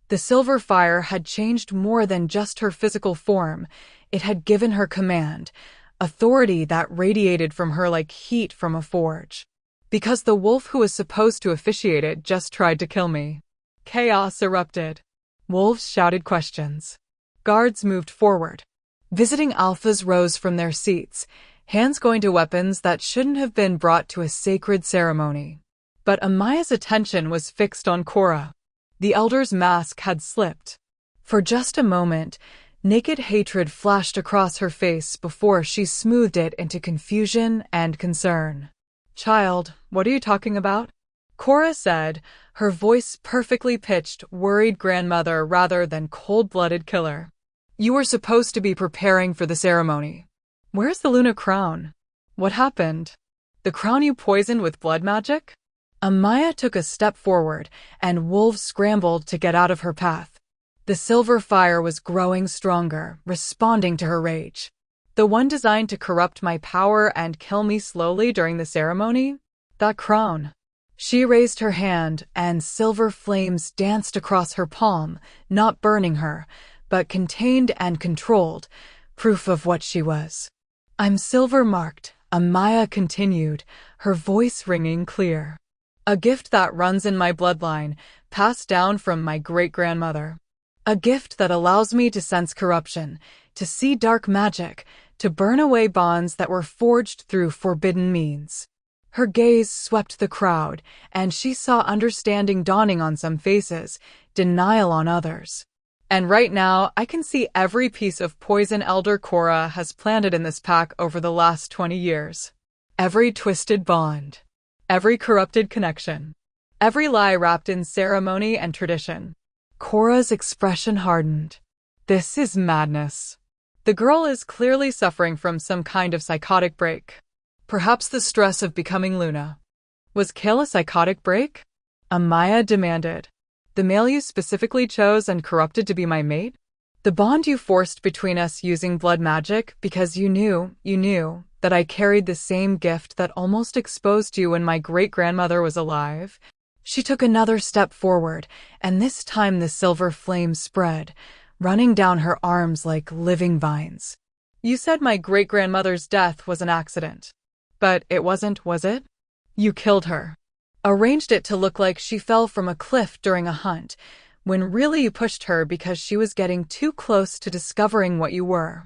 The silver fire had changed more than just her physical form. It had given her command, authority that radiated from her like heat from a forge. Because the wolf who was supposed to officiate it just tried to kill me. Chaos erupted. Wolves shouted questions. Guards moved forward. Visiting alphas rose from their seats, hands going to weapons that shouldn't have been brought to a sacred ceremony. But Amaya's attention was fixed on Cora. The elder's mask had slipped. For just a moment, naked hatred flashed across her face before she smoothed it into confusion and concern. "Child, what are you talking about?" Cora said, her voice perfectly pitched, worried grandmother rather than cold-blooded killer. "You were supposed to be preparing for the ceremony. Where's the Luna crown? What happened? The crown you poisoned with blood magic?" Amaya took a step forward, and wolves scrambled to get out of her path. The silver fire was growing stronger, responding to her rage. "The one designed to corrupt my power and kill me slowly during the ceremony? That crown." She raised her hand, and silver flames danced across her palm, not burning her, but contained and controlled, proof of what she was. "I'm silver-marked," Amaya continued, her voice ringing clear. "A gift that runs in my bloodline, passed down from my great-grandmother. A gift that allows me to sense corruption, to see dark magic, to burn away bonds that were forged through forbidden means." Her gaze swept the crowd, and she saw understanding dawning on some faces, denial on others. "And right now, I can see every piece of poison Elder Cora has planted in this pack over the last 20 years. Every twisted bond. Every corrupted connection. Every lie wrapped in ceremony and tradition." Cora's expression hardened. "This is madness. The girl is clearly suffering from some kind of psychotic break. Perhaps the stress of becoming Luna." "Was Kale a psychotic break?" Amaya demanded. "The male you specifically chose and corrupted to be my mate? The bond you forced between us using blood magic because you knew that I carried the same gift that almost exposed you when my great-grandmother was alive?" She took another step forward, and this time the silver flame spread, running down her arms like living vines. "You said my great-grandmother's death was an accident. But it wasn't, was it? You killed her. Arranged it to look like she fell from a cliff during a hunt, when really you pushed her because she was getting too close to discovering what you were."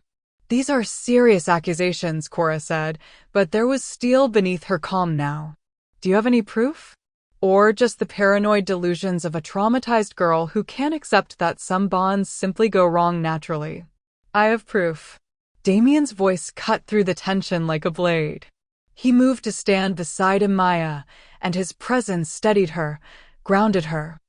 "These are serious accusations," Cora said, but there was steel beneath her calm now. "Do you have any proof? Or just the paranoid delusions of a traumatized girl who can't accept that some bonds simply go wrong naturally?" "I have proof." Damien's voice cut through the tension like a blade. He moved to stand beside Amaya, and his presence steadied her, grounded her.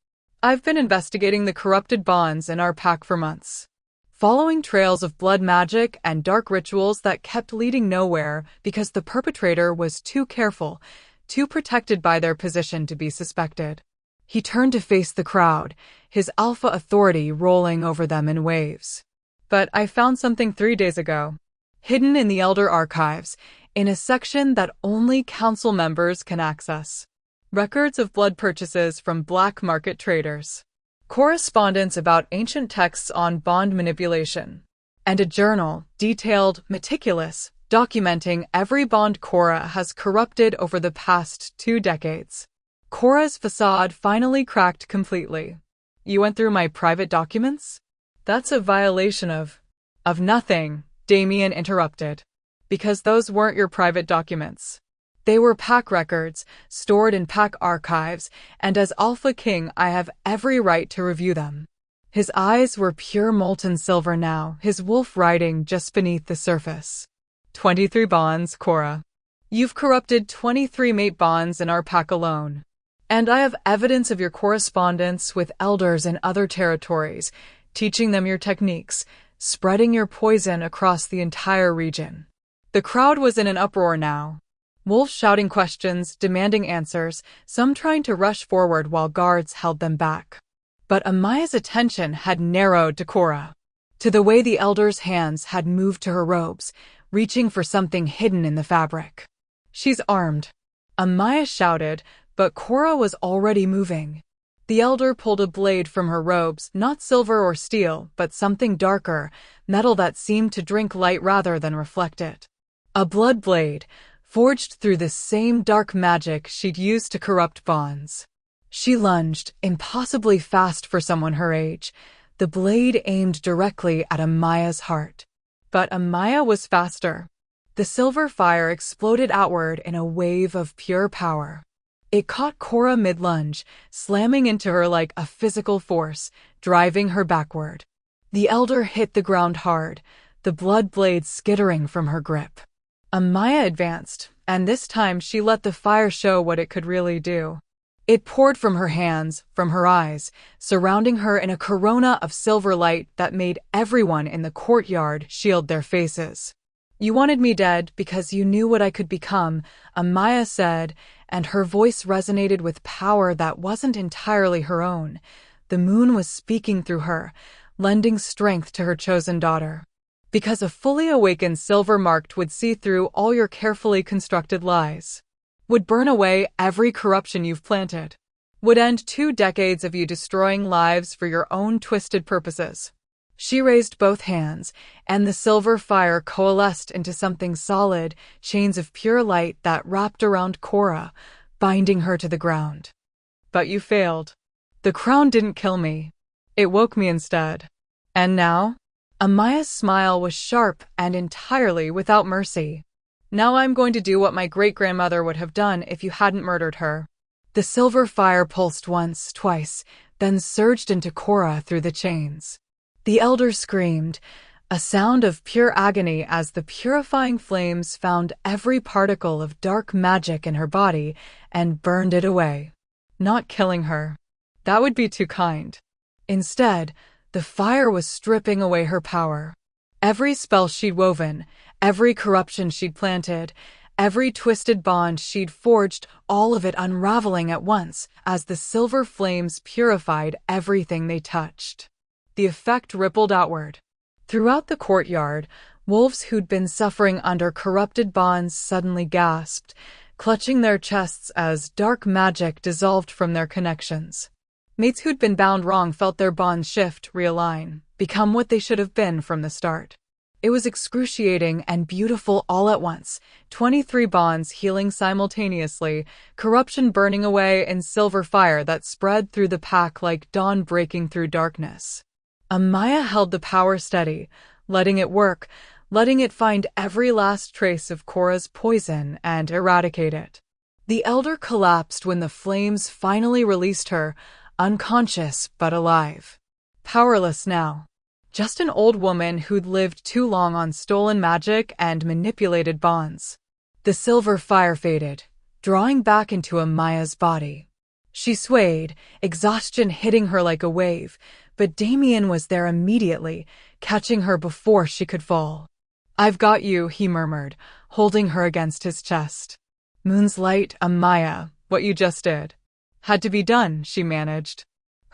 "I've been investigating the corrupted bonds in our pack for months, following trails of blood magic and dark rituals that kept leading nowhere because the perpetrator was too careful, too protected by their position to be suspected." He turned to face the crowd, his alpha authority rolling over them in waves. "But I found something 3 days ago, hidden in the Elder Archives, in a section that only council members can access. Records of blood purchases from black market traders, correspondence about ancient texts on bond manipulation, and a journal, detailed, meticulous, documenting every bond Cora has corrupted over the past 2 decades. Cora's facade finally cracked completely. "You went through my private documents?" "That's a violation of nothing," Damien interrupted. "Because those weren't your private documents. They were pack records, stored in pack archives, and as Alpha King I have every right to review them." His eyes were pure molten silver now, his wolf riding just beneath the surface. 23 bonds, Cora. You've corrupted 23 mate bonds in our pack alone. And I have evidence of your correspondence with elders in other territories, teaching them your techniques, spreading your poison across the entire region. The crowd was in an uproar now. Wolves shouting questions, demanding answers, some trying to rush forward while guards held them back. But Amaya's attention had narrowed to Cora, to the way the elder's hands had moved to her robes, reaching for something hidden in the fabric. "She's armed," Amaya shouted, but Cora was already moving. The elder pulled a blade from her robes, not silver or steel, but something darker, metal that seemed to drink light rather than reflect it. A blood blade, forged through the same dark magic she'd used to corrupt bonds. She lunged, impossibly fast for someone her age, The blade aimed directly at Amaya's heart. But Amaya was faster. The silver fire exploded outward in a wave of pure power. It caught Cora mid-lunge, slamming into her like a physical force, driving her backward. The elder hit the ground hard, the blood blade skittering from her grip. Amaya advanced, and this time she let the fire show what it could really do. It poured from her hands, from her eyes, surrounding her in a corona of silver light that made everyone in the courtyard shield their faces. "You wanted me dead because you knew what I could become," Amaya said, and her voice resonated with power that wasn't entirely her own. The moon was speaking through her, lending strength to her chosen daughter. Because a fully awakened silver marked would see through all your carefully constructed lies. Would burn away every corruption you've planted. Would end 2 decades of you destroying lives for your own twisted purposes. She raised both hands, and the silver fire coalesced into something solid, chains of pure light that wrapped around Cora, binding her to the ground. But you failed. The crown didn't kill me. It woke me instead. And now? Amaya's smile was sharp and entirely without mercy. Now I'm going to do what my great-grandmother would have done if you hadn't murdered her. The silver fire pulsed once, twice, then surged into Cora through the chains. The elder screamed, a sound of pure agony as the purifying flames found every particle of dark magic in her body and burned it away. Not killing her. That would be too kind. Instead, the fire was stripping away her power. Every spell she'd woven, every corruption she'd planted, every twisted bond she'd forged, all of it unraveling at once as the silver flames purified everything they touched. The effect rippled outward. Throughout the courtyard, wolves who'd been suffering under corrupted bonds suddenly gasped, clutching their chests as dark magic dissolved from their connections. Mates who'd been bound wrong felt their bonds shift, realign, become what they should have been from the start. It was excruciating and beautiful all at once, 23 bonds healing simultaneously, corruption burning away in silver fire that spread through the pack like dawn breaking through darkness. Amaya held the power steady, letting it work, letting it find every last trace of Cora's poison and eradicate it. The elder collapsed when the flames finally released her, unconscious but alive. Powerless now. Just an old woman who'd lived too long on stolen magic and manipulated bonds. The silver fire faded, drawing back into Amaya's body. She swayed, exhaustion hitting her like a wave, but Damien was there immediately, catching her before she could fall. "I've got you," he murmured, holding her against his chest. "Moon's light, Amaya, what you just did. Had to be done," she managed.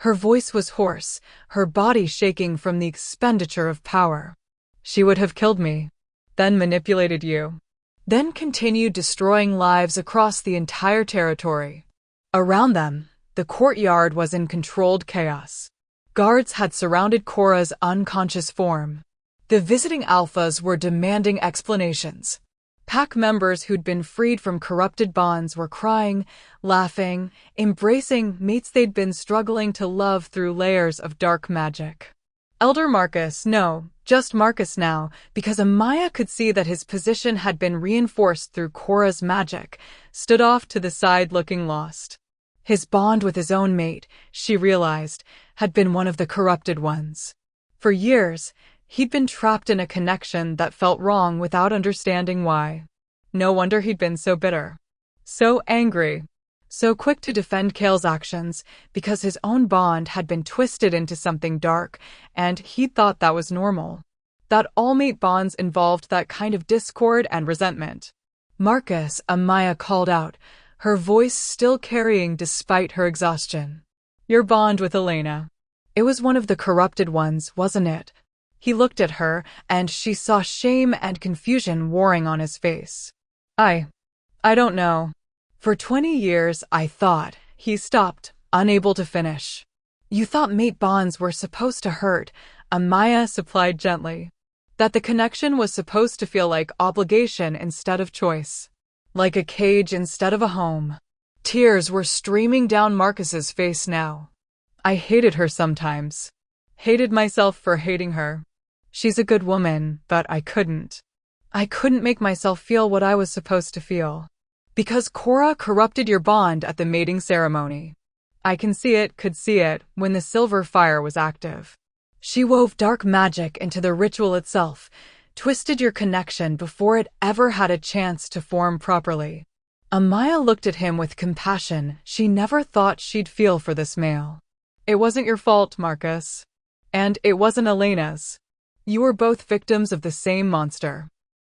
Her voice was hoarse, her body shaking from the expenditure of power. "She would have killed me, then manipulated you, then continued destroying lives across the entire territory." Around them, the courtyard was in controlled chaos. Guards had surrounded Cora's unconscious form. The visiting alphas were demanding explanations. Pack members who'd been freed from corrupted bonds were crying, laughing, embracing mates they'd been struggling to love through layers of dark magic. Elder Marcus, no, just Marcus now, because Amaya could see that his position had been reinforced through Cora's magic, stood off to the side looking lost. His bond with his own mate, she realized, had been one of the corrupted ones. For years, he'd been trapped in a connection that felt wrong without understanding why. No wonder he'd been so bitter. So angry. So quick to defend Kale's actions, because his own bond had been twisted into something dark, and he'd thought that was normal. That all mate bonds involved that kind of discord and resentment. "Marcus," Amaya called out, her voice still carrying despite her exhaustion. "Your bond with Elena. It was one of the corrupted ones, wasn't it?" He looked at her, and she saw shame and confusion warring on his face. I don't know. For 20 years, I thought." He stopped, unable to finish. "You thought mate bonds were supposed to hurt," Amaya supplied gently. "That the connection was supposed to feel like obligation instead of choice. Like a cage instead of a home." Tears were streaming down Marcus's face now. "I hated her sometimes. Hated myself for hating her. She's a good woman, but I couldn't. I couldn't make myself feel what I was supposed to feel. Because Cora corrupted your bond at the mating ceremony. I could see it, when the silver fire was active. She wove dark magic into the ritual itself, twisted your connection before it ever had a chance to form properly. Amaya looked at him with compassion she never thought she'd feel for this male. It wasn't your fault, Marcus. And it wasn't Elena's. You were both victims of the same monster.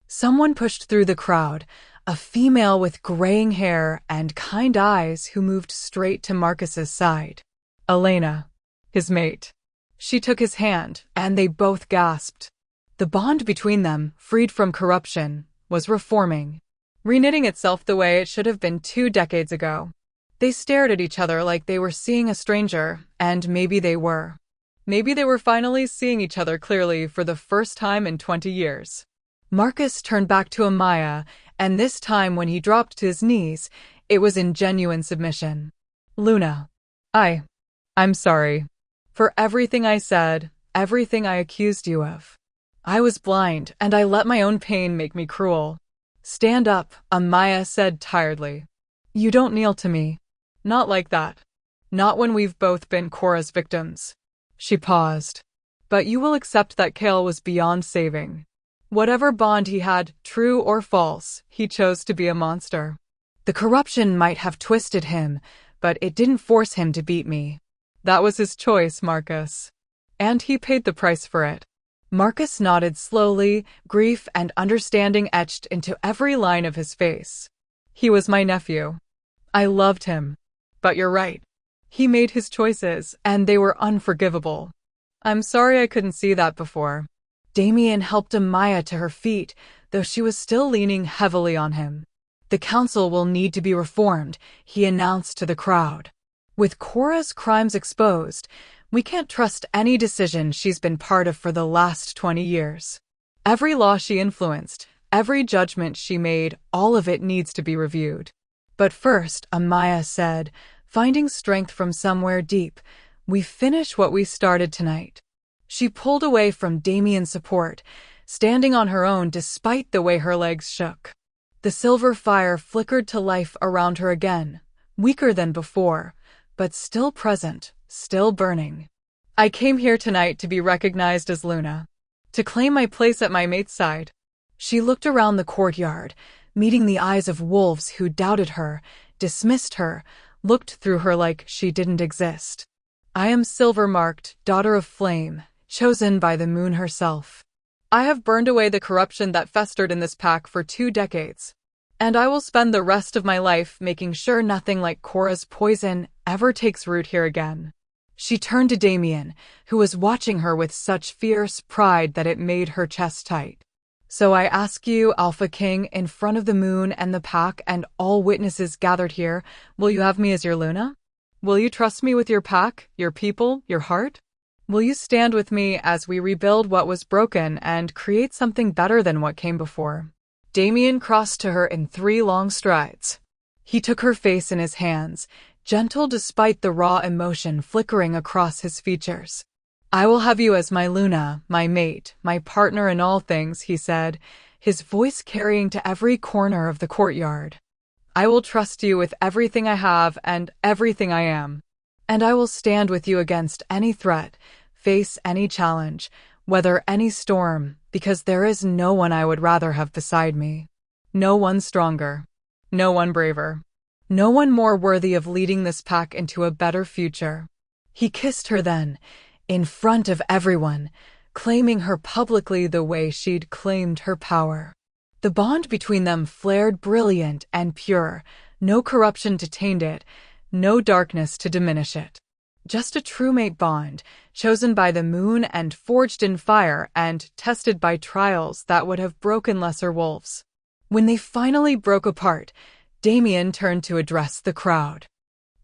Someone pushed through the crowd, a female with graying hair and kind eyes who moved straight to Marcus's side. Elena, his mate. She took his hand, and they both gasped. The bond between them, freed from corruption, was reforming, reknitting itself the way it should have been 2 decades ago. They stared at each other like they were seeing a stranger, and maybe they were. Maybe they were finally seeing each other clearly for the first time in 20 years. Marcus turned back to Amaya, and this time when he dropped to his knees, it was in genuine submission. Luna. I'm sorry. For everything I said, everything I accused you of. I was blind, and I let my own pain make me cruel. Stand up, Amaya said tiredly. You don't kneel to me. Not like that. Not when we've both been Cora's victims. She paused. But you will accept that Cale was beyond saving. Whatever bond he had, true or false, he chose to be a monster. The corruption might have twisted him, but it didn't force him to beat me. That was his choice, Marcus. And he paid the price for it. Marcus nodded slowly, grief and understanding etched into every line of his face. He was my nephew. I loved him. But you're right. He made his choices, and they were unforgivable. I'm sorry I couldn't see that before. Damien helped Amaya to her feet, though she was still leaning heavily on him. The council will need to be reformed, he announced to the crowd. With Cora's crimes exposed, we can't trust any decision she's been part of for the last 20 years. Every law she influenced, every judgment she made, all of it needs to be reviewed. But first, Amaya said, finding strength from somewhere deep, we finish what we started tonight. She pulled away from Damien's support, standing on her own despite the way her legs shook. The silver fire flickered to life around her again, weaker than before, but still present, still burning. I came here tonight to be recognized as Luna, to claim my place at my mate's side. She looked around the courtyard, meeting the eyes of wolves who doubted her, dismissed her, looked through her like she didn't exist. I am silver-marked, daughter of flame, chosen by the moon herself. I have burned away the corruption that festered in this pack for 2 decades, and I will spend the rest of my life making sure nothing like Cora's poison ever takes root here again. She turned to Damien, who was watching her with such fierce pride that it made her chest tight. So I ask you, Alpha King, in front of the moon and the pack and all witnesses gathered here, will you have me as your Luna? Will you trust me with your pack, your people, your heart? Will you stand with me as we rebuild what was broken and create something better than what came before? Damien crossed to her in 3 long strides. He took her face in his hands, gentle despite the raw emotion flickering across his features. I will have you as my Luna, my mate, my partner in all things, he said, his voice carrying to every corner of the courtyard. I will trust you with everything I have and everything I am. And I will stand with you against any threat, face any challenge, weather any storm, because there is no one I would rather have beside me. No one stronger. No one braver. No one more worthy of leading this pack into a better future. He kissed her then, in front of everyone, claiming her publicly the way she'd claimed her power. The bond between them flared brilliant and pure, no corruption to taint it, no darkness to diminish it. Just a true mate bond, chosen by the moon and forged in fire and tested by trials that would have broken lesser wolves. When they finally broke apart, Damien turned to address the crowd.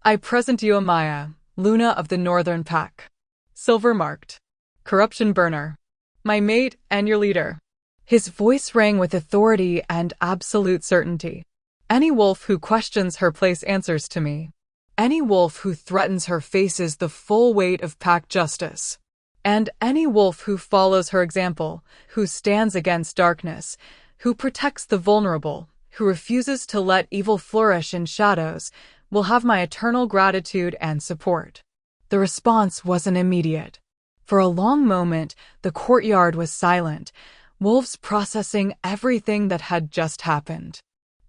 I present you Amaya, Luna of the Northern Pack. Silver-marked. Corruption burner. My mate and your leader. His voice rang with authority and absolute certainty. Any wolf who questions her place answers to me. Any wolf who threatens her faces the full weight of pack justice. And any wolf who follows her example, who stands against darkness, who protects the vulnerable, who refuses to let evil flourish in shadows, will have my eternal gratitude and support." The response wasn't immediate. For a long moment, the courtyard was silent, wolves processing everything that had just happened.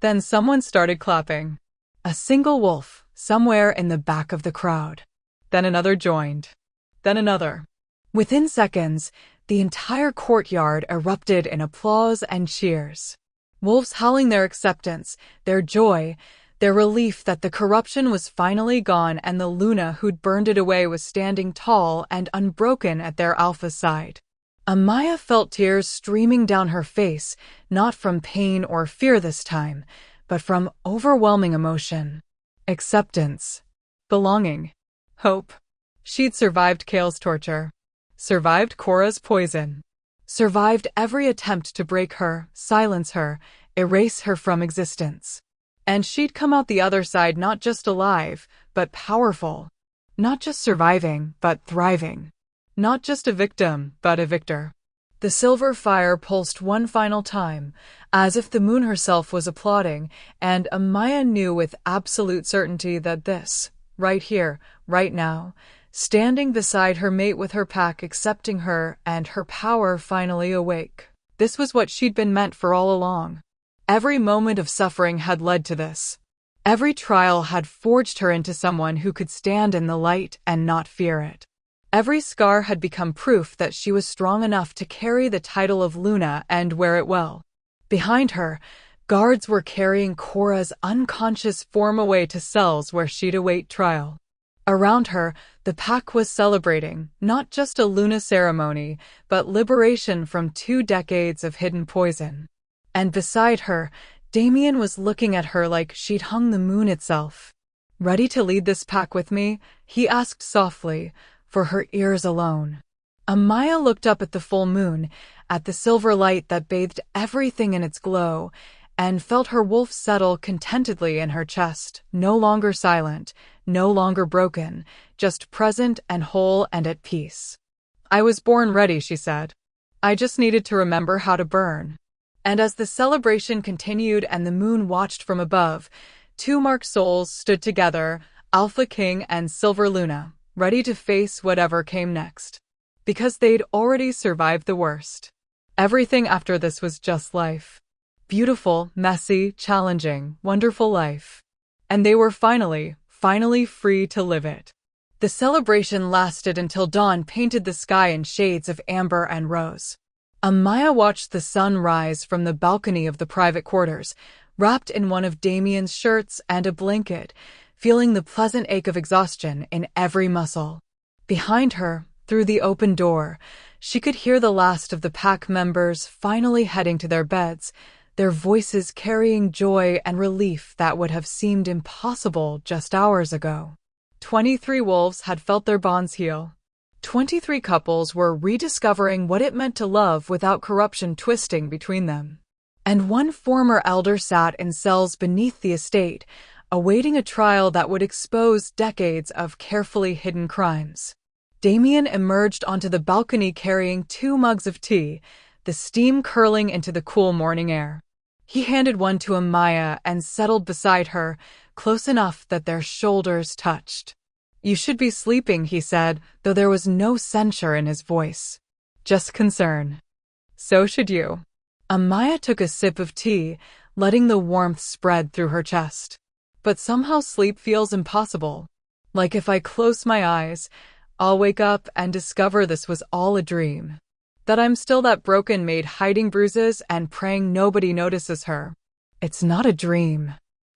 Then someone started clapping. A single wolf, somewhere in the back of the crowd. Then another joined. Then another. Within seconds, the entire courtyard erupted in applause and cheers. Wolves howling their acceptance, their joy, their relief that the corruption was finally gone and the Luna who'd burned it away was standing tall and unbroken at their alpha's side. Amaya felt tears streaming down her face, not from pain or fear this time, but from overwhelming emotion. Acceptance. Belonging. Hope. She'd survived Kale's torture. Survived Cora's poison. Survived every attempt to break her, silence her, erase her from existence. And she'd come out the other side not just alive, but powerful. Not just surviving, but thriving. Not just a victim, but a victor. The silver fire pulsed one final time, as if the moon herself was applauding, and Amaya knew with absolute certainty that this, right here, right now, standing beside her mate with her pack accepting her and her power finally awake. This was what she'd been meant for all along. Every moment of suffering had led to this. Every trial had forged her into someone who could stand in the light and not fear it. Every scar had become proof that she was strong enough to carry the title of Luna and wear it well. Behind her, guards were carrying Cora's unconscious form away to cells where she'd await trial. Around her, the pack was celebrating, not just a Luna ceremony, but liberation from 2 decades of hidden poison. And beside her, Damien was looking at her like she'd hung the moon itself. "Ready to lead this pack with me?" he asked softly, for her ears alone. Amaya looked up at the full moon, at the silver light that bathed everything in its glow, and felt her wolf settle contentedly in her chest, no longer silent, no longer broken, just present and whole and at peace. "I was born ready," she said. "I just needed to remember how to burn." And as the celebration continued and the moon watched from above, 2 marked souls stood together, Alpha King and Silver Luna, ready to face whatever came next. Because they'd already survived the worst. Everything after this was just life. Beautiful, messy, challenging, wonderful life. And they were finally free to live it. The celebration lasted until dawn painted the sky in shades of amber and rose. Amaya watched the sun rise from the balcony of the private quarters, wrapped in one of Damien's shirts and a blanket, feeling the pleasant ache of exhaustion in every muscle. Behind her, through the open door, she could hear the last of the pack members finally heading to their beds, their voices carrying joy and relief that would have seemed impossible just hours ago. 23 wolves had felt their bonds heal. 23 couples were rediscovering what it meant to love without corruption twisting between them. And one former elder sat in cells beneath the estate, awaiting a trial that would expose decades of carefully hidden crimes. Damien emerged onto the balcony carrying 2 mugs of tea, the steam curling into the cool morning air. He handed one to Amaya and settled beside her, close enough that their shoulders touched. "You should be sleeping," he said, though there was no censure in his voice. Just concern. "So should you." Amaya took a sip of tea, letting the warmth spread through her chest. "But somehow sleep feels impossible. Like if I close my eyes, I'll wake up and discover this was all a dream. That I'm still that broken maid hiding bruises and praying nobody notices her. It's not a dream."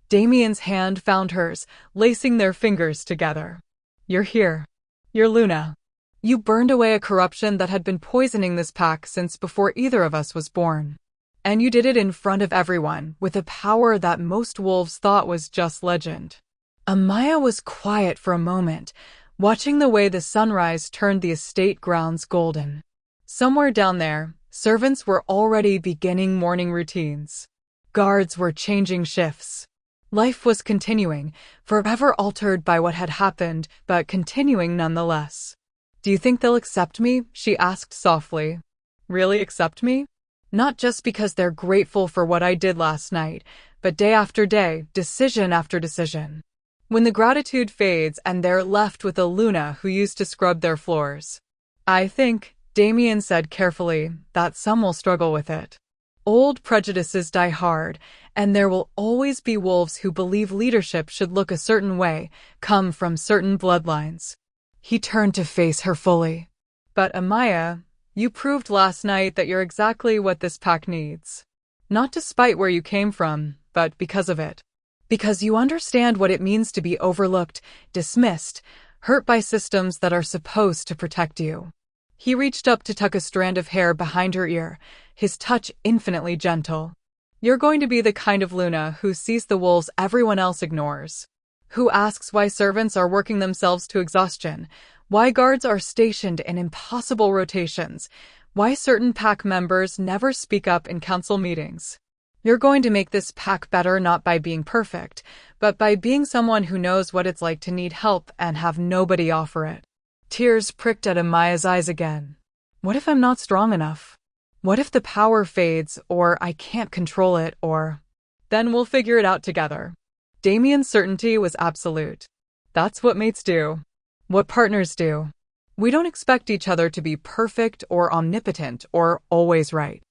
Damien's hand found hers, lacing their fingers together. "You're here. You're Luna. You burned away a corruption that had been poisoning this pack since before either of us was born. And you did it in front of everyone, with a power that most wolves thought was just legend." Amaya was quiet for a moment, watching the way the sunrise turned the estate grounds golden. Somewhere down there, servants were already beginning morning routines. Guards were changing shifts. Life was continuing, forever altered by what had happened, but continuing nonetheless. Do you think they'll accept me? She asked softly. Really accept me? Not just because they're grateful for what I did last night, but day after day, decision after decision. When the gratitude fades and they're left with a Luna who used to scrub their floors. I think, Damien said carefully, that some will struggle with it. Old prejudices die hard, and there will always be wolves who believe leadership should look a certain way, come from certain bloodlines. He turned to face her fully. But Amaya, you proved last night that you're exactly what this pack needs. Not despite where you came from, but because of it. Because you understand what it means to be overlooked, dismissed, hurt by systems that are supposed to protect you. He reached up to tuck a strand of hair behind her ear, his touch infinitely gentle. You're going to be the kind of Luna who sees the wolves everyone else ignores. Who asks why servants are working themselves to exhaustion, why guards are stationed in impossible rotations, why certain pack members never speak up in council meetings. You're going to make this pack better not by being perfect, but by being someone who knows what it's like to need help and have nobody offer it. Tears pricked at Amaya's eyes again. What if I'm not strong enough? What if the power fades, or I can't control it, or... Then we'll figure it out together. Damien's certainty was absolute. That's what mates do. What partners do. We don't expect each other to be perfect or omnipotent or always right.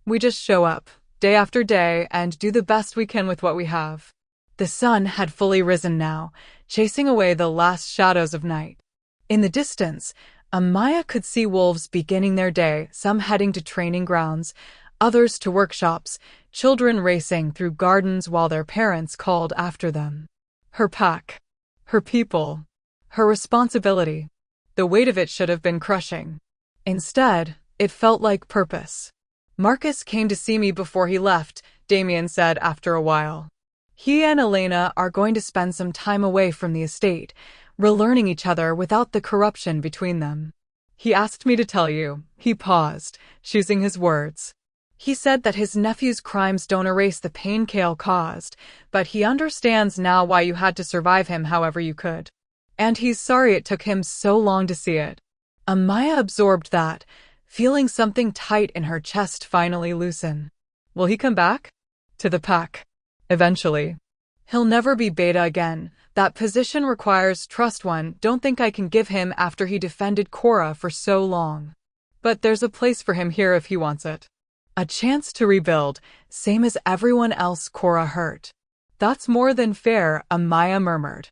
We just show up, day after day, and do the best we can with what we have. The sun had fully risen now, chasing away the last shadows of night. In the distance, Amaya could see wolves beginning their day, some heading to training grounds, others to workshops, children racing through gardens while their parents called after them. Her pack. Her people. Her responsibility. The weight of it should have been crushing. Instead, it felt like purpose. Marcus came to see me before he left, Damien said after a while. He and Elena are going to spend some time away from the estate, relearning each other without the corruption between them. He asked me to tell you. He paused, choosing his words. He said that his nephew's crimes don't erase the pain Kale caused, but he understands now why you had to survive him however you could. And he's sorry it took him so long to see it. Amaya absorbed that, feeling something tight in her chest finally loosen. Will he come back? To the pack. Eventually. He'll never be Beta again. That position requires trust one don't think I can give him after he defended Cora for so long. But there's a place for him here if he wants it. A chance to rebuild, same as everyone else Cora hurt. That's more than fair, Amaya murmured.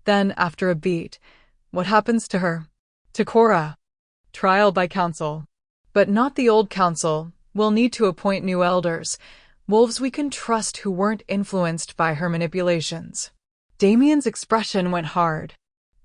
Then, after a beat, what happens to her? To Cora? Trial by council. But not the old council. We'll need to appoint new elders. Wolves we can trust who weren't influenced by her manipulations. Damien's expression went hard.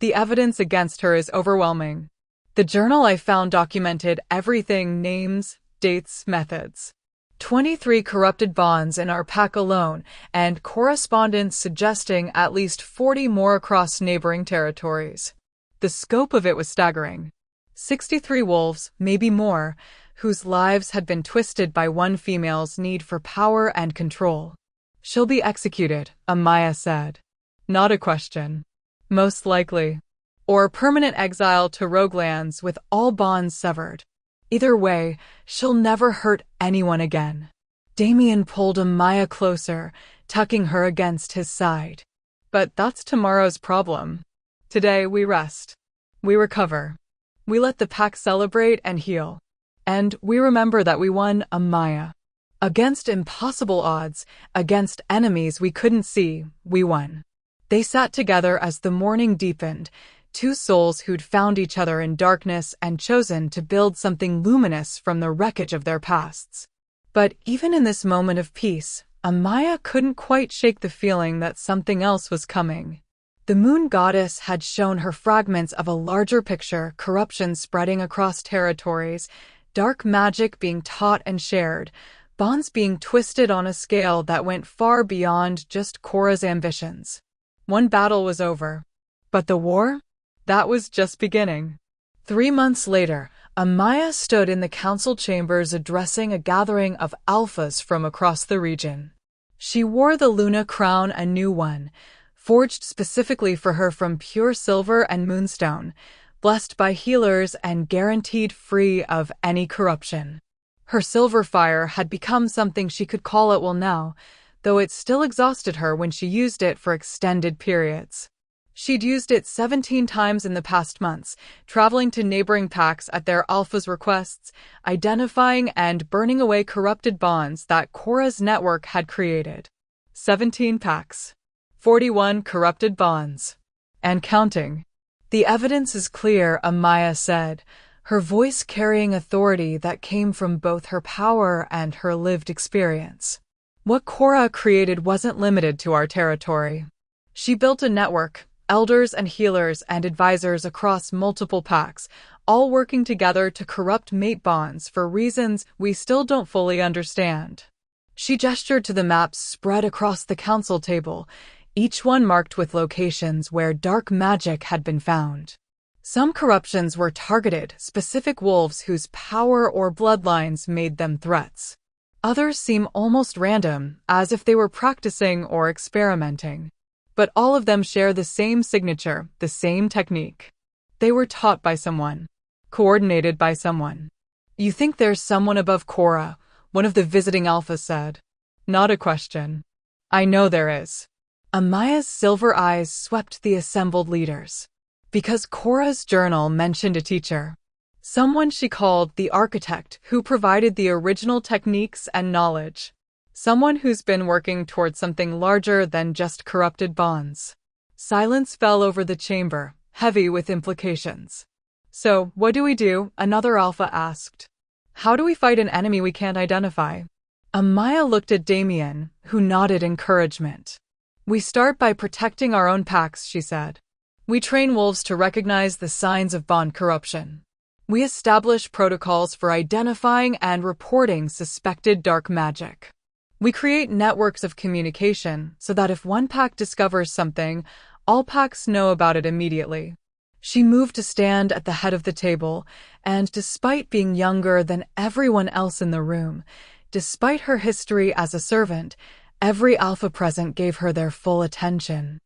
The evidence against her is overwhelming. The journal I found documented everything: names, dates, methods. 23 corrupted bonds in our pack alone, and correspondence suggesting at least 40 more across neighboring territories. The scope of it was staggering. 63 wolves, maybe more, whose lives had been twisted by one female's need for power and control. She'll be executed, Amaya said. Not a question. Most likely. Or permanent exile to Roguelands with all bonds severed. Either way, she'll never hurt anyone again. Damien pulled Amaya closer, tucking her against his side. But that's tomorrow's problem. Today we rest. We recover. We let the pack celebrate and heal. And we remember that we won, Amaya. Against impossible odds, against enemies we couldn't see, we won. They sat together as the morning deepened, two souls who'd found each other in darkness and chosen to build something luminous from the wreckage of their pasts. But even in this moment of peace, Amaya couldn't quite shake the feeling that something else was coming. The moon goddess had shown her fragments of a larger picture, corruption spreading across territories, dark magic being taught and shared, bonds being twisted on a scale that went far beyond just Cora's ambitions. One battle was over. But the war? That was just beginning. 3 months later, Amaya stood in the council chambers addressing a gathering of alphas from across the region. She wore the Luna crown, a new one, forged specifically for her from pure silver and moonstone, blessed by healers and guaranteed free of any corruption. Her silver fire had become something she could call at will now, though it still exhausted her when she used it for extended periods. She'd used it 17 times in the past months, traveling to neighboring packs at their alpha's requests, identifying and burning away corrupted bonds that Cora's network had created. 17 packs. 41 corrupted bonds. And counting. The evidence is clear, Amaya said, her voice carrying authority that came from both her power and her lived experience. What Cora created wasn't limited to our territory. She built a network, elders and healers and advisors across multiple packs, all working together to corrupt mate bonds for reasons we still don't fully understand. She gestured to the maps spread across the council table, each one marked with locations where dark magic had been found. Some corruptions were targeted, specific wolves whose power or bloodlines made them threats. Others seem almost random, as if they were practicing or experimenting. But all of them share the same signature, the same technique. They were taught by someone, coordinated by someone. You think there's someone above Cora, one of the visiting alphas said. Not a question. I know there is. Amaya's silver eyes swept the assembled leaders. Because Cora's journal mentioned a teacher. Someone she called the architect who provided the original techniques and knowledge. Someone who's been working towards something larger than just corrupted bonds. Silence fell over the chamber, heavy with implications. So, what do we do? Another alpha asked. How do we fight an enemy we can't identify? Amaya looked at Damien, who nodded encouragement. We start by protecting our own packs, she said. We train wolves to recognize the signs of bond corruption. We establish protocols for identifying and reporting suspected dark magic. We create networks of communication so that if one pack discovers something, all packs know about it immediately. She moved to stand at the head of the table, and despite being younger than everyone else in the room, despite her history as a servant, every alpha present gave her their full attention.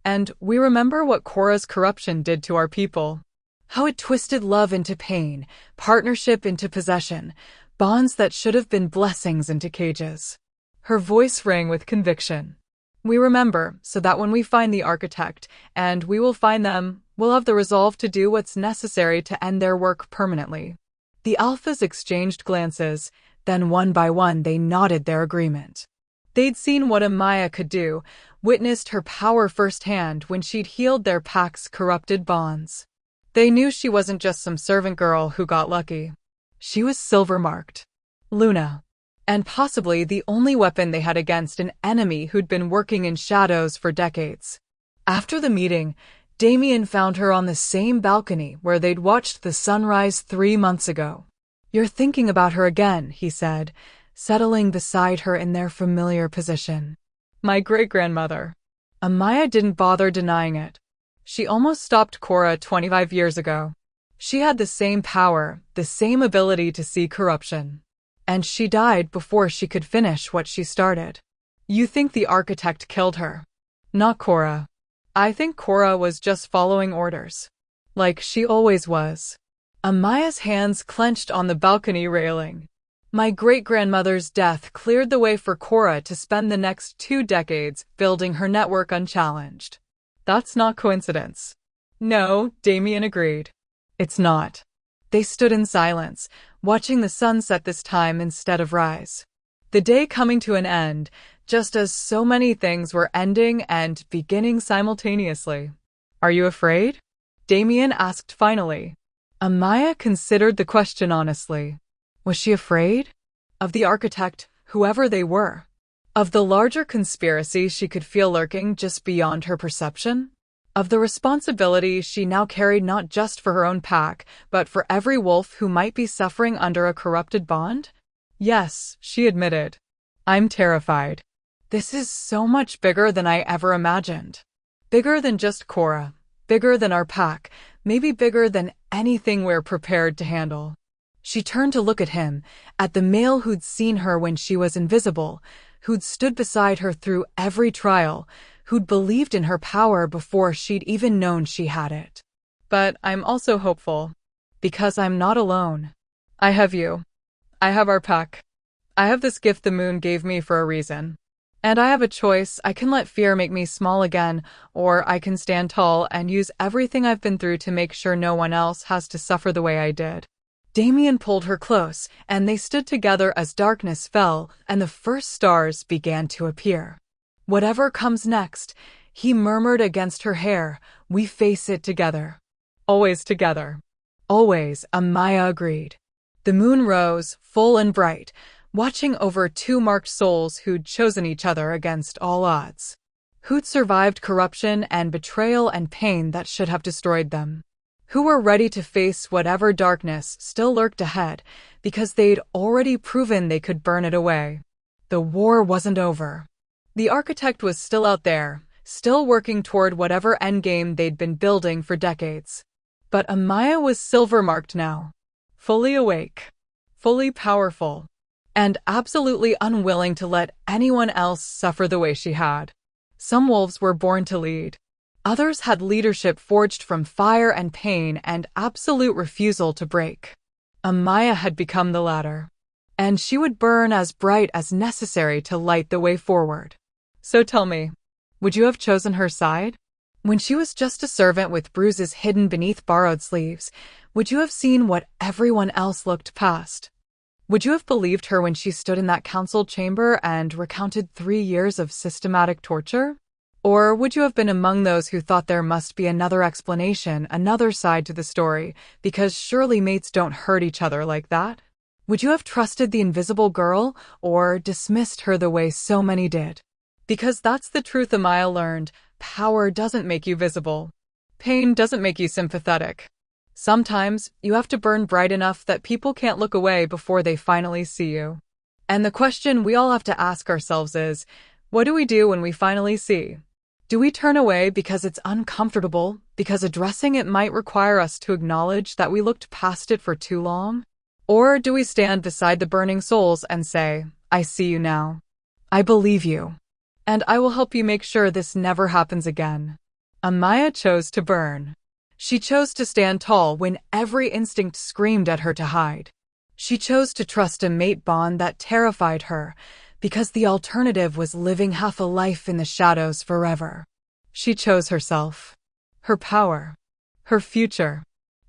And we remember what Cora's corruption did to our people. How it twisted love into pain, partnership into possession, bonds that should have been blessings into cages. Her voice rang with conviction. We remember, so that when we find the architect, and we will find them, we'll have the resolve to do what's necessary to end their work permanently. The alphas exchanged glances, then one by one they nodded their agreement. They'd seen what Amaya could do, witnessed her power firsthand when she'd healed their pack's corrupted bonds. They knew she wasn't just some servant girl who got lucky. She was silver-marked. Luna. And possibly the only weapon they had against an enemy who'd been working in shadows for decades. After the meeting, Damien found her on the same balcony where they'd watched the sunrise 3 months ago. You're thinking about her again, he said, settling beside her in their familiar position. My great-grandmother. Amaya didn't bother denying it. She almost stopped Cora 25 years ago. She had the same power, the same ability to see corruption. And she died before she could finish what she started. You think the architect killed her? Not Cora. I think Cora was just following orders. Like she always was. Amaya's hands clenched on the balcony railing. My great-grandmother's death cleared the way for Cora to spend the next 2 decades building her network unchallenged. That's not coincidence. No, Damien agreed. It's not. They stood in silence, watching the sun set this time instead of rise. The day coming to an end, just as so many things were ending and beginning simultaneously. Are you afraid? Damien asked finally. Amaya considered the question honestly. Was she afraid? Of the architect, whoever they were? Of the larger conspiracy she could feel lurking just beyond her perception? Of the responsibility she now carried not just for her own pack, but for every wolf who might be suffering under a corrupted bond? Yes, she admitted. I'm terrified. This is so much bigger than I ever imagined. Bigger than just Cora. Bigger than our pack. Maybe bigger than anything we're prepared to handle. She turned to look at him, at the male who'd seen her when she was invisible, who'd stood beside her through every trial, who'd believed in her power before she'd even known she had it. But I'm also hopeful. Because I'm not alone. I have you. I have our pack. I have this gift the moon gave me for a reason. And I have a choice. I can let fear make me small again, or I can stand tall and use everything I've been through to make sure no one else has to suffer the way I did. Damien pulled her close, and they stood together as darkness fell and the first stars began to appear. Whatever comes next, he murmured against her hair, we face it together. Always together. Always, Amaya agreed. The moon rose, full and bright, watching over two marked souls who'd chosen each other against all odds. Who'd survived corruption and betrayal and pain that should have destroyed them. Who were ready to face whatever darkness still lurked ahead because they'd already proven they could burn it away. The war wasn't over. The architect was still out there, still working toward whatever endgame they'd been building for decades. But Amaya was silver-marked now. Fully awake. Fully powerful. And absolutely unwilling to let anyone else suffer the way she had. Some wolves were born to lead. Others had leadership forged from fire and pain and absolute refusal to break. Amaya had become the latter. And she would burn as bright as necessary to light the way forward. So tell me, would you have chosen her side? When she was just a servant with bruises hidden beneath borrowed sleeves, would you have seen what everyone else looked past? Would you have believed her when she stood in that council chamber and recounted 3 years of systematic torture? Or would you have been among those who thought there must be another explanation, another side to the story, because surely mates don't hurt each other like that? Would you have trusted the invisible girl, or dismissed her the way so many did? Because that's the truth Amaya learned, power doesn't make you visible. Pain doesn't make you sympathetic. Sometimes, you have to burn bright enough that people can't look away before they finally see you. And the question we all have to ask ourselves is, what do we do when we finally see? Do we turn away because it's uncomfortable, because addressing it might require us to acknowledge that we looked past it for too long? Or do we stand beside the burning souls and say, I see you now. I believe you. And I will help you make sure this never happens again. Amaya chose to burn. She chose to stand tall when every instinct screamed at her to hide. She chose to trust a mate bond that terrified her, because the alternative was living half a life in the shadows forever. She chose herself, her power, her future.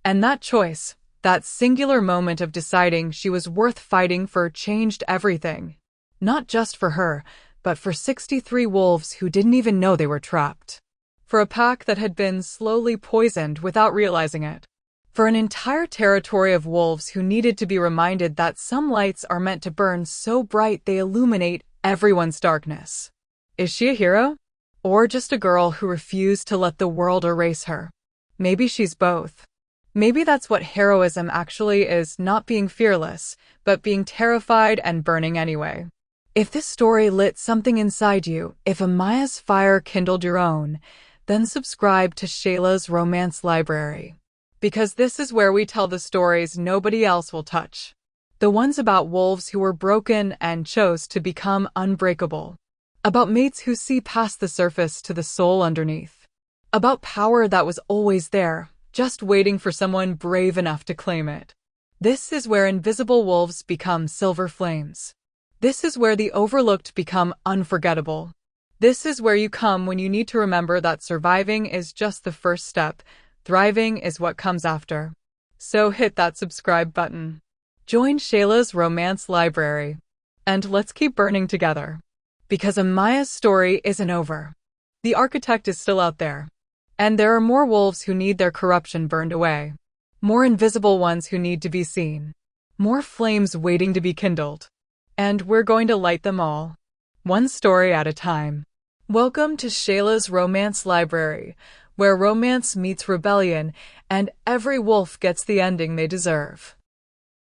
And that choice, that singular moment of deciding she was worth fighting for, changed everything. Not just for her, but for 63 wolves who didn't even know they were trapped. For a pack that had been slowly poisoned without realizing it. For an entire territory of wolves who needed to be reminded that some lights are meant to burn so bright they illuminate everyone's darkness. Is she a hero? Or just a girl who refused to let the world erase her? Maybe she's both. Maybe that's what heroism actually is, not being fearless, but being terrified and burning anyway. If this story lit something inside you, if Amaya's fire kindled your own, then subscribe to Shayla's Romance Library. Because this is where we tell the stories nobody else will touch. The ones about wolves who were broken and chose to become unbreakable. About mates who see past the surface to the soul underneath. About power that was always there, just waiting for someone brave enough to claim it. This is where invisible wolves become silver flames. This is where the overlooked become unforgettable. This is where you come when you need to remember that surviving is just the first step. Thriving is what comes after. So hit that subscribe button. Join Shayla's Romance Library. And let's keep burning together. Because Amaya's story isn't over. The architect is still out there. And there are more wolves who need their corruption burned away. More invisible ones who need to be seen. More flames waiting to be kindled. And we're going to light them all. One story at a time. Welcome to Shayla's Romance Library, where romance meets rebellion, and every wolf gets the ending they deserve.